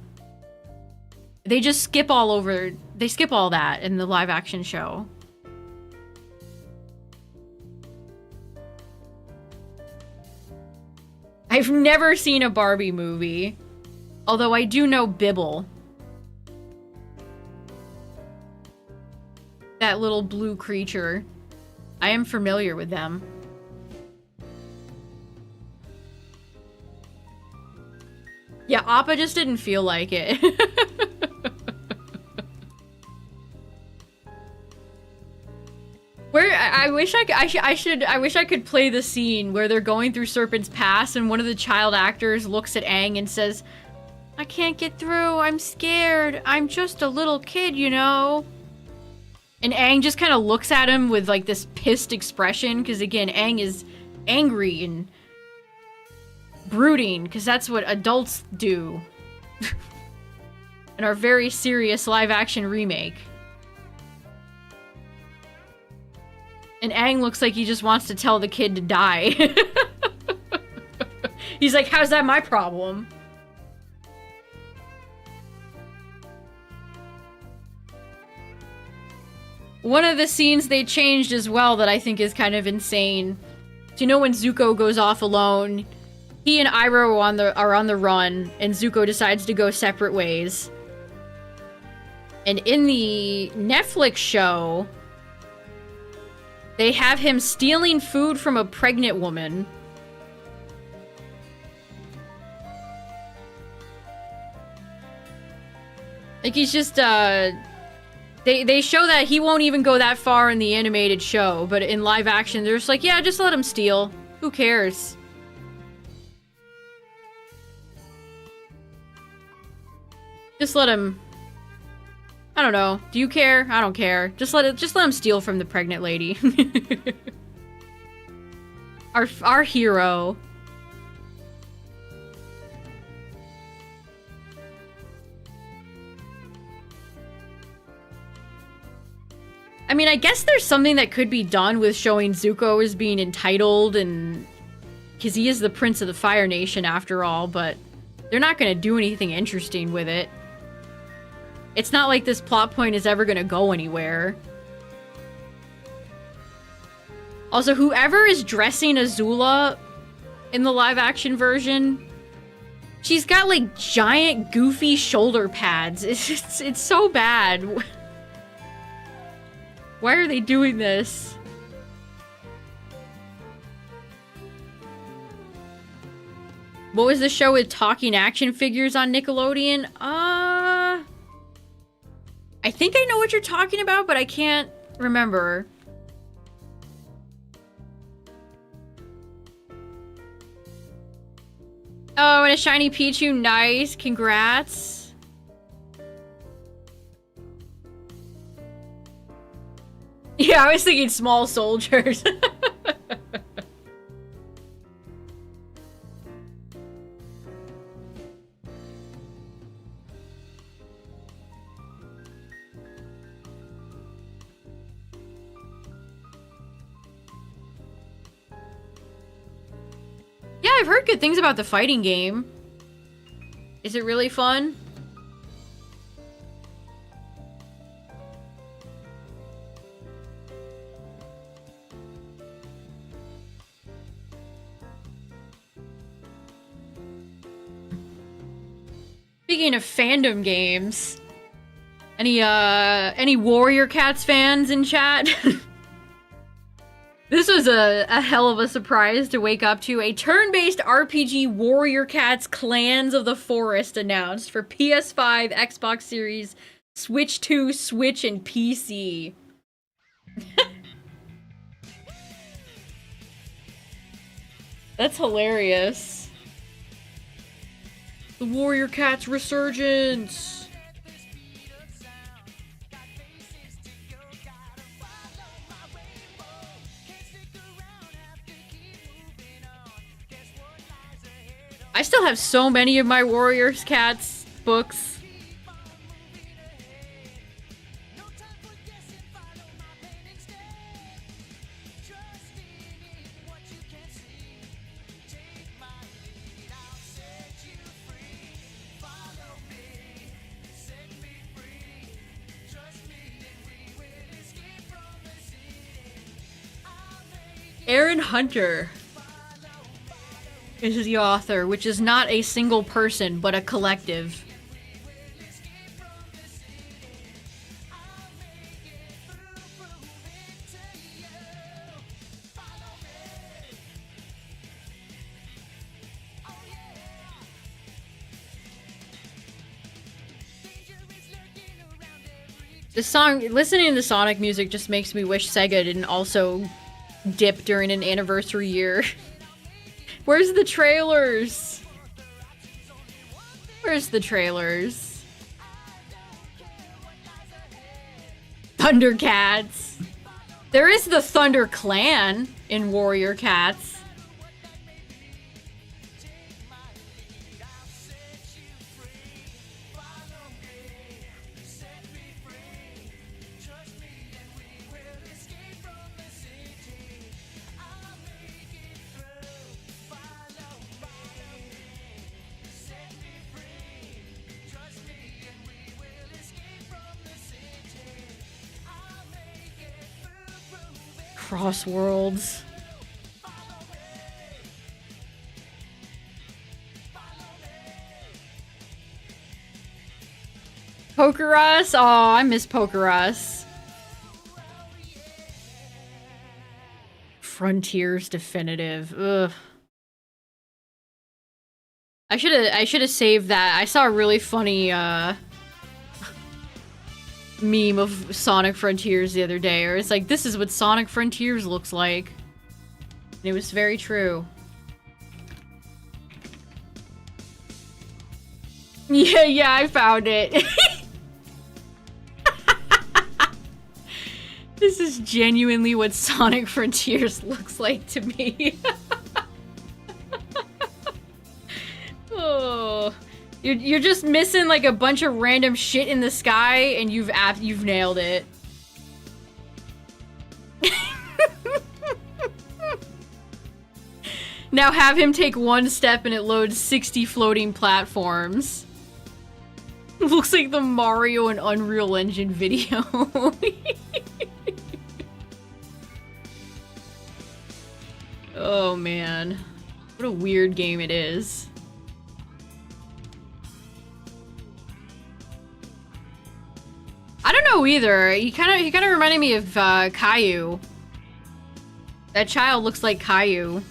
They just skip all over. They skip all that in the live action show. I've never seen a Barbie movie, although I do know Bibble. That little blue creature. I am familiar with them. Yeah, Appa just didn't feel like it. Where I wish I could play the scene where they're going through Serpent's Pass and one of the child actors looks at Aang and says, "I can't get through. I'm scared. I'm just a little kid, you know." And Aang just kind of looks at him with like this pissed expression because again, Aang is angry and brooding because that's what adults do in our very serious live action remake. And Aang looks like he just wants to tell the kid to die. He's like, how's that my problem? One of the scenes they changed as well that I think is kind of insane. Do you know when Zuko goes off alone? He and Iroh are on the run, and Zuko decides to go separate ways. And in the Netflix show, they have him stealing food from a pregnant woman. Like, he's just, They show that he won't even go that far in the animated show, but in live action, they're just like, yeah, just let him steal. Who cares? Just let him... I don't know. Do you care? I don't care. Just let him steal from the pregnant lady. Our hero. I mean, I guess there's something that could be done with showing Zuko as being entitled, and because he is the Prince of the Fire Nation after all, but they're not going to do anything interesting with it. It's not like this plot point is ever going to go anywhere. Also, whoever is dressing Azula in the live-action version, she's got, like, giant, goofy shoulder pads. It's so bad. Why are they doing this? What was the show with talking action figures on Nickelodeon? I think I know what you're talking about, but I can't remember. Oh, and a shiny Pichu, nice, congrats. Yeah, I was thinking small soldiers. Yeah, I've heard good things about the fighting game. Is it really fun? Speaking of fandom games, any Warrior Cats fans in chat? This was a hell of a surprise to wake up to. A turn-based RPG Warrior Cats Clans of the Forest announced for PS5, Xbox Series, Switch 2, Switch, and PC. That's hilarious. The Warrior Cats resurgence. I still have so many of my Warriors Cats books. Aaron Hunter is the author, which is not a single person, but a collective. The song, listening to the Sonic music just makes me wish Sega didn't also dip during an anniversary year. Where's the trailers? Where's the trailers? Thundercats. There is the Thunder Clan in Warrior Cats. Crossworlds. Poker Us? Oh, I miss Poker Us. Frontiers Definitive. Ugh. I should have saved that. I saw a really funny meme of Sonic Frontiers the other day, or it's like, this is what Sonic Frontiers looks like. And it was very true. Yeah, I found it. This is genuinely what Sonic Frontiers looks like to me. You're just missing like a bunch of random shit in the sky, and you've nailed it. Now have him take one step and it loads 60 floating platforms. Looks like the Mario and Unreal Engine video. Oh man. What a weird game it is. I don't know either. He kind of reminded me of Caillou. That child looks like Caillou.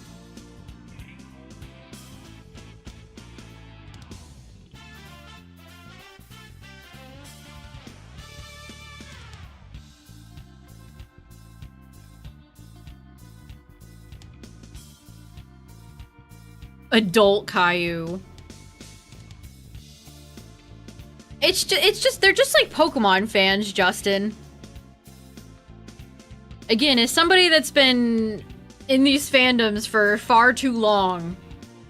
Adult Caillou. It's just they're just like Pokemon fans, Justin. Again, as somebody that's been in these fandoms for far too long,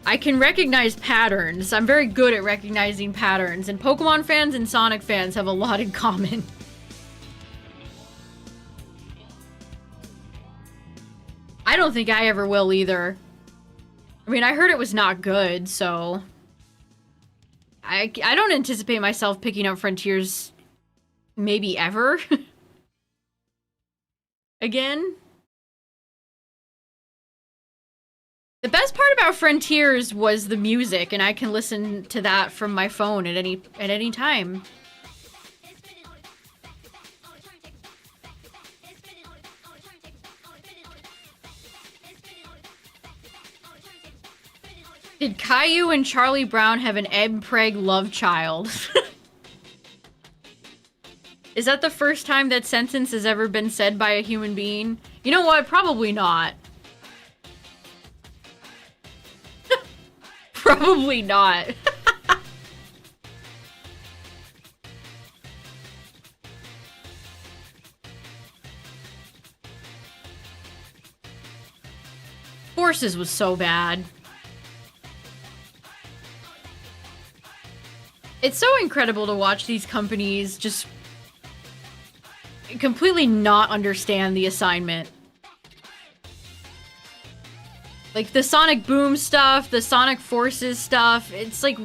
I can recognize patterns. I'm very good at recognizing patterns, and Pokemon fans and Sonic fans have a lot in common. I don't think I ever will either. I mean, I heard it was not good, so I don't anticipate myself picking up Frontiers maybe ever again. The best part about Frontiers was the music, and I can listen to that from my phone at any time. Did Caillou and Charlie Brown have an Ed Preg love child? Is that the first time that sentence has ever been said by a human being? You know what? Probably not. Probably not. Forces was so bad. It's so incredible to watch these companies just completely not understand the assignment. Like the Sonic Boom stuff, the Sonic Forces stuff, it's like,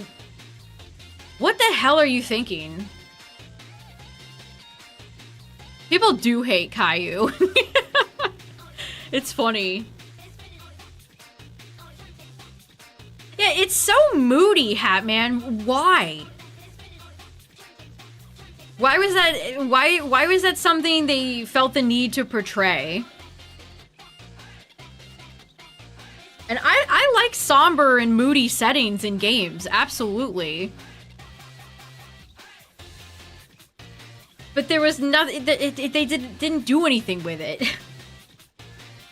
what the hell are you thinking? People do hate Caillou. It's funny. Yeah, it's so moody, Hatman. Why? Why was that? Why was that something they felt the need to portray? And I like somber and moody settings in games, absolutely. But there was nothing. They didn't do anything with it.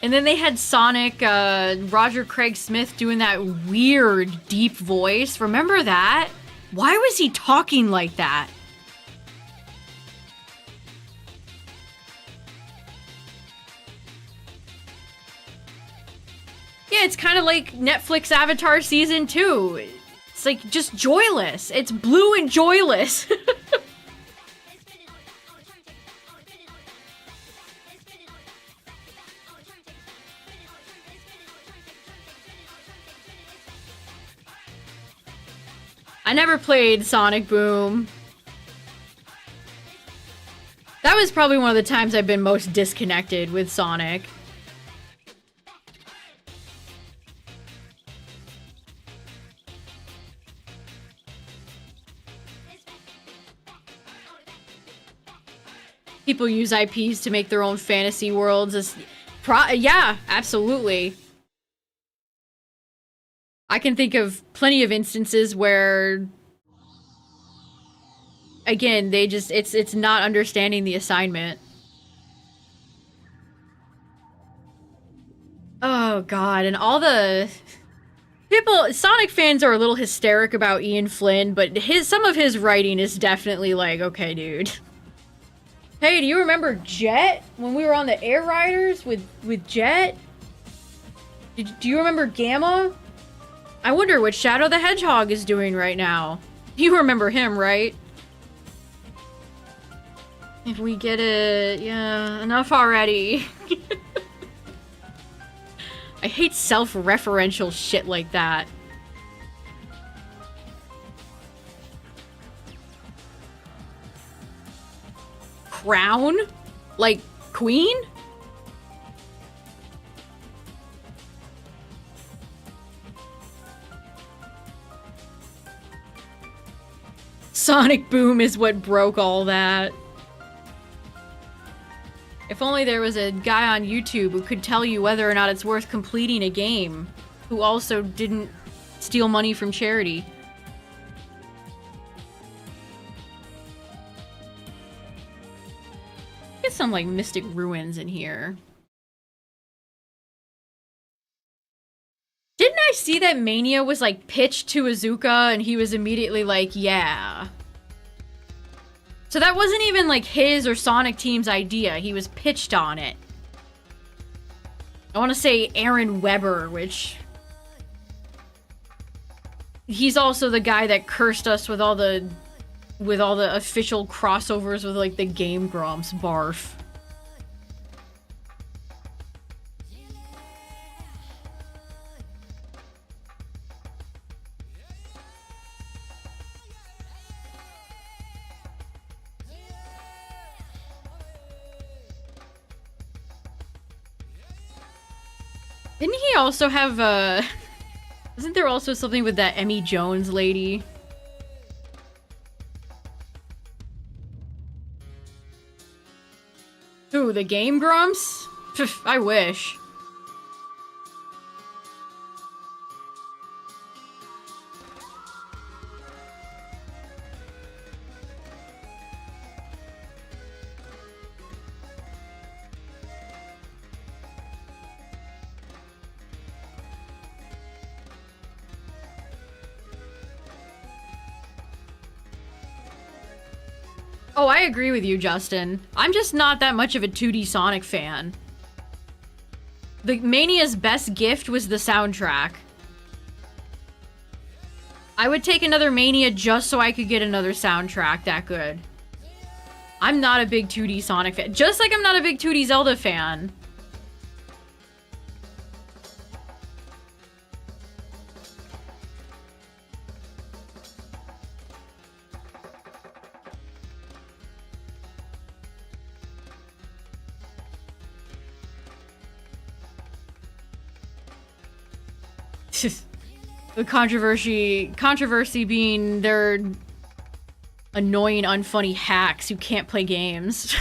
And then they had Sonic, Roger Craig Smith doing that weird deep voice. Remember that? Why was he talking like that? Yeah, it's kind of like Netflix Avatar Season 2. It's like just joyless. It's blue and joyless. I never played Sonic Boom. That was probably one of the times I've been most disconnected with Sonic. People use IPs to make their own fantasy worlds. Yeah, absolutely. I can think of plenty of instances where, again, they just, it's not understanding the assignment. Oh god, and all the people, Sonic fans are a little hysteric about Ian Flynn, but some of his writing is definitely like, okay, dude. Hey, do you remember Jet? When we were on the Air Riders with Jet? Do you remember Gamma? I wonder what Shadow the Hedgehog is doing right now. You remember him, right? If we get it... Yeah, enough already. I hate self-referential shit like that. Crown? Like, queen? Sonic Boom is what broke all that. If only there was a guy on YouTube who could tell you whether or not it's worth completing a game, who also didn't steal money from charity. Get some, like, Mystic Ruins in here. Didn't I see that Mania was, like, pitched to Azuka and he was immediately like, yeah. So that wasn't even, like, his or Sonic Team's idea. He was pitched on it. I want to say Aaron Weber, which... He's also the guy that cursed us with all the official crossovers with, like, the Game Grumps barf. Didn't he also have, isn't there also something with that Emmy Jones lady? Who, the Game Grumps? I wish. Oh, I agree with you, Justin. I'm just not that much of a 2D Sonic fan. The Mania's best gift was the soundtrack. I would take another Mania just so I could get another soundtrack that good. I'm not a big 2D Sonic fan. Just like I'm not a big 2D Zelda fan. The controversy being they're annoying, unfunny hacks who can't play games.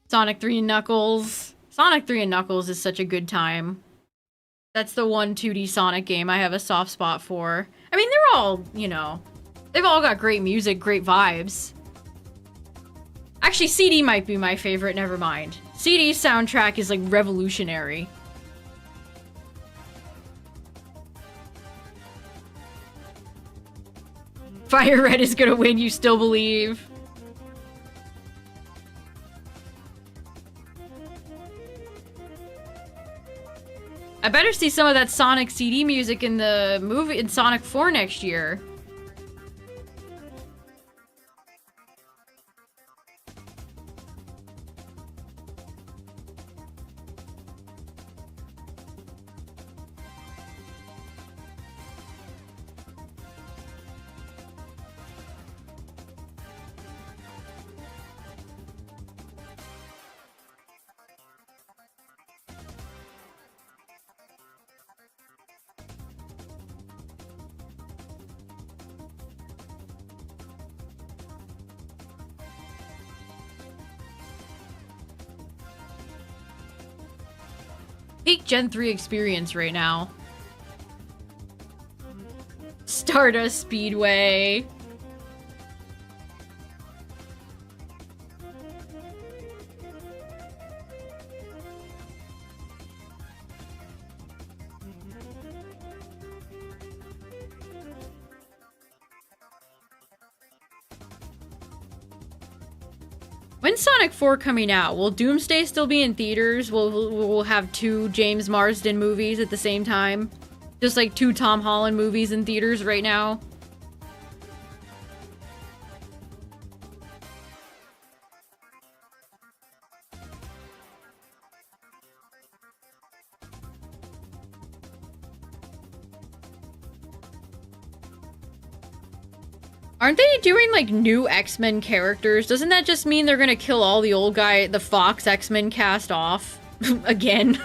Sonic 3 and Knuckles. Sonic 3 and Knuckles is such a good time. That's the one 2D Sonic game I have a soft spot for. I mean, they're all, you know, they've all got great music, great vibes. Actually, CD might be my favorite, never mind. CD's soundtrack is, like, revolutionary. FireRed is gonna win, you still believe. I better see some of that Sonic CD music in the movie, in Sonic 4 next year. Peak Gen 3 experience right now. Stardust Speedway. When's Sonic 4 coming out? Will Doomsday still be in theaters? We'll have 2 James Marsden movies at the same time? Just like 2 Tom Holland movies in theaters right now? Aren't they doing, like, new X-Men characters? Doesn't that just mean they're gonna kill all the old guy, the Fox X-Men cast off? Again.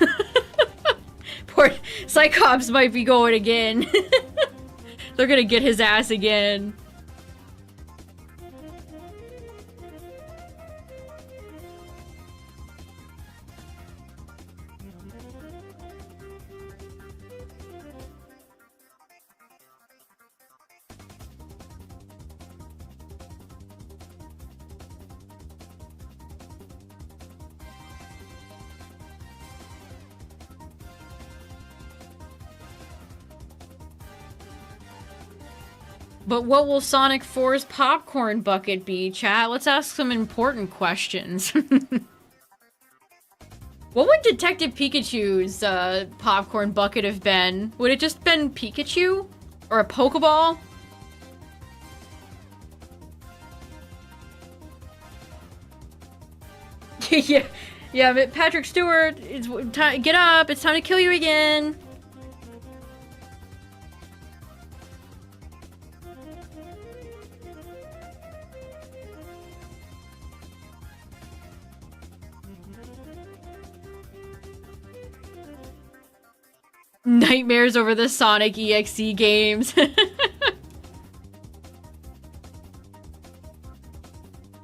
Poor Cyclops might be going again. They're gonna get his ass again. But what will Sonic 4's popcorn bucket be, chat? Let's ask some important questions. What would Detective Pikachu's popcorn bucket have been? Would it just been Pikachu? Or a Pokeball? yeah, but Patrick Stewart, get up, it's time to kill you again. Nightmares over the Sonic EXE games.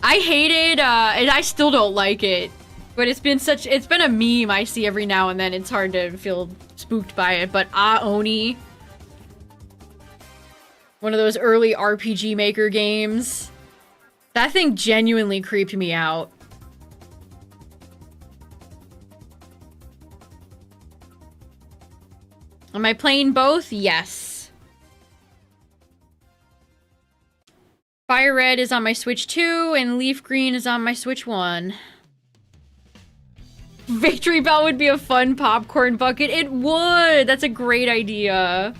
I hate it, and I still don't like it. But it's been a meme I see every now and then. It's hard to feel spooked by it. But Oni, one of those early RPG Maker games, that thing genuinely creeped me out. Am I playing both? Yes. FireRed is on my Switch 2, and LeafGreen is on my Switch 1. Victory Bell would be a fun popcorn bucket. It would! That's a great idea.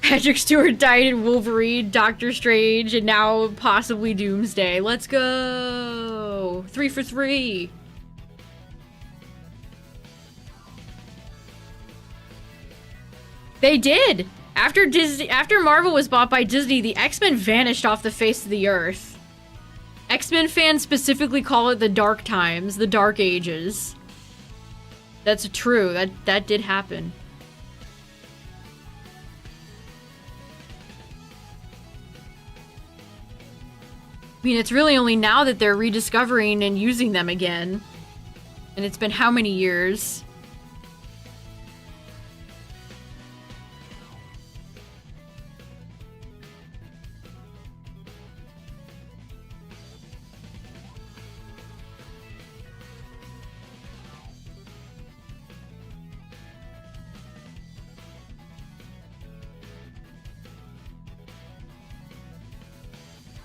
Patrick Stewart died in Wolverine, Doctor Strange, and now possibly Doomsday. Let's go! 3 for 3. They did! After Marvel was bought by Disney, the X-Men vanished off the face of the earth. X-Men fans specifically call it the Dark Times, the Dark Ages. That's true. That did happen. I mean, it's really only now that they're rediscovering and using them again. And it's been how many years?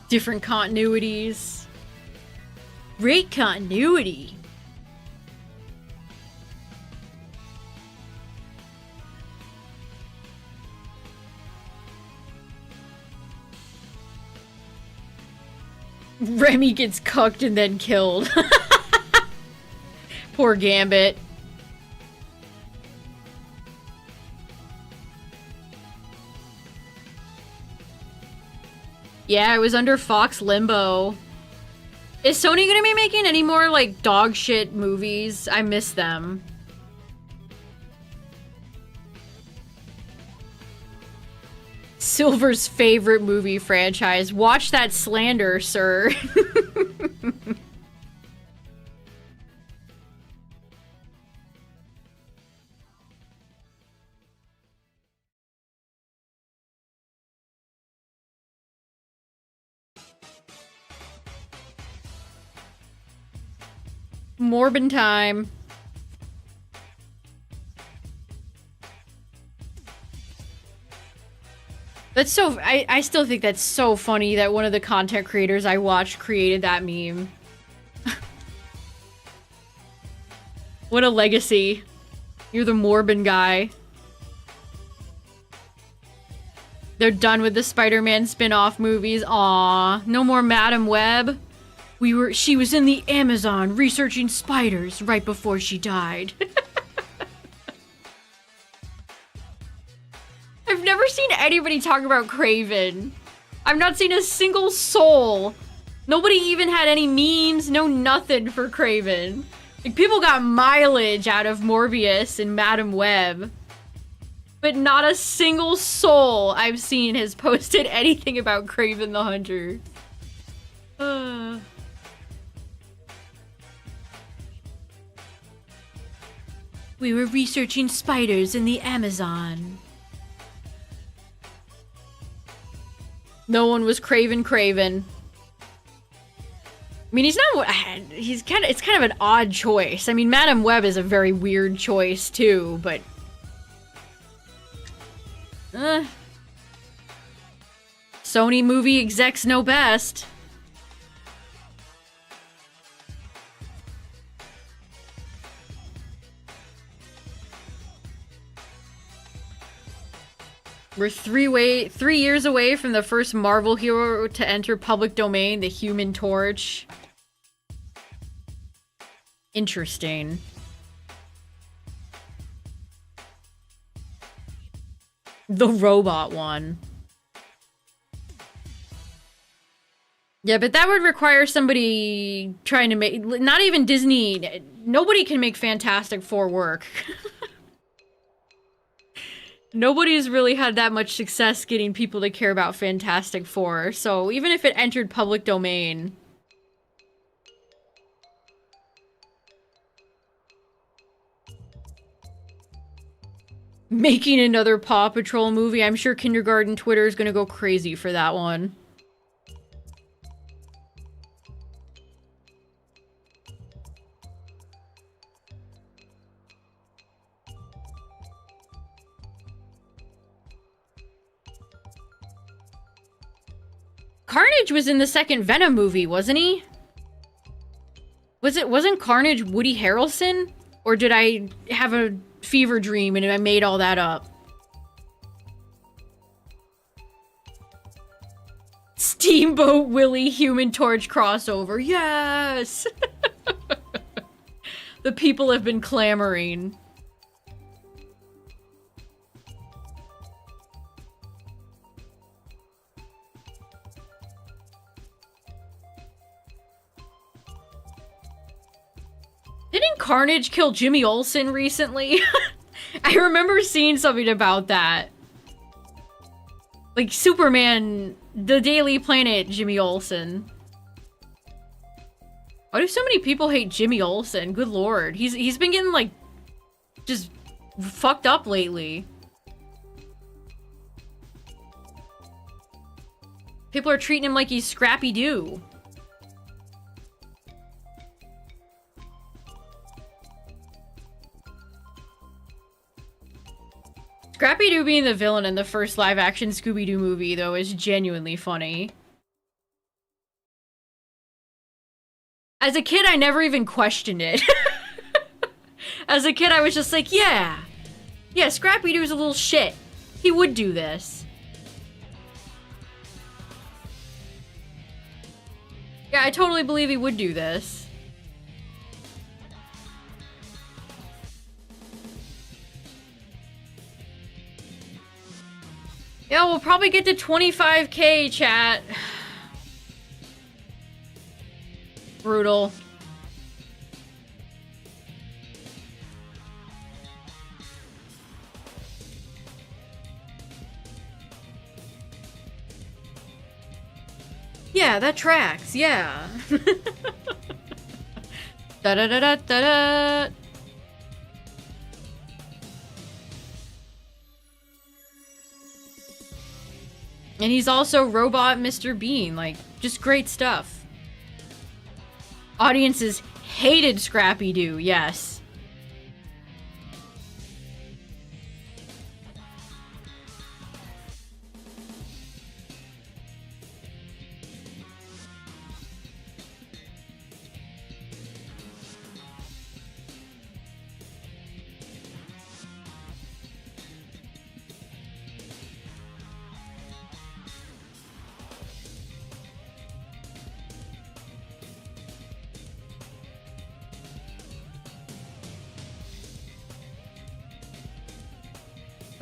Different continuities. Great continuity. Remy gets cucked and then killed. Poor Gambit. Yeah, it was under Fox Limbo. Is Sony gonna be making any more, like, dog shit movies? I miss them. Silver's favorite movie franchise. Watch that slander, sir. Morbin time. That's so... I still think that's so funny that one of the content creators I watched created that meme. What a legacy. You're the Morbin guy. They're done with the Spider-Man spin-off movies. Aww. No more Madam Web. She was in the Amazon researching spiders right before she died. I've never seen anybody talk about Kraven. I've not seen a single soul. Nobody even had any memes, no nothing for Kraven. Like, people got mileage out of Morbius and Madam Web. But not a single soul I've seen has posted anything about Kraven the Hunter. We were researching spiders in the Amazon. No one was Kraven. I mean, it's kind of an odd choice. I mean, Madam Web is a very weird choice too, but Sony movie execs know best. We're 3 years away from the first Marvel hero to enter public domain, the Human Torch. Interesting. The robot one. Yeah, but that would require somebody trying to make... Not even Disney. Nobody can make Fantastic Four work. Nobody's really had that much success getting people to care about Fantastic Four, so even if it entered public domain... Making another Paw Patrol movie, I'm sure Kindergarten Twitter is gonna go crazy for that one. Carnage was in the second Venom movie, wasn't he? Wasn't Carnage Woody Harrelson? Or did I have a fever dream and I made all that up? Steamboat Willie Human Torch crossover. Yes! The people have been clamoring. Didn't Carnage kill Jimmy Olsen recently? I remember seeing something about that. Like Superman, the Daily Planet, Jimmy Olsen. Why do so many people hate Jimmy Olsen? Good lord. He's been getting like just fucked up lately. People are treating him like he's Scrappy-Doo. Scrappy-Doo being the villain in the first live-action Scooby-Doo movie, though, is genuinely funny. As a kid, I never even questioned it. As a kid, I was just like, yeah. Yeah, Scrappy-Doo's a little shit. He would do this. Yeah, I totally believe he would do this. Yeah, we'll probably get to 25K, chat. Brutal. Yeah, that tracks, yeah. Da-da-da-da-da-da. And he's also Robot Mr. Bean, like, just great stuff. Audiences hated Scrappy-Doo, yes.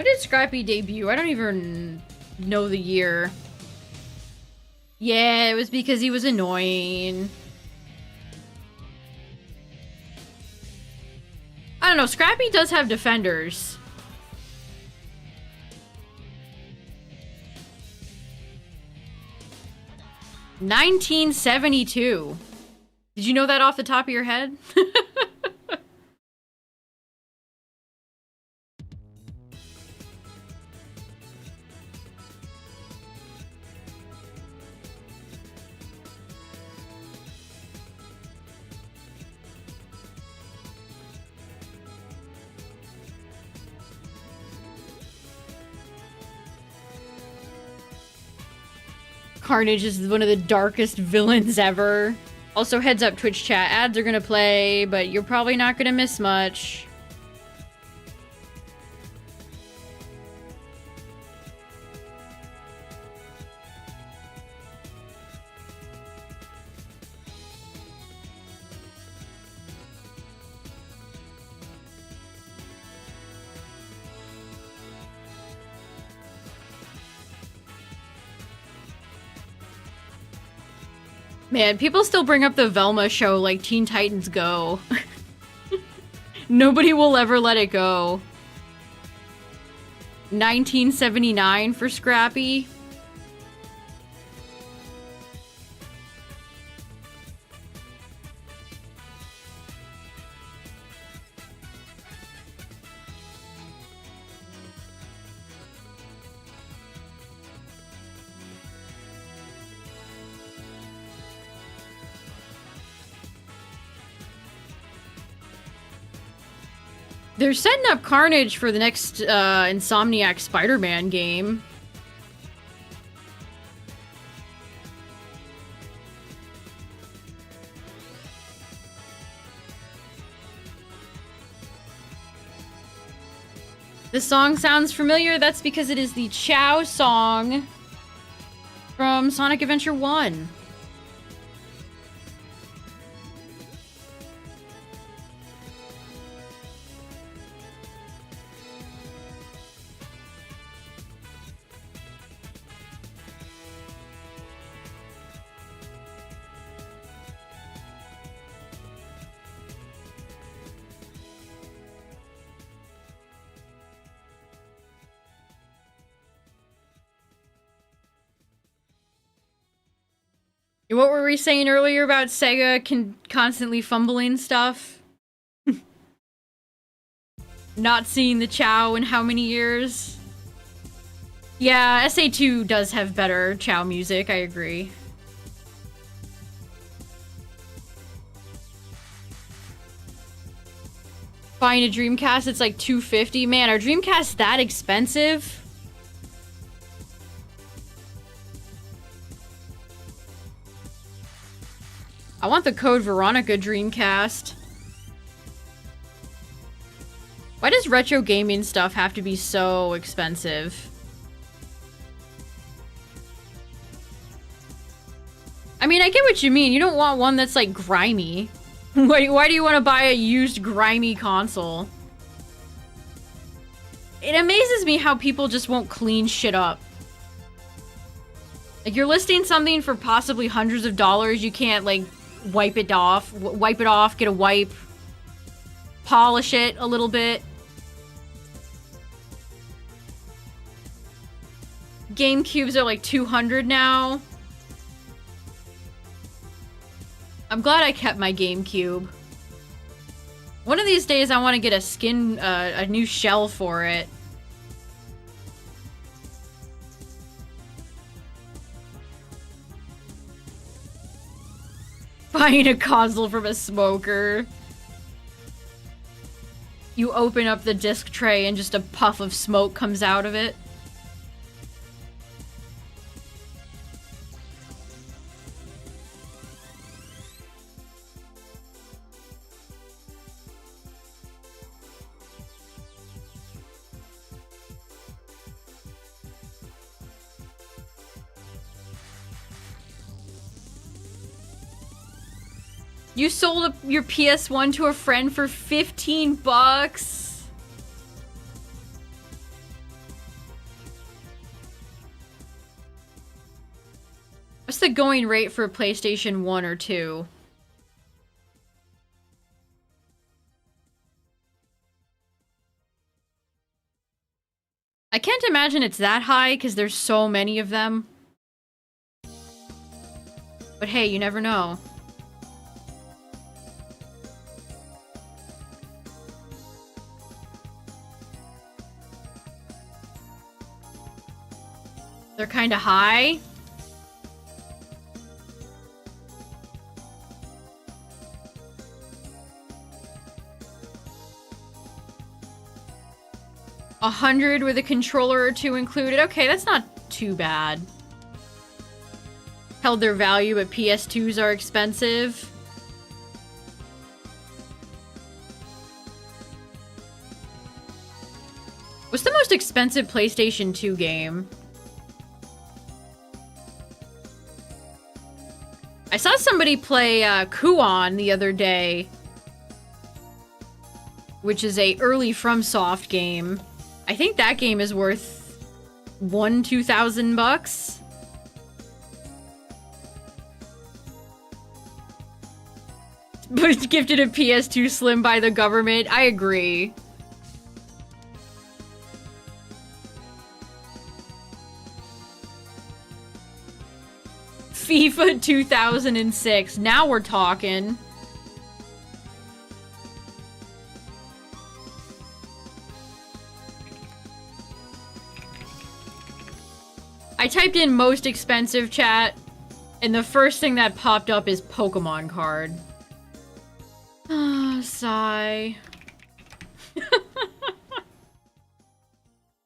When did Scrappy debut? I don't even know the year. Yeah, it was because he was annoying. I don't know, Scrappy does have defenders. $1972. Did you know that off the top of your head? Carnage is one of the darkest villains ever. Also, heads up, Twitch chat. Ads are gonna play, but you're probably not gonna miss much. Man, people still bring up the Velma show like Teen Titans Go. Nobody will ever let it go. 1979 for Scrappy. They're setting up Carnage for the next Insomniac Spider-Man game. The song sounds familiar. That's because it is the Chow song from Sonic Adventure 1. What were we saying earlier about Sega constantly fumbling stuff? Not seeing the Chow in how many years? Yeah, SA2 does have better Chow music, I agree. Buying a Dreamcast, it's like $250. Man, are Dreamcasts that expensive? I want the Code Veronica Dreamcast. Why does retro gaming stuff have to be so expensive? I mean, I get what you mean. You don't want one that's like grimy. Why do you want to buy a used grimy console? It amazes me how people just won't clean shit up. Like, you're listing something for possibly hundreds of dollars, you can't like wipe it off, get a wipe, polish it a little bit. GameCubes are like 200 now. I'm glad I kept my GameCube. One of these days I want to get a new shell for it. Buying a console from a smoker. You open up the disc tray and just a puff of smoke comes out of it. You sold your PS1 to a friend for $15. the going rate for PlayStation 1 or 2? I can't imagine it's that high because there's so many of them. But hey, you never know. They're kind of high. $100 with a controller or two included. Okay, that's not too bad. Held their value, but PS2s are expensive. What's the most expensive PlayStation 2 game? I saw somebody play Kuon the other day, which is a early FromSoft game. I think that game is worth $2,000. But gifted a PS2 Slim by the government. I agree. FIFA 2006. Now we're talking. I typed in most expensive, chat, and the first thing that popped up is Pokemon card. Ah, sigh.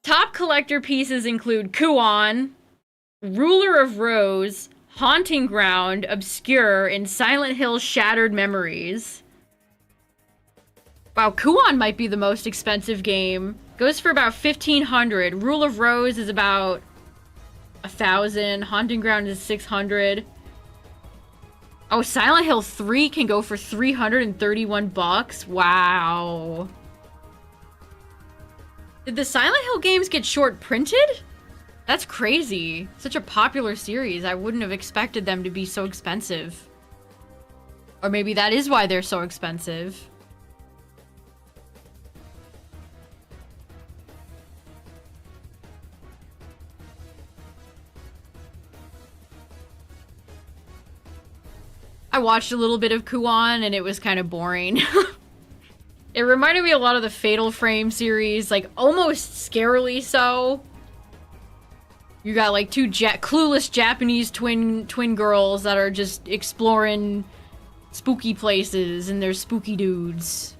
Top collector pieces include Kuon, Ruler of Rose, Haunting Ground, Obscure, and Silent Hill Shattered Memories. Wow, Kuon might be the most expensive game. Goes for about $1,500. Rule of Rose is about $1,000. Haunting Ground is $600. Oh, Silent Hill 3 can go for $331. Wow. Did the Silent Hill games get short printed? That's crazy. Such a popular series. I wouldn't have expected them to be so expensive. Or maybe that is why they're so expensive. I watched a little bit of Kuon and it was kind of boring. It reminded me a lot of the Fatal Frame series, like almost scarily so. You got like two clueless Japanese twin girls that are just exploring spooky places and they're spooky dudes.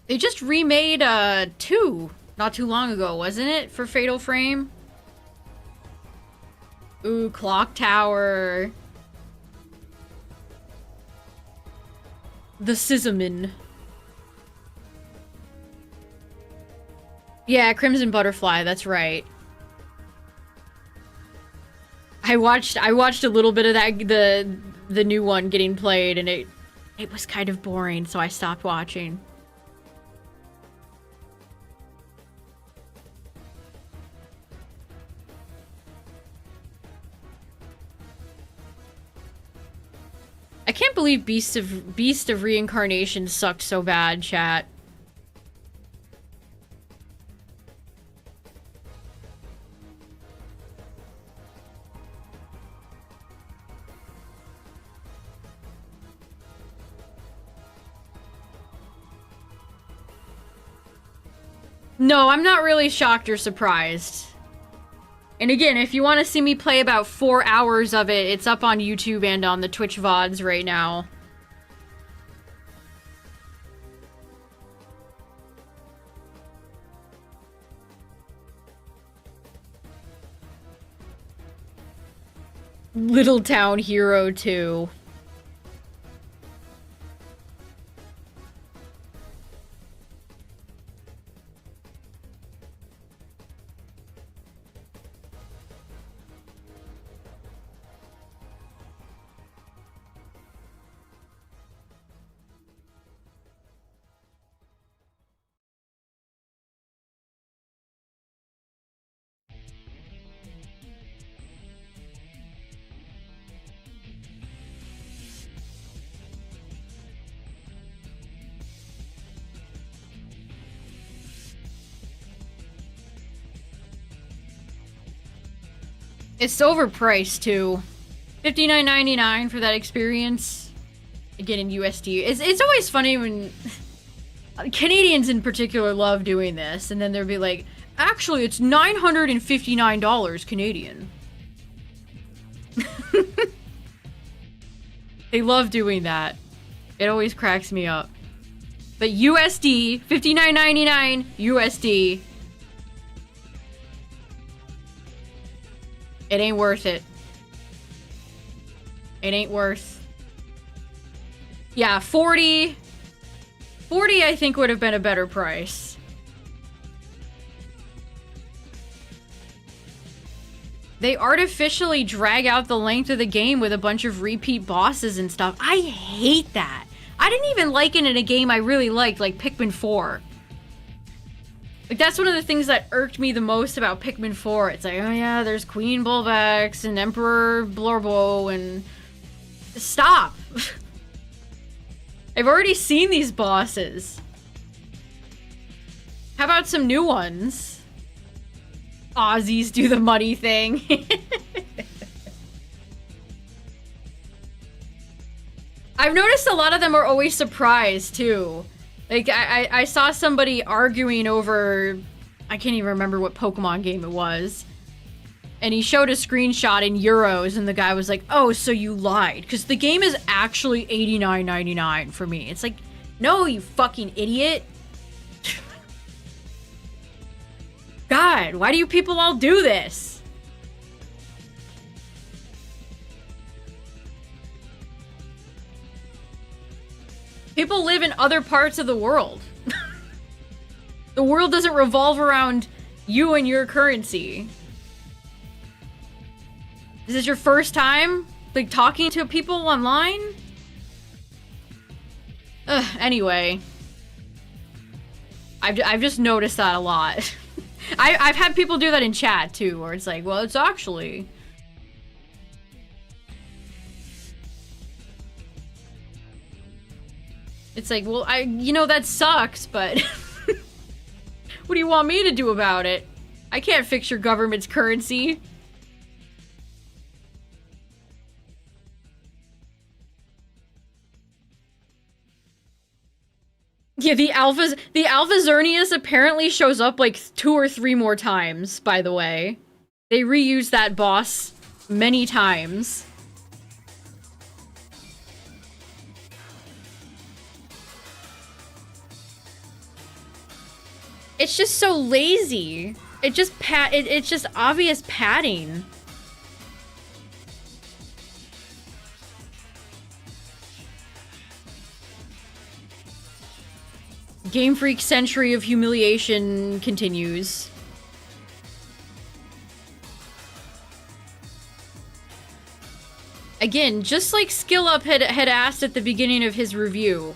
They just remade 2 not too long ago, wasn't it? For Fatal Frame? Ooh, Clock Tower. The Scissorman. Yeah, Crimson Butterfly, that's right. I watched a little bit of that, the new one getting played, and it was kind of boring, so I stopped watching. I can't believe Beast of Reincarnation sucked so bad, chat. No, I'm not really shocked or surprised. And again, if you want to see me play about 4 hours of it, it's up on YouTube and on the Twitch VODs right now. Little Town Hero 2. It's overpriced too. $59.99 for that experience. Again in USD. It's always funny when Canadians in particular love doing this, and then they'll be like, actually it's $959 Canadian. They love doing that. It always cracks me up. But USD, $59.99 USD. It ain't worth it. It ain't worth. Yeah, 40 I think would have been a better price. They artificially drag out the length of the game with a bunch of repeat bosses and stuff. I hate that. I didn't even like it in a game I really liked, like Pikmin 4. Like, that's one of the things that irked me the most about Pikmin 4. It's like, oh yeah, there's Queen Bulbex and Emperor Blorbo and... Stop! I've already seen these bosses. How about some new ones? Aussies do the money thing. I've noticed a lot of them are always surprised, too. Like, I saw somebody arguing over... I can't even remember what Pokemon game it was. And he showed a screenshot in euros, and the guy was like, oh, so you lied. Because the game is actually $89.99 for me. It's like, no, you fucking idiot. God, why do you people all do this? People live in other parts of the world. The world doesn't revolve around you and your currency. Is this your first time, like, talking to people online? Anyway. I've just noticed that a lot. I've had people do that in chat, too, where it's like, well, it's actually... It's like, well, you know, that sucks, but... What do you want me to do about it? I can't fix your government's currency. Yeah, the Alpha Xerneas apparently shows up like 2 or 3 more times, by the way. They reused that boss many times. It's just so lazy. It's just obvious padding. Game Freak's century of humiliation continues. Again, just like Skill Up had asked at the beginning of his review.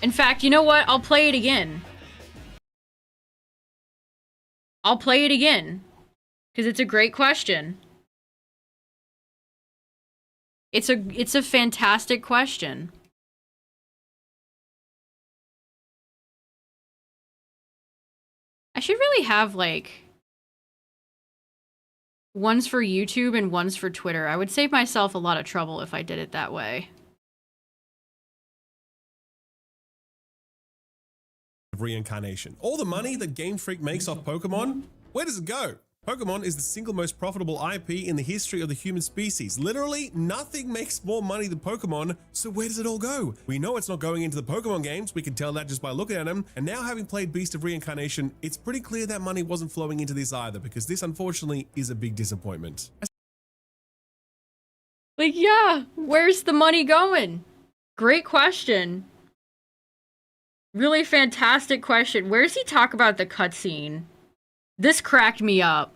In fact, you know what? I'll play it again. I'll play it again. Because it's a great question. It's a fantastic question. I should really have, like, ones for YouTube and ones for Twitter. I would save myself a lot of trouble if I did it that way. Reincarnation. All the money that Game Freak makes off Pokemon, where does it go? Pokemon is the single most profitable IP in the history of the human species. Literally, nothing makes more money than Pokemon, so where does it all go? We know it's not going into the Pokemon games, we can tell that just by looking at them, and now having played Beast of Reincarnation, it's pretty clear that money wasn't flowing into this either, because this unfortunately is a big disappointment. Like, yeah, where's the money going? Great question. Really fantastic question. Where does he talk about the cutscene? This cracked me up.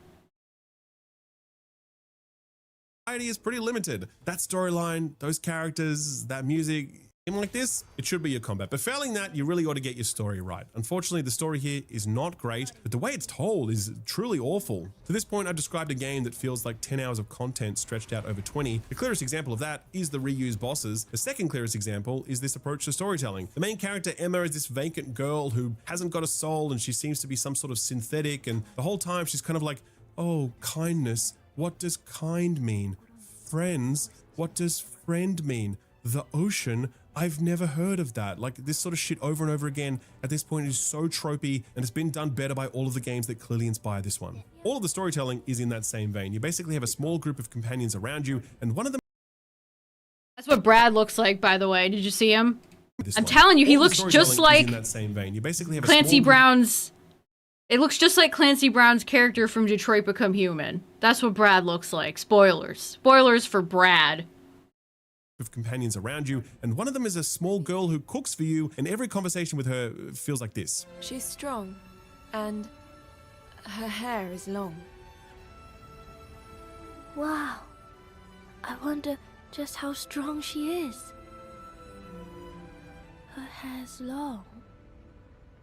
Variety is pretty limited. That storyline, those characters, that music, game like this, it should be your combat. But failing that, you really ought to get your story right. Unfortunately, the story here is not great, but the way it's told is truly awful. To this point, I've described a game that feels like 10 hours of content stretched out over 20. The clearest example of that is the reused bosses. The second clearest example is this approach to storytelling. The main character, Emma, is this vacant girl who hasn't got a soul, and she seems to be some sort of synthetic, and the whole time she's kind of like, oh, kindness, what does kind mean? Friends, what does friend mean? The ocean, I've never heard of that. Like, this sort of shit over and over again at this point is so tropey, and it's been done better by all of the games that clearly inspire this one. All of the storytelling is in that same vein. You basically have a small group of companions around you, and one of them... That's what Brad looks like, by the way. Did you see him? I'm telling you, he looks just like in that same vein. You basically have Clancy Brown's... It looks just like Clancy Brown's character from Detroit Become Human. That's what Brad looks like. Spoilers. Spoilers for Brad. Of companions around you, and one of them is a small girl who cooks for you, and every conversation with her feels like this. She's strong, and her hair is long. Wow. I wonder just how strong she is. Her hair's long.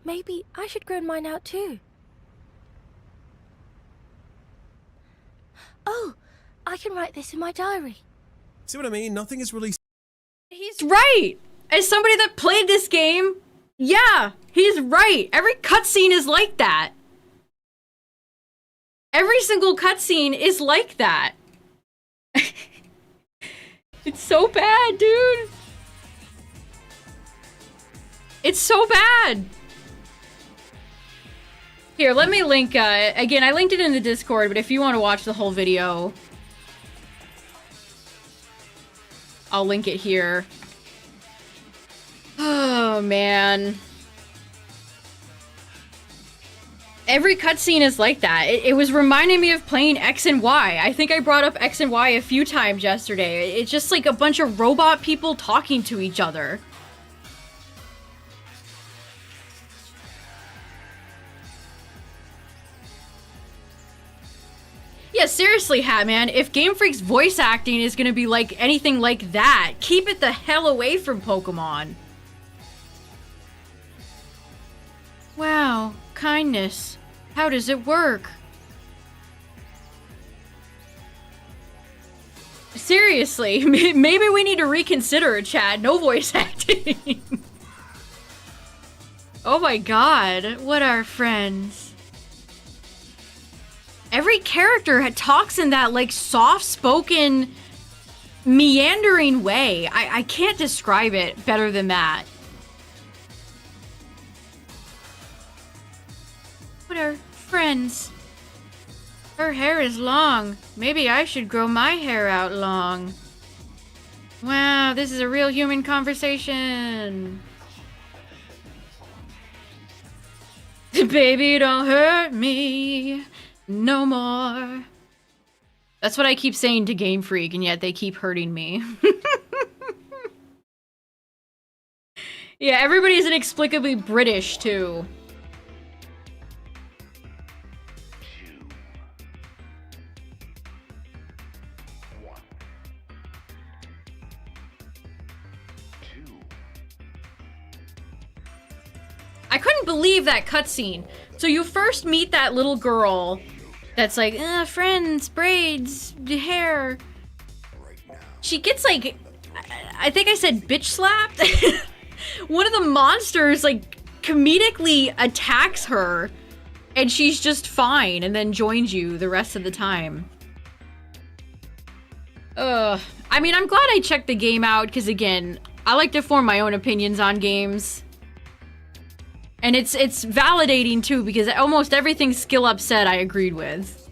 Maybe I should grow mine out too. Oh, I can write this in my diary. See what I mean? Nothing is really... He's right! As somebody that played this game, yeah, he's right. Every cutscene is like that. Every single cutscene is like that. It's so bad, dude. It's so bad. Here, let me link, again, I linked it in the Discord, but if you want to watch the whole video, I'll link it here. Oh, man. Every cutscene is like that. It was reminding me of playing X and Y. I think I brought up X and Y a few times yesterday. It's just like a bunch of robot people talking to each other. Yeah, seriously, Hatman, if Game Freak's voice acting is gonna be like anything like that, keep it the hell away from Pokemon. Wow, kindness. How does it work? Seriously, maybe we need to reconsider it, Chad. No voice acting. Oh my god, what are friends? Every character talks in that, like, soft-spoken, meandering way. I can't describe it better than that. What are friends? Her hair is long. Maybe I should grow my hair out long. Wow, this is a real human conversation. Baby, don't hurt me no more. That's what I keep saying to Game Freak, and yet they keep hurting me. Yeah, everybody's inexplicably British, too. I couldn't believe that cutscene. So you first meet that little girl that's like, friends, braids, hair. She gets like, I think I said bitch slapped. One of the monsters like comedically attacks her and she's just fine and then joins you the rest of the time. I mean, I'm glad I checked the game out because again, I like to form my own opinions on games. And it's validating too because almost everything Skill Up said I agreed with.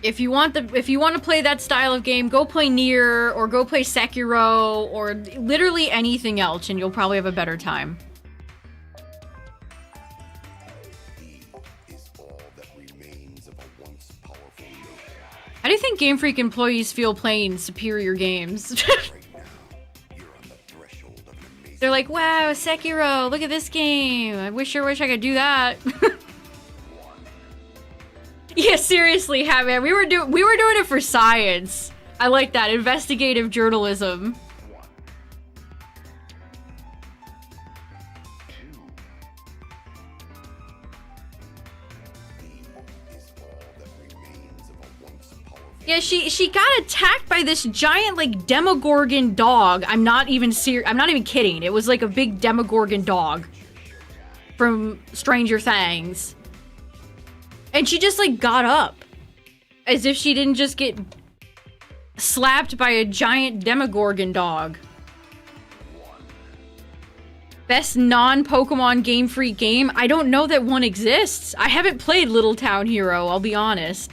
If you want to play that style of game, go play Nier or go play Sekiro or literally anything else and you'll probably have a better time. How do you think Game Freak employees feel playing superior games? They're like, wow, Sekiro, look at this game. I sure wish I could do that. Yeah, seriously, man. We were doing it for science. I like that. Investigative journalism. Yeah, she got attacked by this giant, like, Demogorgon dog. I'm not even kidding. It was like a big Demogorgon dog from Stranger Things. And she just, like, got up. As if she didn't just get slapped by a giant Demogorgon dog. Best non-Pokemon Game Freak game? I don't know that one exists. I haven't played Little Town Hero, I'll be honest.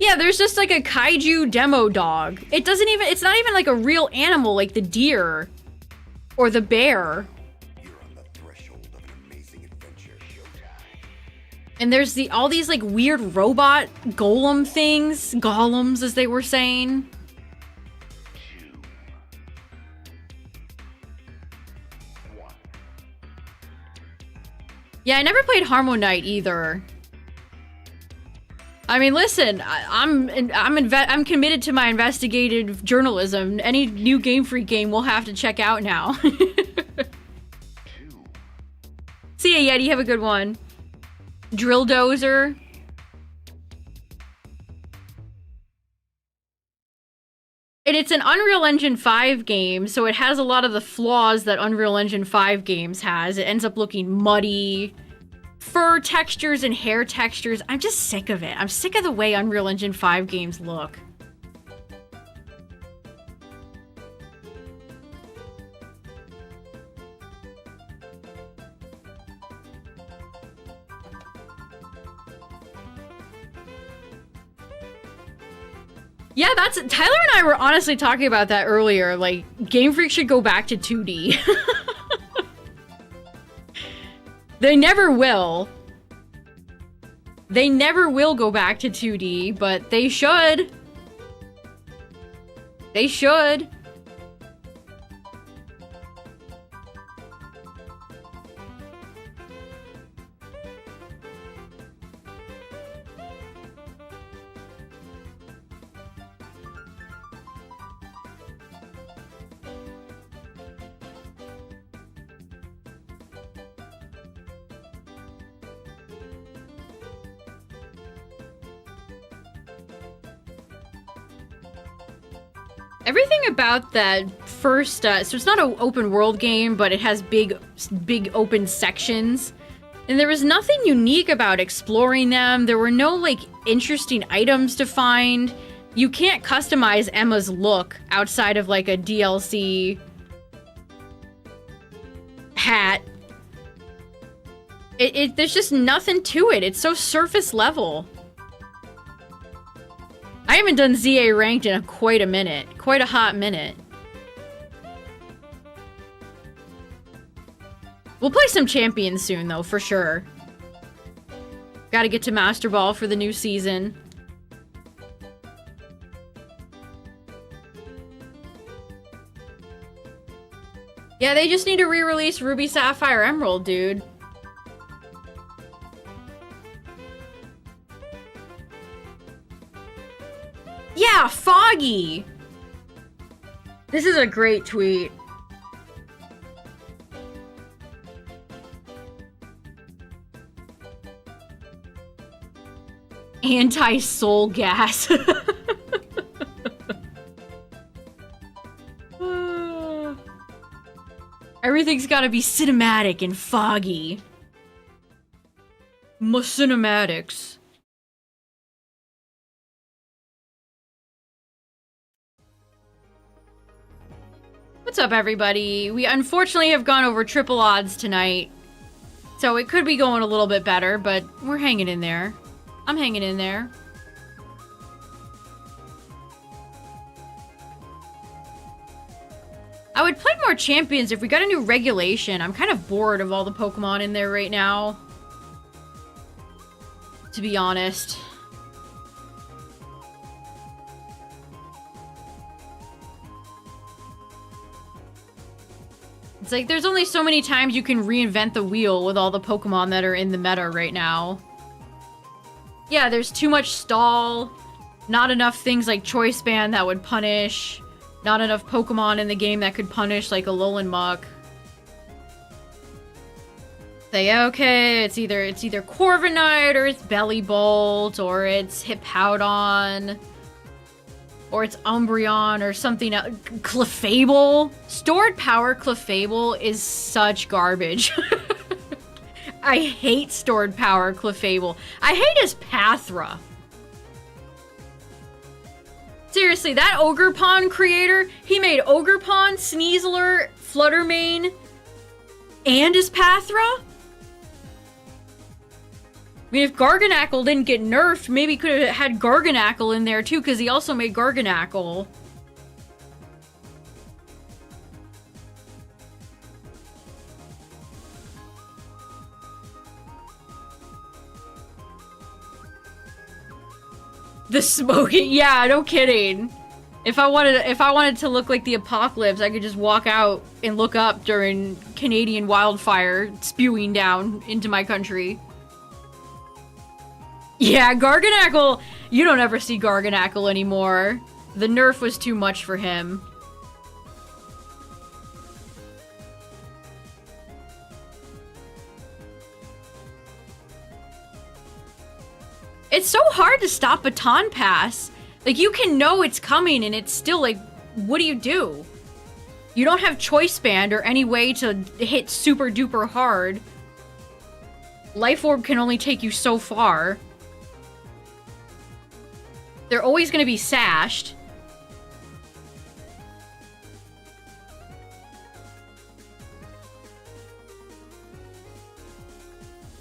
Yeah, there's just like a kaiju demo dog. It's not even like a real animal like the deer or the bear. And there's all these like weird robot golem things, golems as they were saying. Yeah, I never played Harmonite either. I mean, listen, I'm committed to my investigative journalism. Any new Game Freak game we'll have to check out now. See ya, Yeti. Have a good one. Drill Dozer. And it's an Unreal Engine 5 game, so it has a lot of the flaws that Unreal Engine 5 games has. It ends up looking muddy. Fur textures and hair textures. I'm just sick of it. I'm sick of the way Unreal Engine 5 games look. Yeah, Tyler and I were honestly talking about that earlier. Like, Game Freak should go back to 2D. They never will. They never will go back to 2D, but they should. They should. Everything about that first, so it's not an open world game, but it has big open sections. And there was nothing unique about exploring them. There were no, like, interesting items to find. You can't customize Emma's look outside of, like, a DLC hat. There's just nothing to it. It's so surface level. I haven't done ZA ranked in quite a minute. Quite a hot minute. We'll play some champions soon, though, for sure. Gotta get to Master Ball for the new season. Yeah, they just need to re-release Ruby Sapphire Emerald, dude. Yeah, Foggy! This is a great tweet. Anti-soul gas. Everything's gotta be cinematic and foggy. Cinematics. What What's up, everybody? We unfortunately have gone over triple odds tonight. So it could be going a little bit better, but we're hanging in there. I'm hanging in there. I would play more champions if we got a new regulation. I'm kind of bored of all the Pokemon in there right now, to be honest. It's like there's only so many times you can reinvent the wheel with all the Pokemon that are in the meta right now. Yeah, there's too much stall, not enough things like Choice Band that would punish, not enough Pokemon in the game that could punish like a Alolan Muck. Say, okay, it's either Corviknight, or it's Bellibolt, or it's Hippowdon, or it's Umbreon, or something else. Clefable? Stored Power Clefable is such garbage. I hate Stored Power Clefable. I hate his Pathra. Seriously, that Ogerpon creator, he made Ogerpon, Sneasler, Fluttermane, and his Pathra? I mean, if Garganacl didn't get nerfed, maybe he could have had Garganacl in there too, because he also made Garganacl. The smoking, yeah, no kidding. If I wanted to look like the apocalypse, I could just walk out and look up during Canadian wildfire spewing down into my country. Yeah, Garganacl, you don't ever see Garganacl anymore. The nerf was too much for him. It's so hard to stop Baton Pass. Like, you can know it's coming and it's still like, what do? You don't have Choice Band or any way to hit super duper hard. Life Orb can only take you so far. They're always going to be sashed.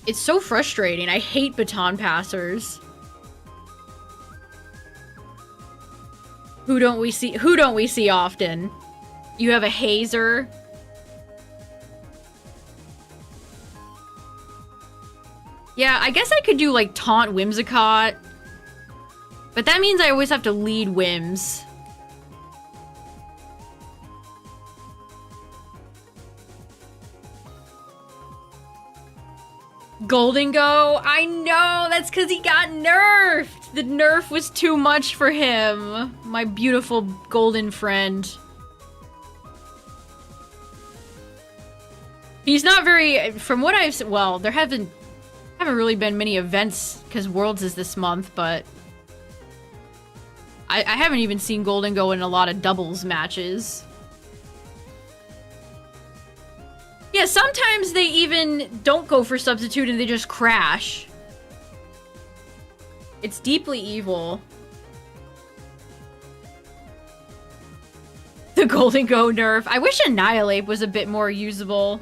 It's so frustrating. I hate Baton Passers. Who don't we see often? You have a Hazer. Yeah, I guess I could do like Taunt Whimsicott. But that means I always have to lead Whims. Golden Go? I know! That's because he got nerfed! The nerf was too much for him. My beautiful golden friend. He's not very... From what I've... Well, there haven't really been many events because Worlds is this month, but... I haven't even seen Golden Go in a lot of doubles matches. Yeah, sometimes they even don't go for substitute and they just crash. It's deeply evil. The Golden Go nerf. I wish Annihilate was a bit more usable.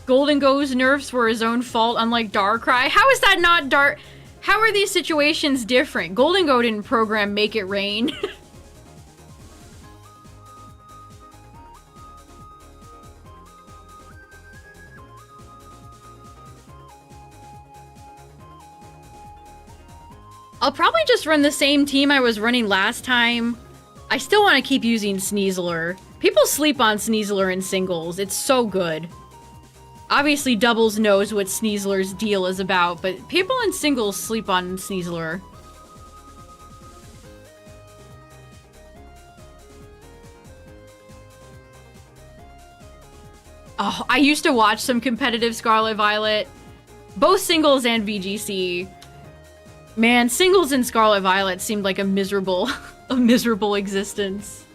Golden Go's nerfs were his own fault, unlike Darkrai. How is that not Dark? How are these situations different? Golden Go didn't program Make It Rain. I'll probably just run the same team I was running last time. I still want to keep using Sneasler. People sleep on Sneasler in singles. It's so good. Obviously, doubles knows what Sneasler's deal is about, but people in singles sleep on Sneasler. Oh, I used to watch some competitive Scarlet Violet. Both singles and VGC. Man, singles in Scarlet Violet seemed like a miserable existence.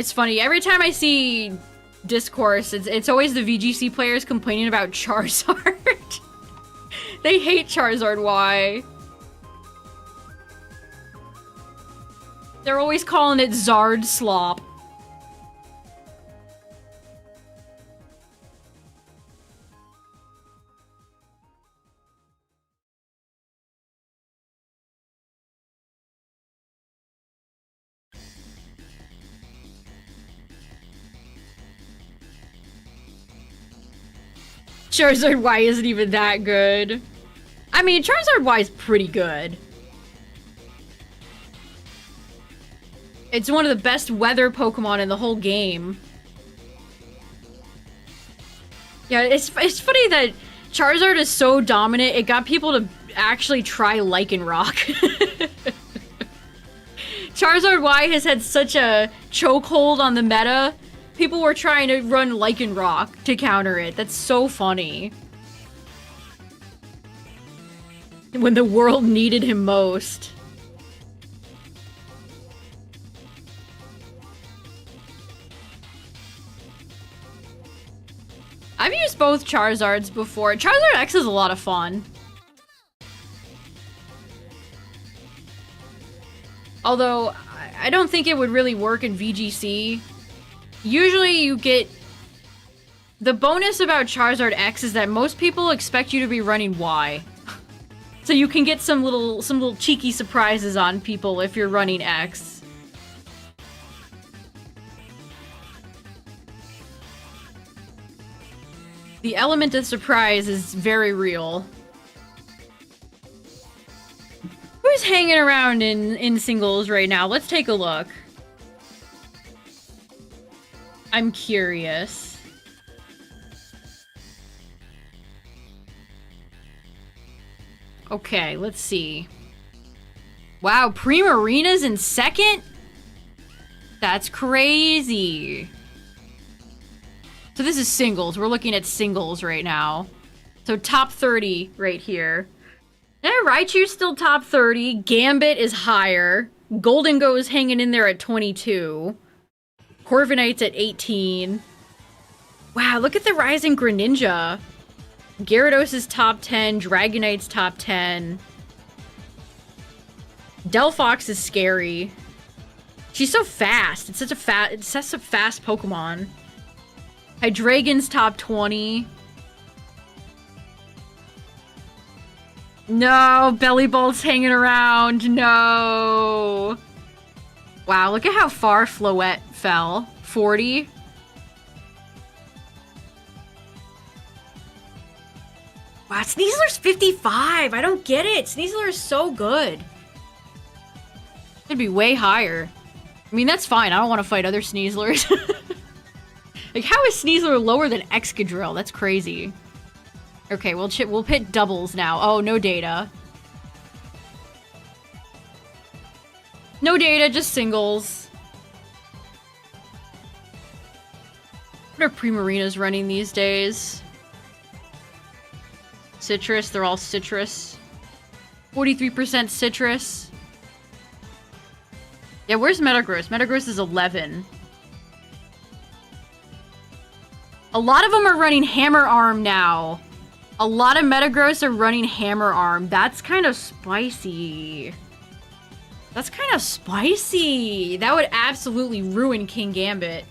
It's funny, every time I see discourse, it's always the VGC players complaining about Charizard. They hate Charizard Y. They're always calling it Zard Slop. Charizard Y isn't even that good. I mean, Charizard Y is pretty good. It's one of the best weather Pokemon in the whole game. Yeah, it's funny that Charizard is so dominant, it got people to actually try Lycanroc. Charizard Y has had such a chokehold on the meta, people were trying to run Lycanroc to counter it. That's so funny. When the world needed him most. I've used both Charizards before. Charizard X is a lot of fun. Although, I don't think it would really work in VGC. Usually you get... The bonus about Charizard X is that most people expect you to be running Y. So you can get some little cheeky surprises on people if you're running X. The element of surprise is very real. Who's hanging around in singles right now? Let's take a look. I'm curious. Okay, let's see. Wow, Primarina's in second? That's crazy. So this is singles. We're looking at singles right now. So top 30 right here. Yeah, Raichu's still top 30. Gambit is higher. Goldengo is hanging in there at 22. Corviknight's at 18. Wow, look at the rising Greninja. Gyarados is top 10. Dragonite's top 10. Delphox is scary. She's so fast. It's such a fast Pokemon. Hydreigon's top 20. No, Bellybolt's hanging around. No. Wow, look at how far Floette fell. 40. Wow, Sneasler's 55. I don't get it. Sneasler is so good. It'd be way higher. I mean, that's fine. I don't want to fight other Sneaslers. Like, how is Sneasler lower than Excadrill? That's crazy. Okay, we'll pit doubles now. Oh, no data. No data, just singles. What are Primarinas running these days? Citrus, they're all citrus. 43% citrus. Yeah, where's Metagross? Metagross is 11. A lot of them are running Hammer Arm now. A lot of Metagross are running Hammer Arm. That's kind of spicy. That's kind of spicy. That would absolutely ruin King Gambit.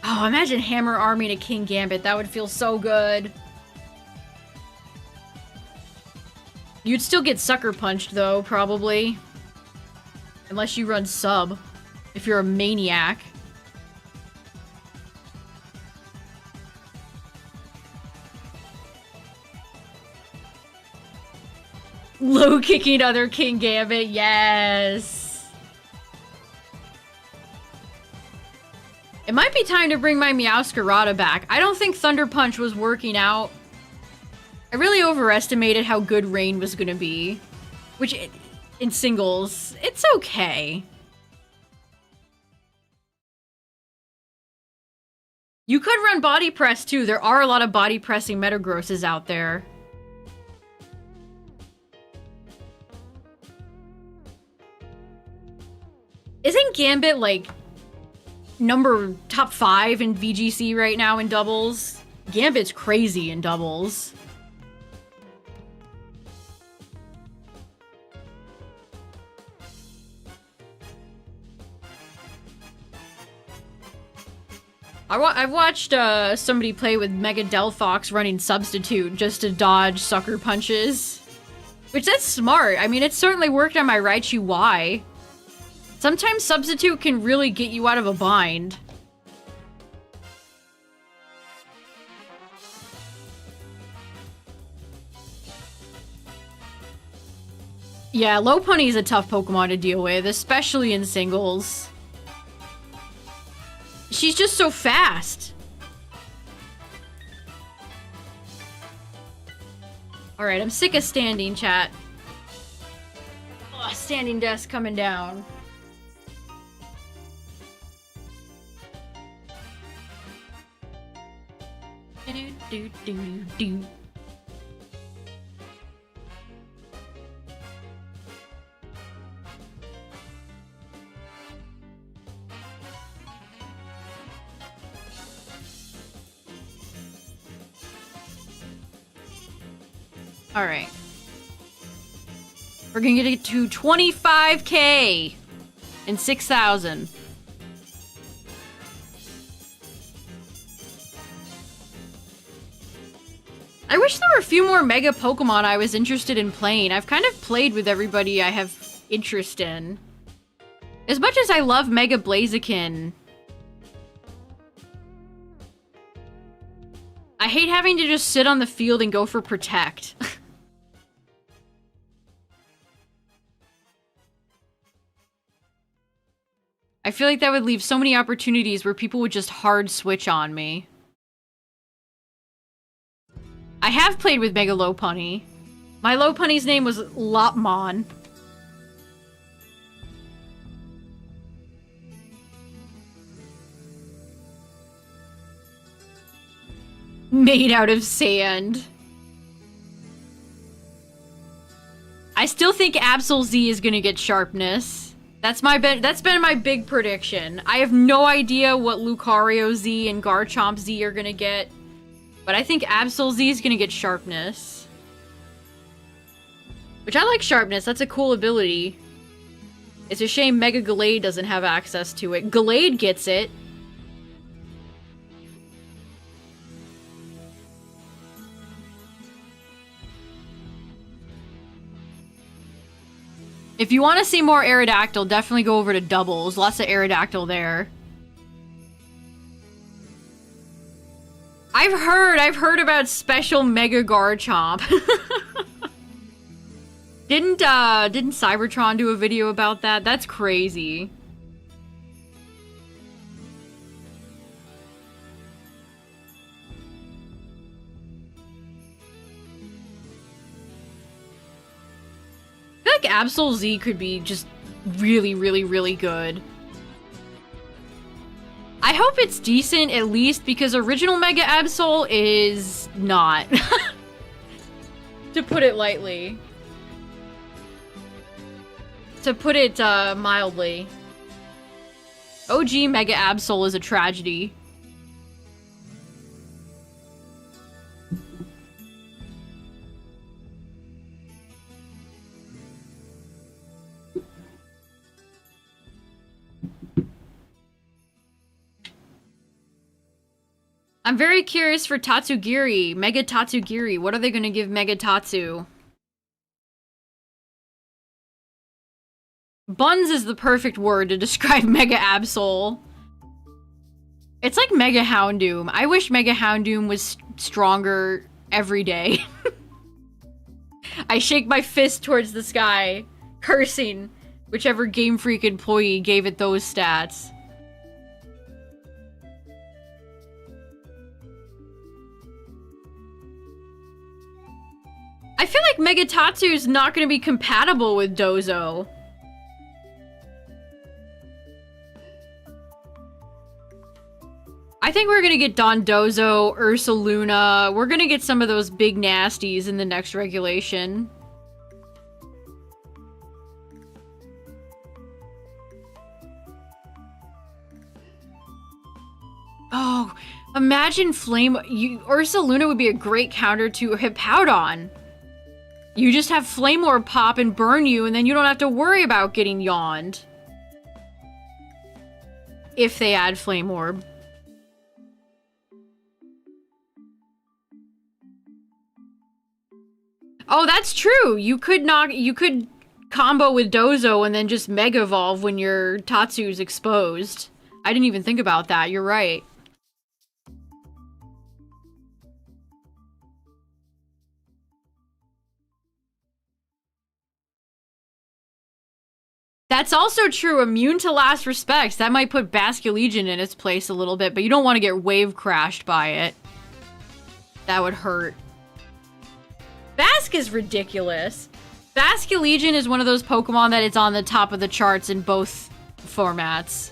Oh, imagine Hammer Arming a King Gambit. That would feel so good. You'd still get Sucker Punched, though, probably. Unless you run Sub. If you're a maniac. Low kicking other King Gambit, yes. It might be time to bring my Meowscarada back. I don't think Thunder Punch was working out. I really overestimated how good Rain was gonna be. Which, in singles, it's okay. You could run Body Press too. There are a lot of body pressing Metagrosses out there. Isn't Gambit, like, top 5 in VGC right now in doubles? Gambit's crazy in doubles. I've watched somebody play with Mega Delphox running Substitute just to dodge sucker punches. Which, that's smart. I mean, it certainly worked on my Raichu Y. Sometimes Substitute can really get you out of a bind. Yeah, Lopunny's a tough Pokemon to deal with, especially in singles. She's just so fast. Alright, I'm sick of standing, chat. Ugh, standing desk coming down. Do-do-do-do-do. Alright. We're gonna get it to 25K and 6,000. I wish there were a few more Mega Pokemon I was interested in playing. I've kind of played with everybody I have interest in. As much as I love Mega Blaziken, I hate having to just sit on the field and go for Protect. I feel like that would leave so many opportunities where people would just hard switch on me. I have played with Mega Lopunny. My Lopunny's name was Lopmon. Made out of sand. I still think Absol Z is gonna get sharpness. That's been my big prediction. I have no idea what Lucario Z and Garchomp Z are gonna get, but I think Absol Z is gonna get sharpness. Which I like sharpness, that's a cool ability. It's a shame Mega Gallade doesn't have access to it. Gallade gets it. If you want to see more Aerodactyl, definitely go over to doubles. Lots of Aerodactyl there. I've heard about special Mega Garchomp. Didn't Cybertron do a video about that? That's crazy. I feel like Absol Z could be just really, really, really good. I hope it's decent, at least, because original Mega Absol is not. To put it lightly. To put it, mildly. OG Mega Absol is a tragedy. I'm very curious for Tatsugiri. Mega Tatsugiri. What are they gonna give Mega Tatsu? Buns is the perfect word to describe Mega Absol. It's like Mega Houndoom. I wish Mega Houndoom was stronger every day. I shake my fist towards the sky, cursing whichever Game Freak employee gave it those stats. I feel like Mega Tatsu's not going to be compatible with Dozo. I think we're going to get Dondozo, Ursaluna. We're going to get some of those big nasties in the next regulation. Oh, imagine Flame... Ursa Luna would be a great counter to Hippowdon. You just have Flame Orb pop and burn you, and then you don't have to worry about getting yawned. If they add Flame Orb. Oh, that's true! You could combo with Dozo and then just Mega Evolve when your Tatsu's exposed. I didn't even think about that, you're right. That's also true, immune to last respects. That might put Basculegion in its place a little bit, but you don't want to get wave crashed by it. That would hurt. Bask is ridiculous. Basculegion is one of those Pokemon that is on the top of the charts in both formats.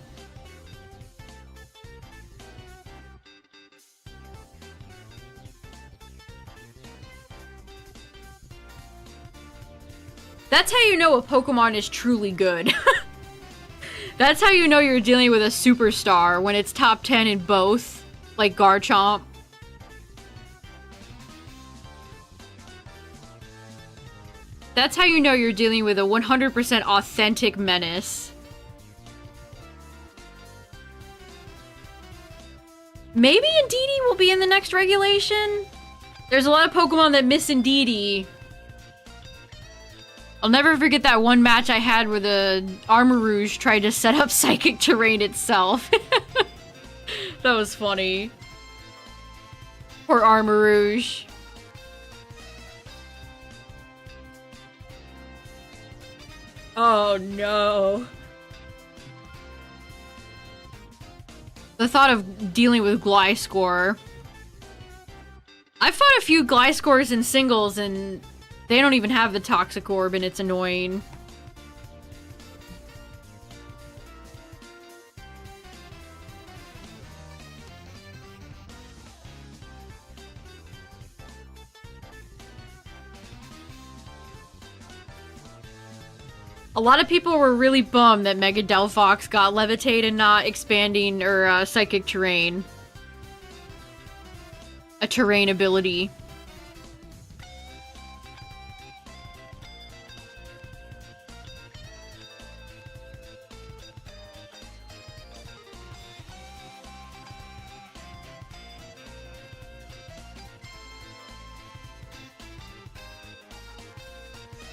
That's how you know a Pokemon is truly good. That's how you know you're dealing with a superstar, when it's top 10 in both, like Garchomp. That's how you know you're dealing with a 100% authentic menace. Maybe Indeedee will be in the next regulation? There's a lot of Pokemon that miss Indeedee. I'll never forget that one match I had where the Armarouge tried to set up Psychic Terrain itself. That was funny. Poor Armarouge. Oh no. The thought of dealing with Gliscor. I've fought a few Gliscors in singles and they don't even have the Toxic Orb and it's annoying. A lot of people were really bummed that Mega Delphox got Levitate and not expanding or Psychic Terrain. A terrain ability.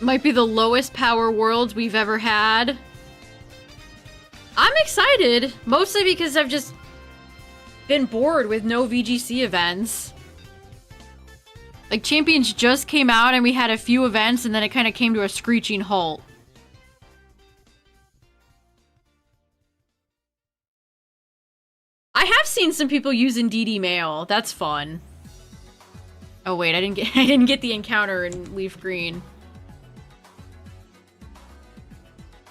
Might be the lowest power worlds we've ever had. I'm excited, mostly because I've just been bored with no VGC events. Like, Champions just came out and we had a few events and then it kind of came to a screeching halt. I have seen some people using DD Mail. That's fun. Oh wait, I didn't get the encounter in LeafGreen.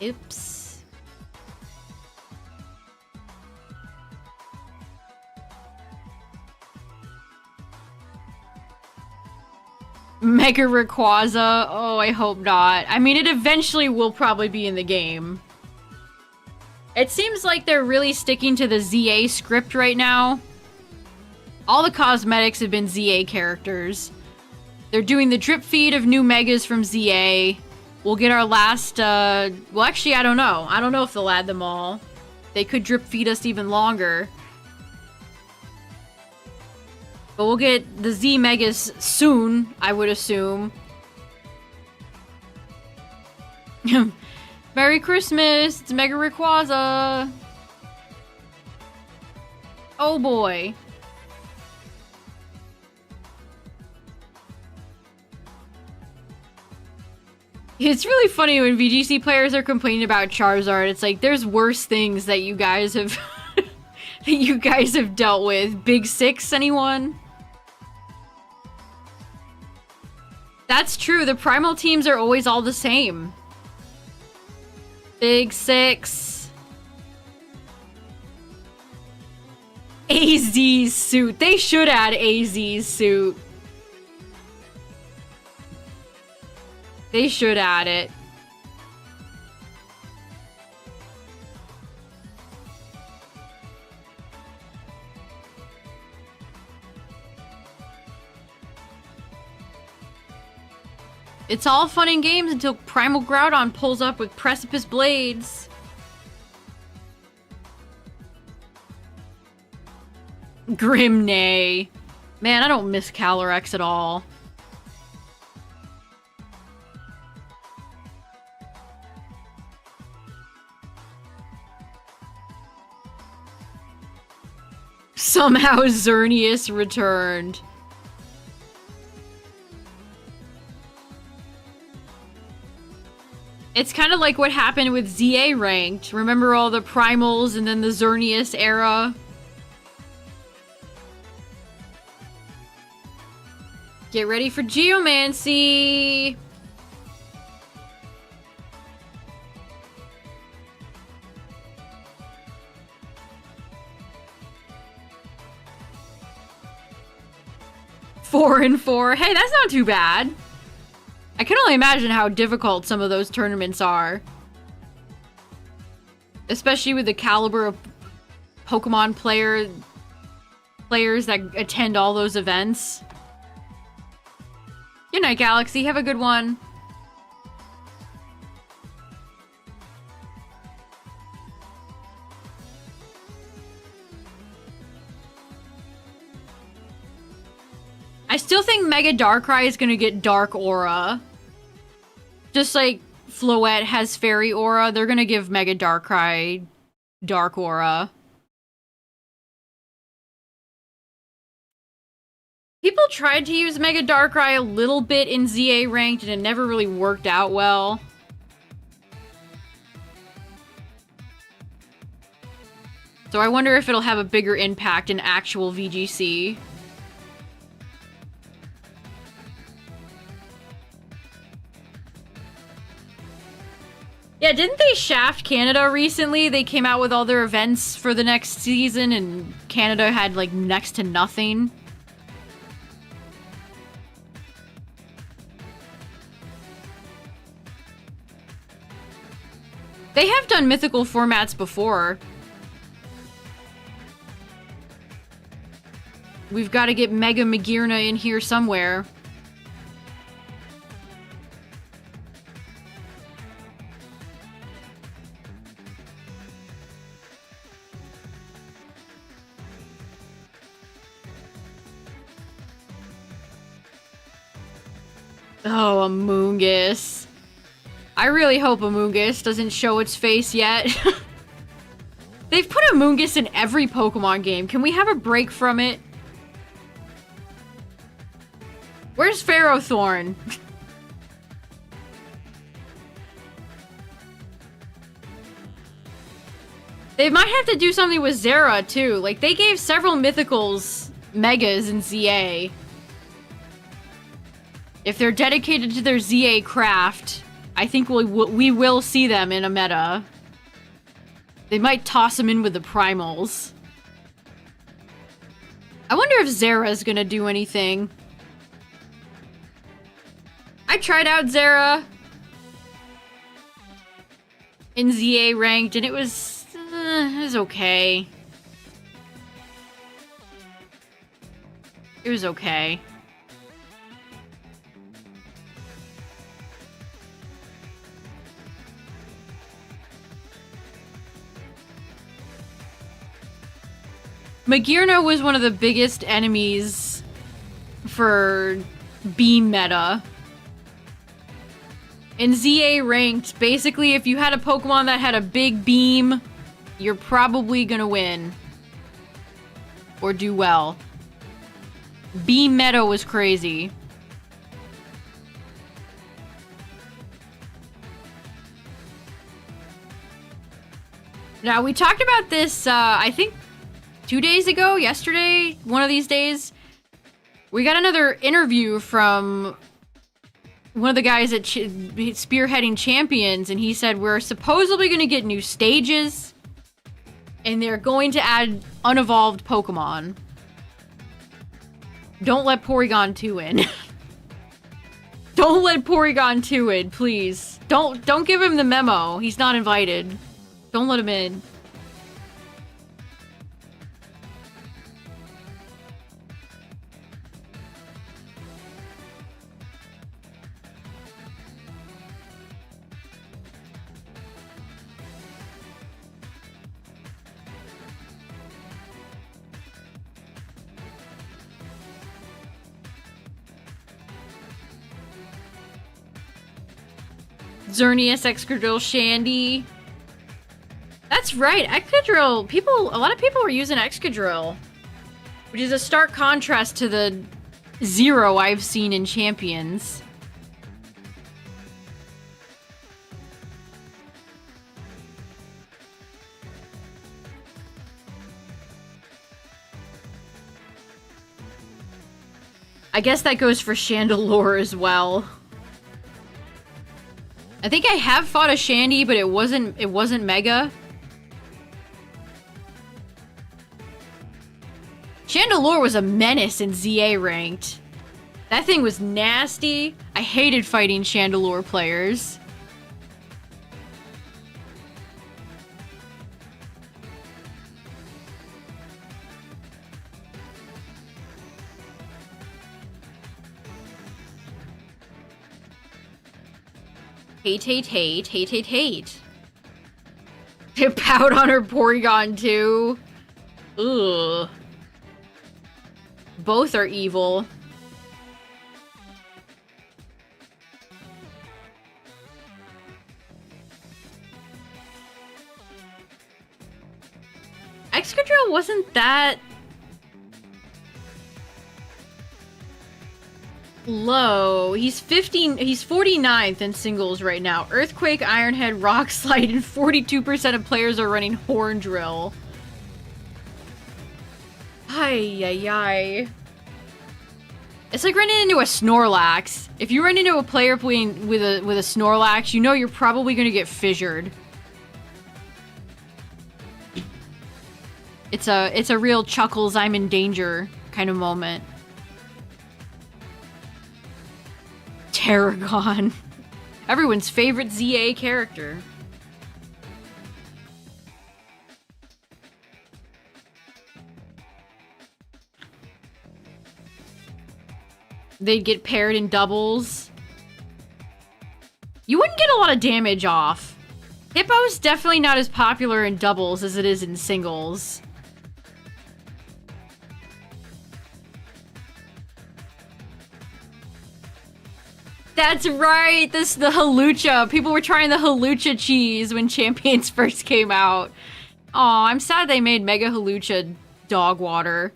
Oops. Mega Rayquaza? Oh, I hope not. I mean, it eventually will probably be in the game. It seems like they're really sticking to the ZA script right now. All the cosmetics have been ZA characters. They're doing the drip feed of new Megas from ZA. We'll get our last, well, actually, I don't know. I don't know if they'll add them all. They could drip feed us even longer. But we'll get the Z Megas soon, I would assume. Merry Christmas! It's Mega Rayquaza! Oh boy. It's really funny when VGC players are complaining about Charizard. It's like, there's worse things that you guys have that you guys have dealt with. Big Six, anyone? That's true. The primal teams are always all the same. Big Six. AZ's suit. They should add AZ's suit. They should add it. It's all fun and games until Primal Groudon pulls up with Precipice Blades. Grimnay. Man, I don't miss Calyrex at all. Somehow Xerneas returned. It's kind of like what happened with ZA Ranked. Remember all the Primals and then the Xerneas era? Get ready for Geomancy! Four and 4. Hey, that's not too bad. I can only imagine how difficult some of those tournaments are. Especially with the caliber of Pokemon players that attend all those events. Good night, Galaxy. Have a good one. I still think Mega Darkrai is gonna get Dark Aura. Just like Floette has Fairy Aura, they're gonna give Mega Darkrai Dark Aura. People tried to use Mega Darkrai a little bit in ZA Ranked and it never really worked out well. So I wonder if it'll have a bigger impact in actual VGC. Yeah, didn't they shaft Canada recently? They came out with all their events for the next season and Canada had like next to nothing. They have done mythical formats before. We've got to get Mega Magearna in here somewhere. Oh, Amoonguss. I really hope Amoonguss doesn't show its face yet. They've put Amoonguss in every Pokemon game. Can we have a break from it? Where's Ferrothorn? They might have to do something with Zera, too. Like, they gave several Mythicals Megas in ZA. If they're dedicated to their ZA craft, I think we will see them in a meta. They might toss them in with the Primals. I wonder if Zera's gonna do anything. I tried out Zera in ZA Ranked, and it was okay. It was okay. Magearna was one of the biggest enemies for Beam meta. In ZA Ranked, basically if you had a Pokemon that had a big beam, you're probably gonna win. Or do well. Beam meta was crazy. Now, we talked about this, I think 2 days ago, yesterday, one of these days. We got another interview from one of the guys at spearheading Champions, and he said we're supposedly going to get new stages, and they're going to add unevolved Pokemon. Don't let Porygon 2 in. Don't let Porygon 2 in, please. Don't give him the memo. He's not invited. Don't let him in. Xerneas, Excadrill, Shandy. That's right, Excadrill. A lot of people were using Excadrill, which is a stark contrast to the 0 I've seen in Champions. I guess that goes for Chandelure as well. I think I have fought a Shandy, but it wasn't Mega. Chandelure was a menace in ZA ranked. That thing was nasty. I hated fighting Chandelure players. Hate. Pout on her Porygon too. Ugh. Both are evil. Excadrill wasn't that low. He's 49th in singles right now. Earthquake, Iron Head, Rock Slide, and 42% of players are running Horn Drill. Ay. It's like running into a Snorlax. If you run into a player playing with a Snorlax, you know you're probably gonna get fissured. It's a real Chuckles, I'm in danger kind of moment. Tarragon. Everyone's favorite ZA character. They'd get paired in doubles. You wouldn't get a lot of damage off. Hippo's definitely not as popular in doubles as it is in singles. That's right, the Halucha. People were trying the Halucha cheese when Champions first came out. Aw, I'm sad they made Mega Halucha dog water.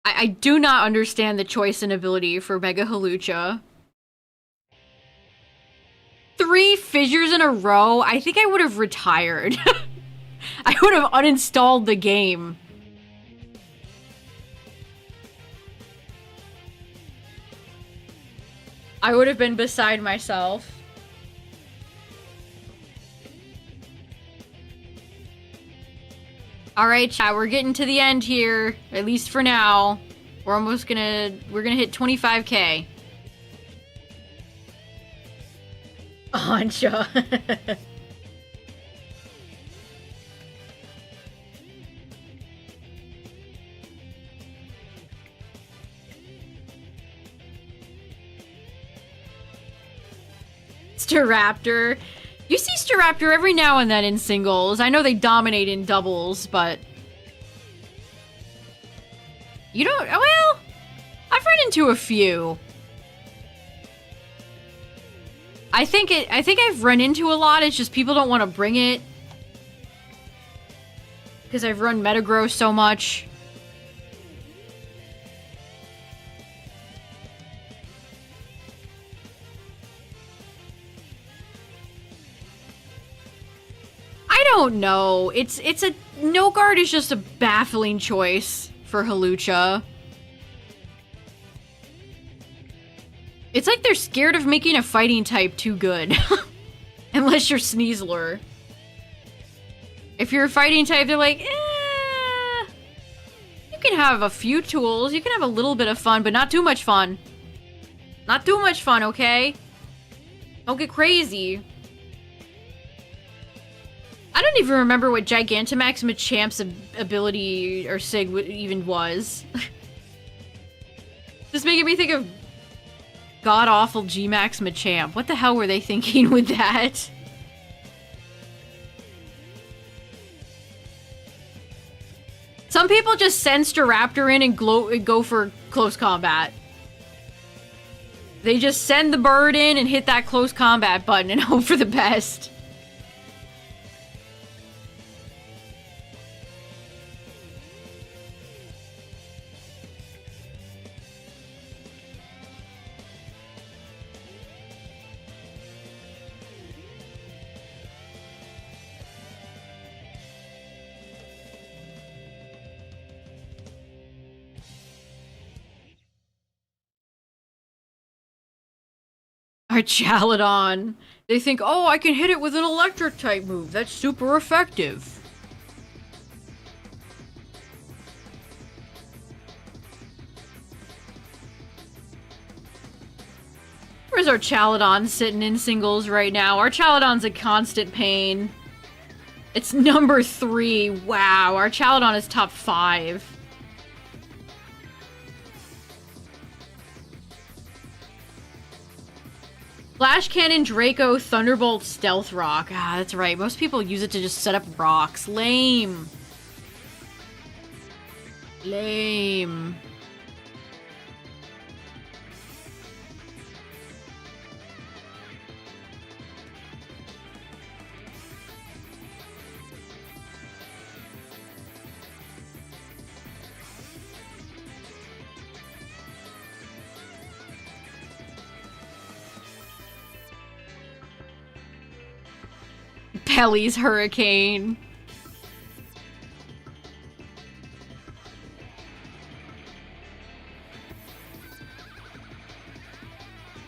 I do not understand the choice and ability for Mega Halucha. 3 fissures in a row? I think I would have retired. I would have uninstalled the game. I would have been beside myself. Alright, chat, we're getting to the end here. At least for now. We're gonna hit 25k. Ancha. Staraptor. You see Staraptor every now and then in singles. I know they dominate in doubles, but you don't. Well, I've run into a few. I think I've run into a lot. It's just people don't want to bring it because I've run Metagross so much. I don't know. It's a no guard is just a baffling choice for Halucha. It's like they're scared of making a fighting type too good. Unless you're Sneasler. If you're a fighting type, they're like, you can have a few tools, you can have a little bit of fun, but not too much fun. Not too much fun, okay? Don't get crazy. I don't even remember what Gigantamax Machamp's ability or Sig even was. Just making me think of god-awful G-Max Machamp. What the hell were they thinking with that? Some people just send Staraptor in and go for close combat. They just send the bird in and hit that close combat button and hope for the best. Our Chaladon. They think, oh, I can hit it with an electric type move. That's super effective. Where's our Chaladon sitting in singles right now? Our Chaladon's a constant pain. It's number 3. Wow, our Chaladon is top 5. Flash Cannon, Draco, Thunderbolt, Stealth Rock. Ah, that's right. Most people use it to just set up rocks. Lame. Lame. Pelly's Hurricane.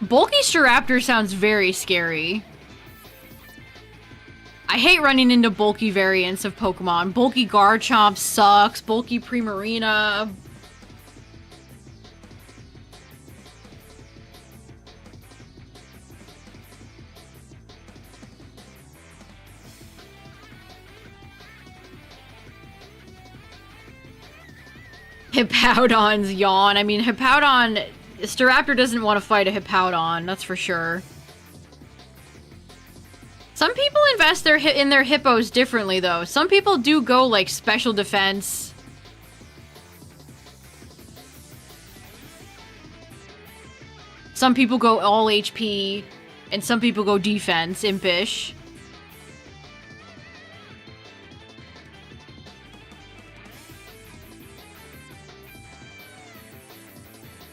Bulky Staraptor sounds very scary. I hate running into bulky variants of Pokemon. Bulky Garchomp sucks. Bulky Primarina. Hippowdon's yawn. I mean, Hippowdon... Staraptor doesn't want to fight a Hippowdon, that's for sure. Some people invest in their hippos differently, though. Some people do go, like, special defense. Some people go all HP, and some people go defense, impish.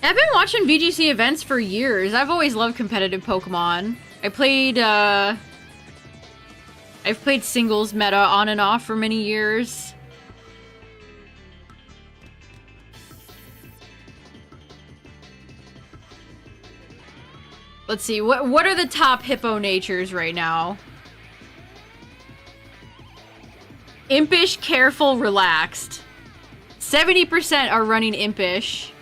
I've been watching VGC events for years. I've always loved competitive Pokemon. I've played singles meta on and off for many years. Let's see, what are the top hippo natures right now? Impish, careful, relaxed. 70% are running impish.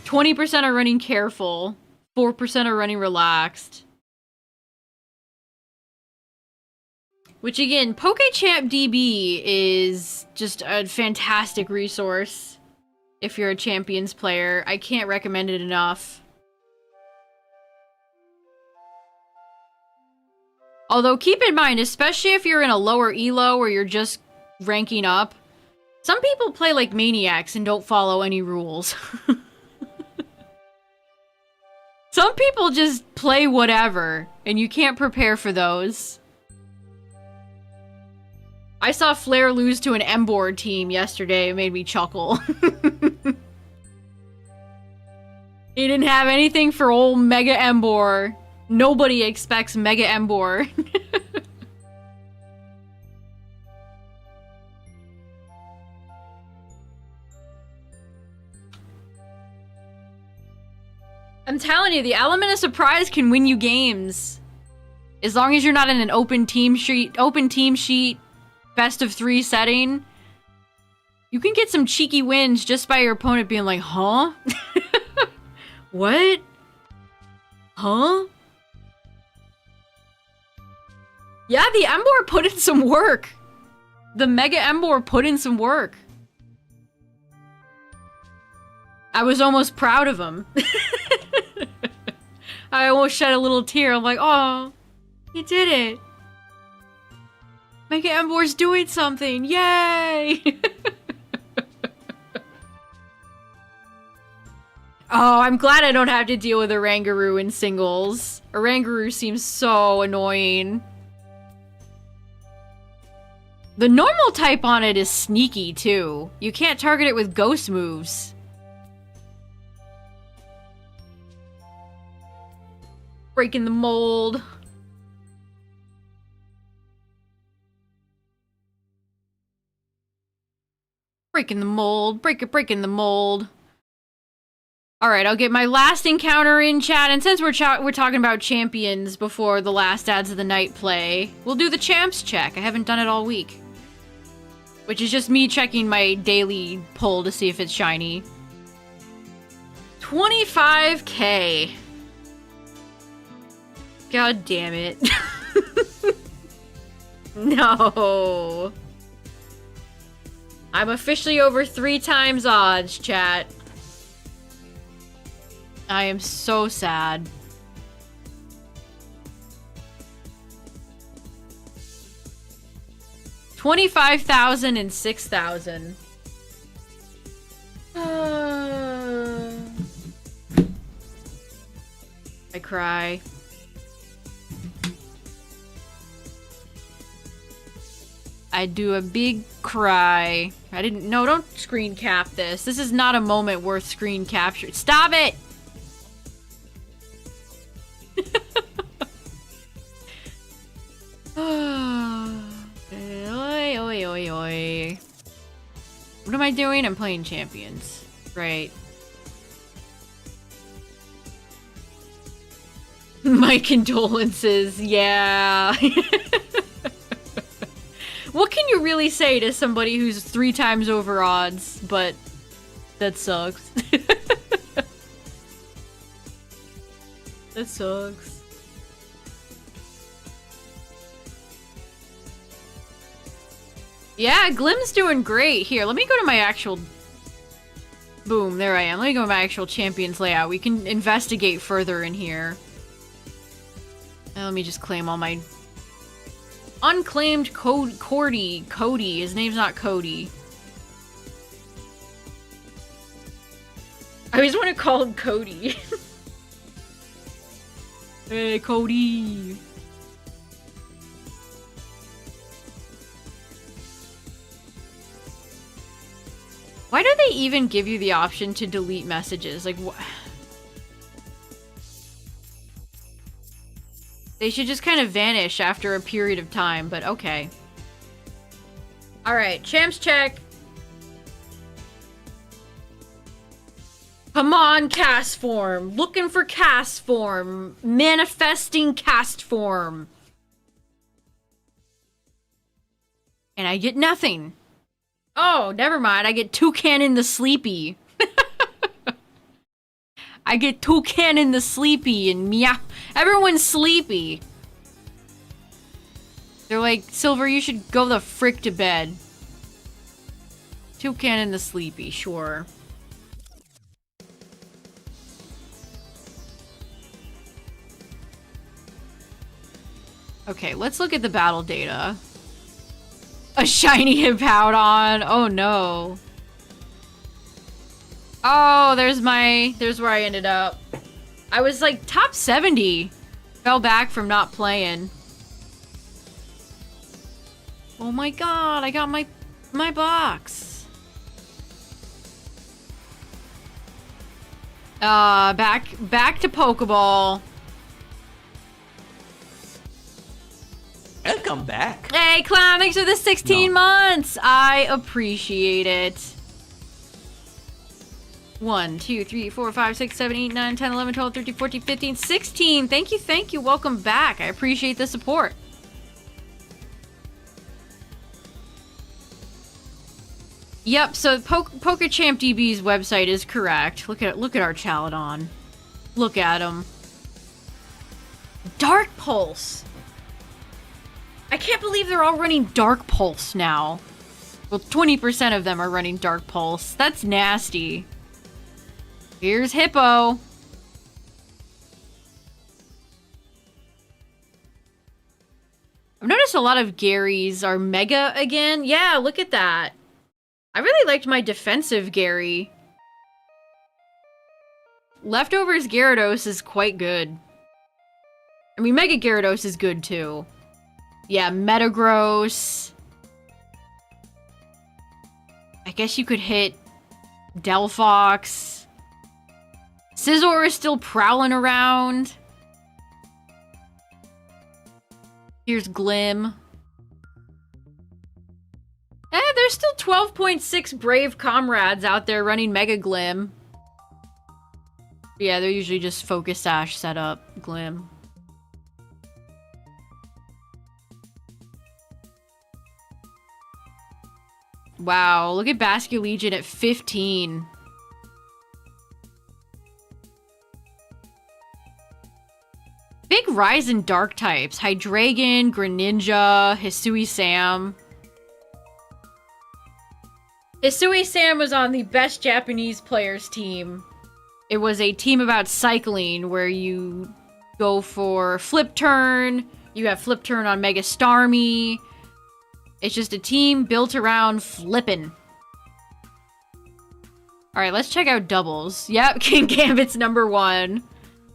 20% are running careful. 4% are running relaxed. Which again, PokeChamp DB is just a fantastic resource if you're a Champions player. I can't recommend it enough. Although keep in mind, especially if you're in a lower elo or you're just ranking up, some people play like maniacs and don't follow any rules. Some people just play whatever, and you can't prepare for those. I saw Flare lose to an M-Board team yesterday. It made me chuckle. He didn't have anything for old Mega Emboar. Nobody expects Mega Emboar. I'm telling you, the element of surprise can win you games. As long as you're not in an open team sheet, best of 3 setting, you can get some cheeky wins just by your opponent being like, huh? What? Huh? Yeah, the Emboar put in some work. The Mega Emboar put in some work. I was almost proud of him. I almost shed a little tear. I'm like, oh, he did it. Mega Emboar's doing something. Yay! Oh, I'm glad I don't have to deal with Oranguru in singles. Oranguru seems so annoying. The normal type on it is sneaky, too. You can't target it with ghost moves. Breaking the mold. Breaking the mold. Breaking the mold. Alright, I'll get my last encounter in chat, and since we're talking about champions before the last ads of the night play, we'll do the champs check. I haven't done it all week. Which is just me checking my daily pull to see if it's shiny. 25k. God damn it. No. I'm officially over 3 times odds, chat. I am so sad. $25,000 and $6,000. I cry. I do a big cry. I didn't. No, don't screen cap this. This is not a moment worth screen capture. Stop it! Oi, oi, oi, oi. What am I doing? I'm playing champions. Right. My condolences. Yeah. What can you really say to somebody who's 3 times over odds? But that sucks. That sucks. Yeah, Glim's doing great. Here, let me go to my actual... Boom, there I am. Let me go to my actual champions layout. We can investigate further in here. Now let me just claim all my... Unclaimed Cody. Cody. His name's not Cody. I always want to call him Cody. Hey, Cody. Why do they even give you the option to delete messages? Like, what? They should just kind of vanish after a period of time, but okay. Alright, champs check. Come on, cast form. Looking for cast form. Manifesting cast form. And I get nothing. Oh, never mind. I get Toucan the Sleepy. I get Toucan the Sleepy and meow. Everyone's sleepy. They're like, Silver, you should go the frick to bed. Toucan the Sleepy, sure. Okay, let's look at the battle data. A shiny Hippowdon. Oh no. Oh, there's where I ended up. I was like top 70. Fell back from not playing. Oh my god, I got my box. Back to Pokeball. Welcome back. Hey, Clown, thanks for the 16 months. I appreciate it. 1, 2, 3, 4, 5, 6, 7, 8, 9, 10, 11, 12, 13, 14, 15, 16. Thank you. Welcome back. I appreciate the support. Yep, so PokeChamp DB's website is correct. Look at our Chaladon. Look at him. Dark Pulse. I can't believe they're all running Dark Pulse now. Well, 20% of them are running Dark Pulse. That's nasty. Here's Hippo. I've noticed a lot of Garys are Mega again. Yeah, look at that. I really liked my defensive Gary. Leftovers Gyarados is quite good. I mean, Mega Gyarados is good too. Yeah, Metagross. I guess you could hit Delphox. Scizor is still prowling around. Here's Glim. There's still 12.6 brave comrades out there running Mega Glim. Yeah, they're usually just Focus Sash setup Glim. Wow, look at Basculegion at 15. Big rise in dark types. Hydreigon, Greninja, Hisui Sam. Hisui Sam was on the best Japanese players team. It was a team about cycling where you go for flip turn. You have flip turn on Mega Starmie. It's just a team built around flipping. Alright, let's check out doubles. Yep, King Gambit's number 1.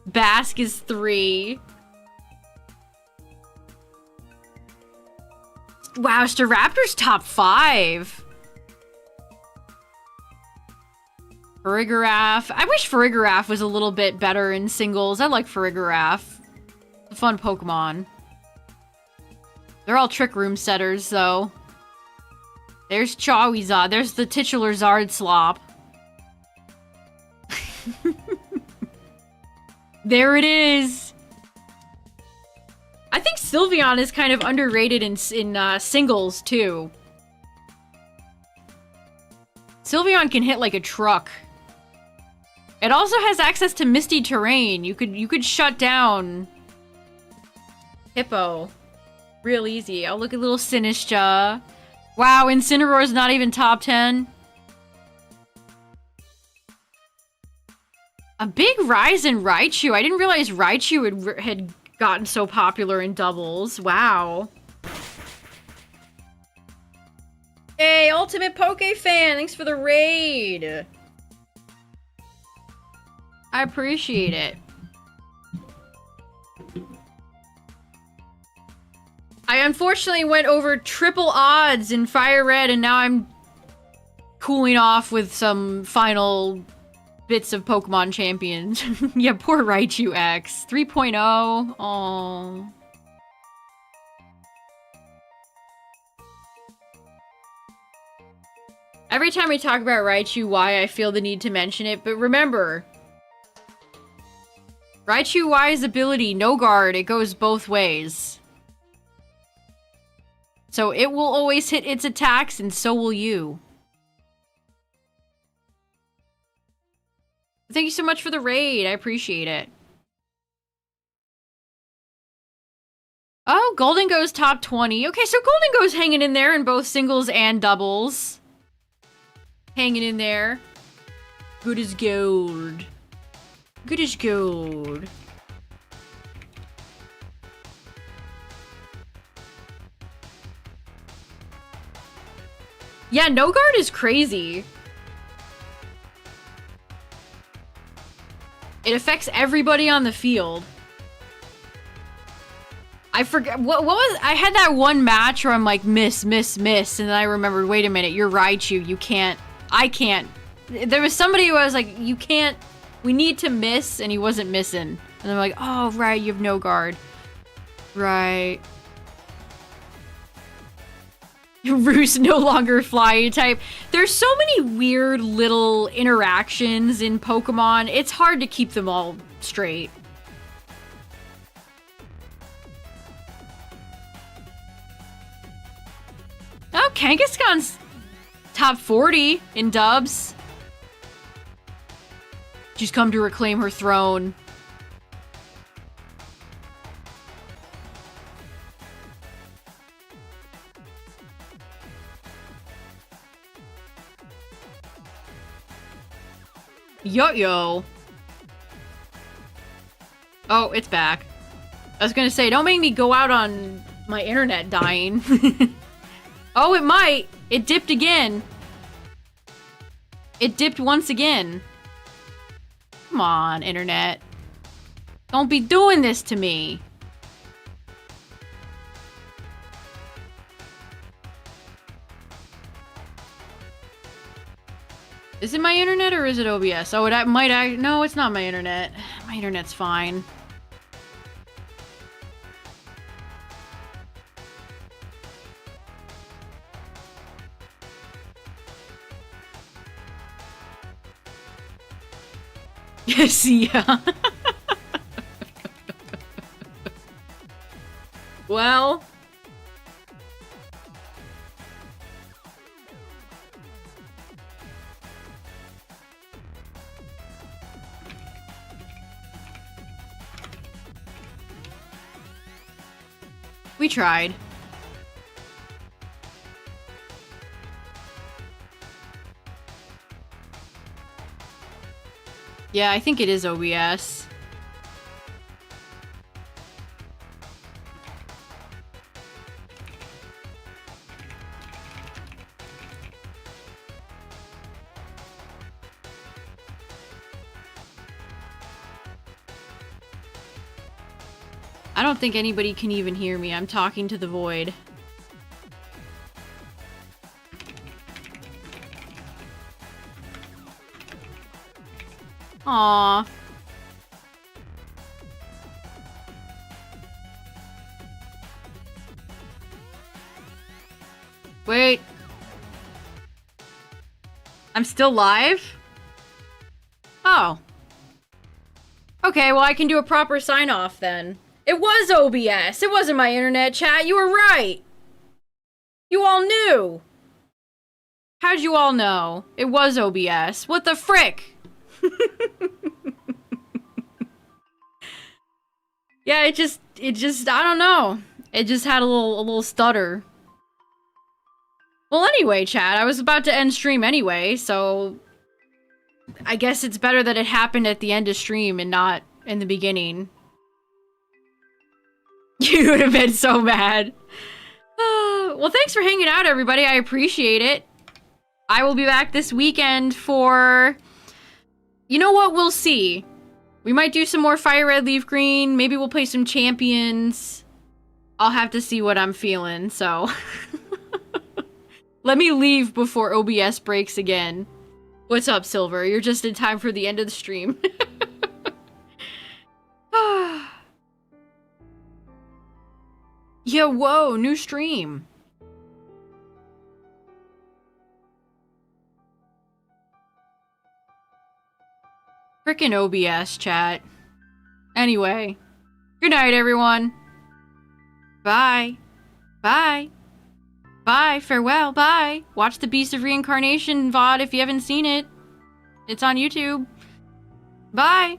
Bask is 3. Wow, Staraptor's top 5. Farigiraf. I wish Farigiraf was a little bit better in singles. I like Farigiraf. It's a fun Pokemon. They're all Trick Room setters, though. There's Charizard. There's the titular Zard Slop. There it is. I think Sylveon is kind of underrated in singles, too. Sylveon can hit like a truck. It also has access to Misty Terrain. You could shut down Hippo real easy. Oh, look at little Sinistcha. Wow, Incineroar's not even top 10. A big rise in Raichu. I didn't realize Raichu had gotten so popular in doubles. Wow. Hey, Ultimate Poke Fan, thanks for the raid. I appreciate it. I unfortunately went over triple odds in FireRed, and now I'm cooling off with some final bits of Pokemon Champions. Yeah, poor Raichu X. 3.0. Aww. Every time we talk about Raichu Y, I feel the need to mention it, but remember, Raichu Y's ability, No Guard, it goes both ways. So it will always hit its attacks, and so will you. Thank you so much for the raid. I appreciate it. Oh, Golden goes top 20. Okay, so Golden goes hanging in there in both singles and doubles. Hanging in there. Good as gold. Good as gold. Yeah, No Guard is crazy. It affects everybody on the field. I forget, what was, I had that one match where I'm like, miss, and then I remembered, wait a minute, you're Raichu, you can't, I can't. There was somebody who was like, you can't, we need to miss, and he wasn't missing. And I'm like, oh, right, you have No Guard. Right. Roost no longer fly type. There's so many weird little interactions in Pokemon. It's hard to keep them all straight. Oh, Kangaskhan's top 40 in dubs. She's come to reclaim her throne. Yo-yo. Oh, it's back. I was gonna say, don't make me go out on my internet dying. Oh, it might. It dipped again. It dipped once again. Come on, internet. Don't be doing this to me. Is it my internet or is it OBS? Oh, no, it's not my internet. My internet's fine. Yes, yeah. Well. We tried. Yeah, I think it is OBS. I don't think anybody can even hear me. I'm talking to the void. Aww. Wait. I'm still live? Oh. Okay, well I can do a proper sign-off then. It was OBS. It wasn't my internet, chat. You were right. You all knew. How'd you all know? It was OBS. What the frick? Yeah, it just, I don't know. It just had a little stutter. Well, anyway, chat, I was about to end stream anyway, so I guess it's better that it happened at the end of stream and not in the beginning. You would have been so mad. Well, thanks for hanging out, everybody. I appreciate it. I will be back this weekend for... You know what? We'll see. We might do some more FireRed, LeafGreen. Maybe we'll play some Champions. I'll have to see what I'm feeling, so... Let me leave before OBS breaks again. What's up, Silver? You're just in time for the end of the stream. Yeah, whoa, new stream. Frickin' OBS, chat. Anyway. Good night, everyone. Bye. Bye. Bye. Farewell. Bye. Watch the Beast of Reincarnation VOD if you haven't seen it. It's on YouTube. Bye.